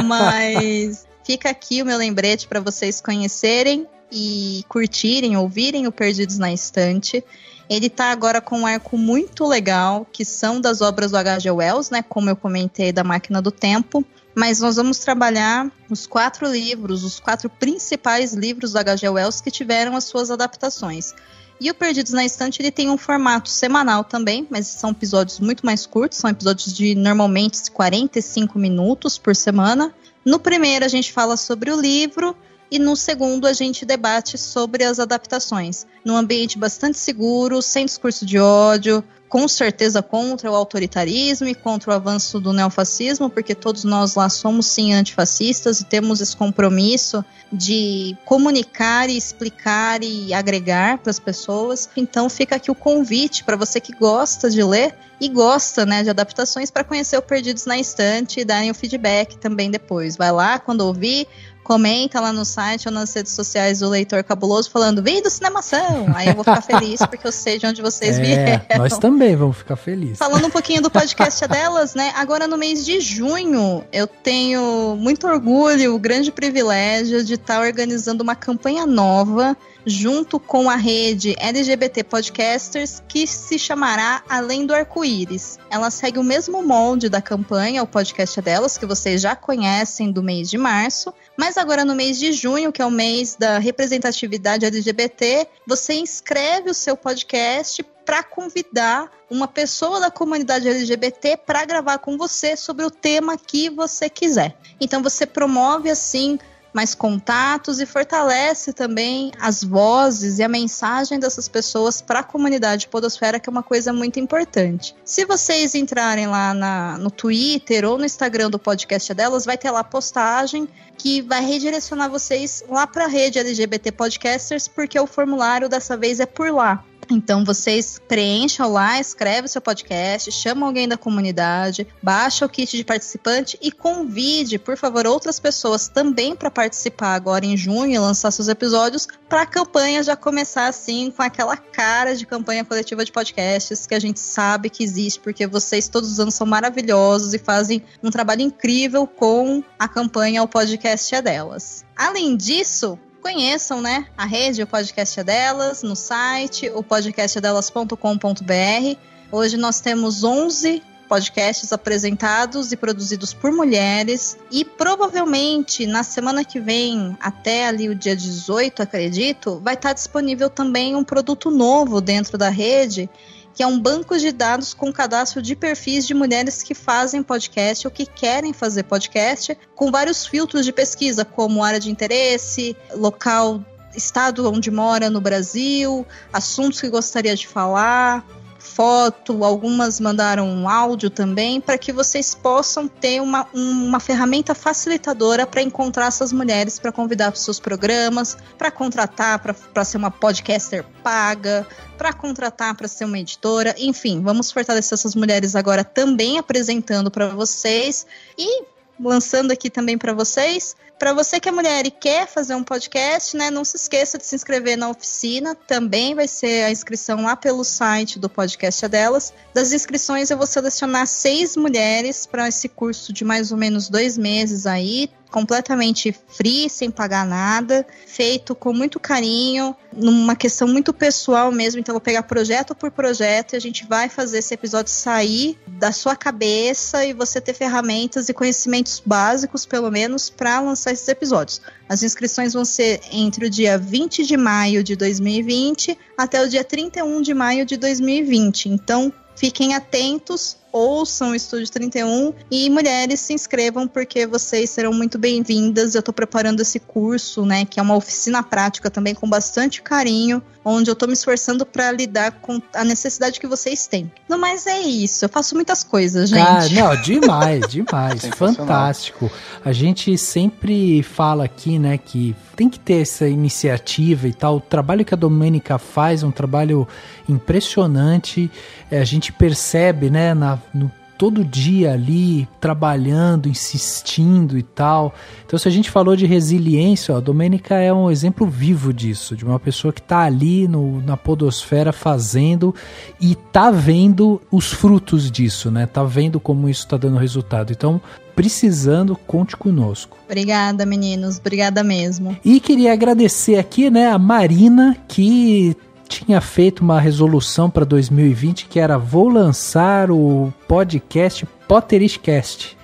Mas fica aqui o meu lembrete para vocês conhecerem e curtirem, ouvirem o Perdidos na Estante. Ele tá agora com um arco muito legal, que são das obras do H.G. Wells, né? Como eu comentei, da Máquina do Tempo. Mas nós vamos trabalhar os 4 livros, os 4 principais livros do H.G. Wells que tiveram as suas adaptações. E o Perdidos na Estante, ele tem um formato semanal também, mas são episódios muito mais curtos, são episódios de normalmente 45 minutos por semana. No primeiro a gente fala sobre o livro, e no segundo a gente debate sobre as adaptações, num ambiente bastante seguro, sem discurso de ódio, com certeza contra o autoritarismo e contra o avanço do neofascismo, porque todos nós lá somos sim antifascistas e temos esse compromisso de comunicar e explicar e agregar para as pessoas. Então fica aqui o convite para você que gosta de ler e gosta, né, de adaptações, para conhecer o Perdidos na Estante e darem o feedback também depois. Vai lá, quando ouvir, comenta lá no site ou nas redes sociais do Leitor Cabuloso falando, vem do Cinemação! Aí eu vou ficar feliz porque eu sei de onde vocês vieram. Nós também vamos ficar felizes. Falando um pouquinho do podcast delas, né? Agora no mês de junho eu tenho muito orgulho, o grande privilégio de estar organizando uma campanha nova junto com a rede LGBT Podcasters, que se chamará Além do Arco-Íris. Ela segue o mesmo molde da campanha, o podcast delas, que vocês já conhecem do mês de março, mas agora no mês de junho, que é o mês da representatividade LGBT, você inscreve o seu podcast para convidar uma pessoa da comunidade LGBT para gravar com você sobre o tema que você quiser. Então você promove assim mais contatos e fortalece também as vozes e a mensagem dessas pessoas para a comunidade podosfera, que é uma coisa muito importante. Se vocês entrarem lá no Twitter ou no Instagram do podcast delas, vai ter lá postagem que vai redirecionar vocês lá para a rede LGBT Podcasters, porque o formulário dessa vez é por lá. Então vocês preencham lá, escreve o seu podcast, chama alguém da comunidade, baixa o kit de participante e convide, por favor, outras pessoas também para participar agora em junho e lançar seus episódios, para a campanha já começar assim, com aquela cara de campanha coletiva de podcasts que a gente sabe que existe, porque vocês todos os anos são maravilhosos e fazem um trabalho incrível com a campanha O Podcast é Delas. Além disso, conheçam, né, a rede, o podcast é delas, no site, o podcastadelas.com.br. Hoje nós temos 11 podcasts apresentados e produzidos por mulheres, e provavelmente na semana que vem, até ali o dia 18, acredito, vai estar disponível também um produto novo dentro da rede, que é um banco de dados com cadastro de perfis de mulheres que fazem podcast ou que querem fazer podcast, com vários filtros de pesquisa, como área de interesse, local, estado onde mora no Brasil, assuntos que gostaria de falar, foto, algumas mandaram um áudio também, para que vocês possam ter uma ferramenta facilitadora para encontrar essas mulheres, para convidar para os seus programas, para contratar para ser uma podcaster paga, para contratar para ser uma editora, enfim, vamos fortalecer essas mulheres agora também apresentando para vocês e lançando aqui também para vocês. Para você que é mulher e quer fazer um podcast, né, não se esqueça de se inscrever na oficina. Também vai ser a inscrição lá pelo site do Podcast Delas. Das inscrições eu vou selecionar 6 mulheres para esse curso de mais ou menos 2 meses aí, completamente free, sem pagar nada, feito com muito carinho, numa questão muito pessoal mesmo. Então eu vou pegar projeto por projeto e a gente vai fazer esse episódio sair da sua cabeça e você ter ferramentas e conhecimentos básicos, pelo menos, para lançar esses episódios. As inscrições vão ser entre o dia 20 de maio de 2020 até o dia 31 de maio de 2020. Então, fiquem atentos, ouçam o Estúdio 31 e mulheres se inscrevam porque vocês serão muito bem-vindas. Eu estou preparando esse curso, né, que é uma oficina prática também com bastante carinho, onde eu estou me esforçando para lidar com a necessidade que vocês têm. No mais é isso, eu faço muitas coisas, gente. Ah, não, demais, fantástico. A gente sempre fala aqui, né, que tem que ter essa iniciativa e tal. O trabalho que a Domênica faz é um trabalho impressionante. A gente percebe, né, no todo dia ali, trabalhando, insistindo e tal. Então, se a gente falou de resiliência, ó, a Domênica é um exemplo vivo disso, de uma pessoa que tá ali na podosfera fazendo e tá vendo os frutos disso, né? Tá vendo como isso tá dando resultado. Então, precisando, conte conosco. Obrigada, meninos. Obrigada mesmo. E queria agradecer aqui, né, a Marina, que tinha feito uma resolução para 2020 que era: vou lançar o podcast Potterishcast.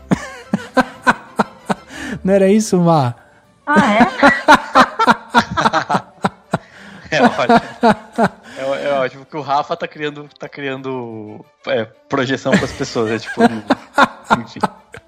Não era isso, Má? Ah, é? É ótimo. É ótimo que o Rafa tá criando projeção para as pessoas. É tipo, enfim.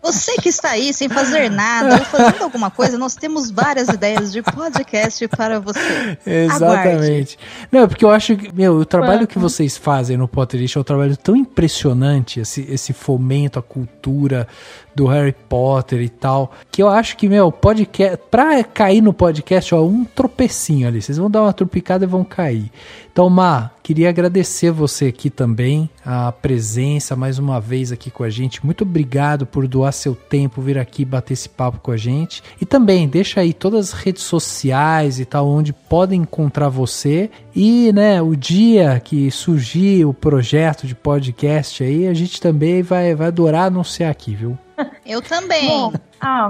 Você que está aí sem fazer nada ou fazendo alguma coisa, nós temos várias ideias de podcast para você. Exatamente. Aguarde. Não, porque eu acho que, o trabalho que vocês fazem no Potterish é um trabalho tão impressionante, esse fomento à cultura do Harry Potter e tal, que eu acho que, podcast, pra cair no podcast, ó, um tropecinho ali, vocês vão dar uma tropicada e vão cair. Então, Má, queria agradecer você aqui também, a presença mais uma vez aqui com a gente. Muito obrigado por doar seu tempo, vir aqui bater esse papo com a gente. E também deixa aí todas as redes sociais e tal, onde podem encontrar você. E, né, o dia que surgir o projeto de podcast aí, a gente também vai adorar anunciar aqui, viu? Eu também. Bom,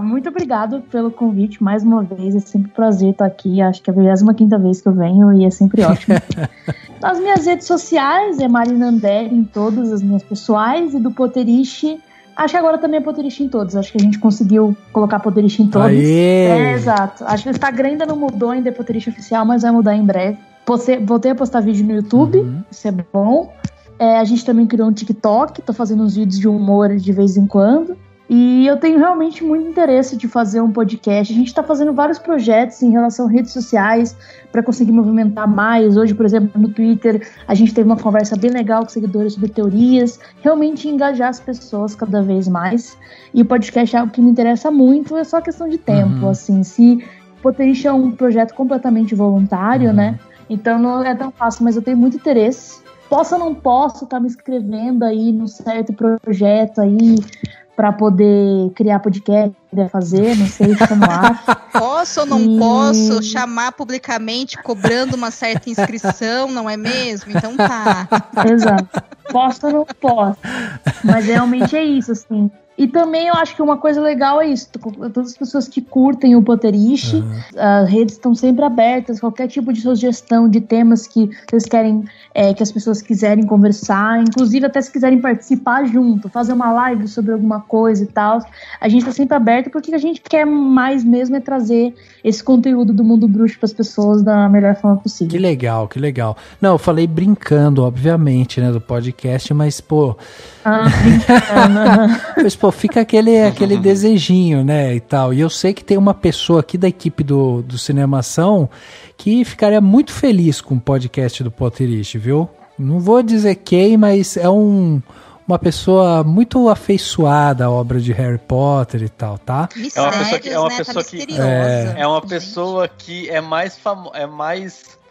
muito obrigado pelo convite mais uma vez. É sempre um prazer estar aqui. Acho que é a 25ª vez que eu venho e é sempre ótimo. Nas minhas redes sociais é Marina Andere em todas as minhas pessoais, e do Potterish, acho que agora também é Potterish em todos. Acho que a gente conseguiu colocar Potterish em todos. Exato. Acho que o Instagram ainda não mudou, ainda é Potterish oficial, mas vai mudar em breve. Voltei a postar vídeo no YouTube, isso é bom. A gente também criou um TikTok, tô fazendo uns vídeos de humor de vez em quando. E eu tenho realmente muito interesse de fazer um podcast. A gente está fazendo vários projetos em relação a redes sociais para conseguir movimentar mais. Hoje, por exemplo, no Twitter, a gente teve uma conversa bem legal com seguidores sobre teorias. Realmente engajar as pessoas cada vez mais. E o podcast é algo que me interessa muito, é só questão de tempo. Assim, se o Potterish é um projeto completamente voluntário, né? Então não é tão fácil, mas eu tenho muito interesse. Posso ou não posso estar me inscrevendo aí num certo projeto aí para poder criar podcast, fazer, não sei como acho. Posso ou não posso chamar publicamente cobrando uma certa inscrição, não é mesmo? Então tá. Exato. Posso ou não posso. Mas realmente é isso, assim. E também eu acho que uma coisa legal é isso, todas as pessoas que curtem o Potterish, as redes estão sempre abertas, qualquer tipo de sugestão de temas que vocês querem, que as pessoas quiserem conversar, inclusive até se quiserem participar junto, fazer uma live sobre alguma coisa e tal, a gente está sempre aberto porque a gente quer mais mesmo é trazer esse conteúdo do mundo bruxo para as pessoas da melhor forma possível. Que legal, que legal. Não, eu falei brincando, obviamente, né, do podcast, mas, pô... Mas, pô, fica aquele desejinho, né, e tal. E eu sei que tem uma pessoa aqui da equipe do Cinemação que ficaria muito feliz com o podcast do Potterish, viu? Não vou dizer quem, mas é uma pessoa muito afeiçoada à obra de Harry Potter e tal, tá? É uma pessoa que é mais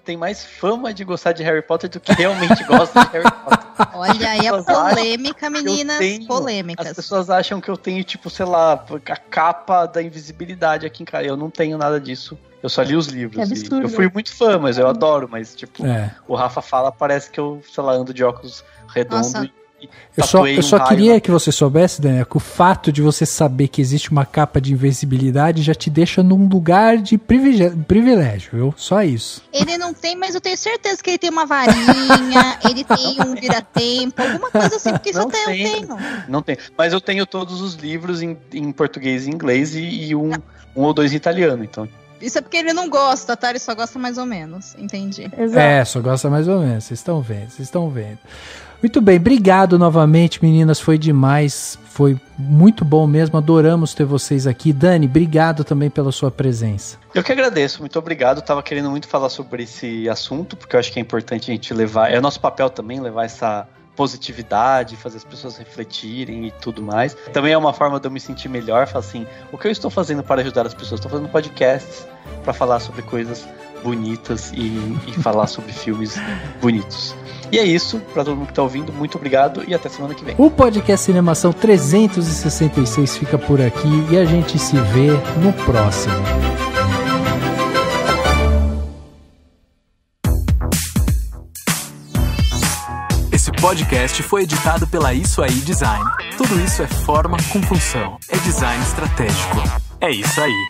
tem mais fama de gostar de Harry Potter do que realmente gosta de Harry Potter. Olha aí a polêmica, meninas, polêmicas. As pessoas acham que eu tenho, tipo, sei lá, a capa da invisibilidade aqui em casa. Eu não tenho nada disso. Eu só li os livros. Eu fui muito fã, mas eu adoro. Mas, tipo, o Rafa fala, parece que eu, sei lá, ando de óculos redondos. Nossa. Eu só queria que você soubesse, Daniel, que o fato de você saber que existe uma capa de invisibilidade já te deixa num lugar de privilégio, viu? Só isso. Ele não tem, mas eu tenho certeza que ele tem uma varinha, ele tem um vira-tempo, alguma coisa assim, porque isso até eu tenho. Não tem, mas eu tenho todos os livros em português e inglês e um ou dois em italiano, então... Isso é porque ele não gosta, tá? Ele só gosta mais ou menos, entendi. Exato. Só gosta mais ou menos, vocês estão vendo. Muito bem, obrigado novamente, meninas, foi demais, foi muito bom mesmo, adoramos ter vocês aqui. Dani, obrigado também pela sua presença. Eu que agradeço, muito obrigado, tava querendo muito falar sobre esse assunto, porque eu acho que é importante a gente levar, é nosso papel também levar essa positividade, fazer as pessoas refletirem e tudo mais. Também é uma forma de eu me sentir melhor, falar assim, o que eu estou fazendo para ajudar as pessoas? Estou fazendo podcasts para falar sobre coisas bonitas e falar sobre filmes bonitos. E é isso, para todo mundo que tá ouvindo, muito obrigado e até semana que vem. O podcast Cinemação 366 fica por aqui e a gente se vê no próximo. Esse podcast foi editado pela Isso Aí Design. Tudo isso é forma com função. É design estratégico. É isso aí.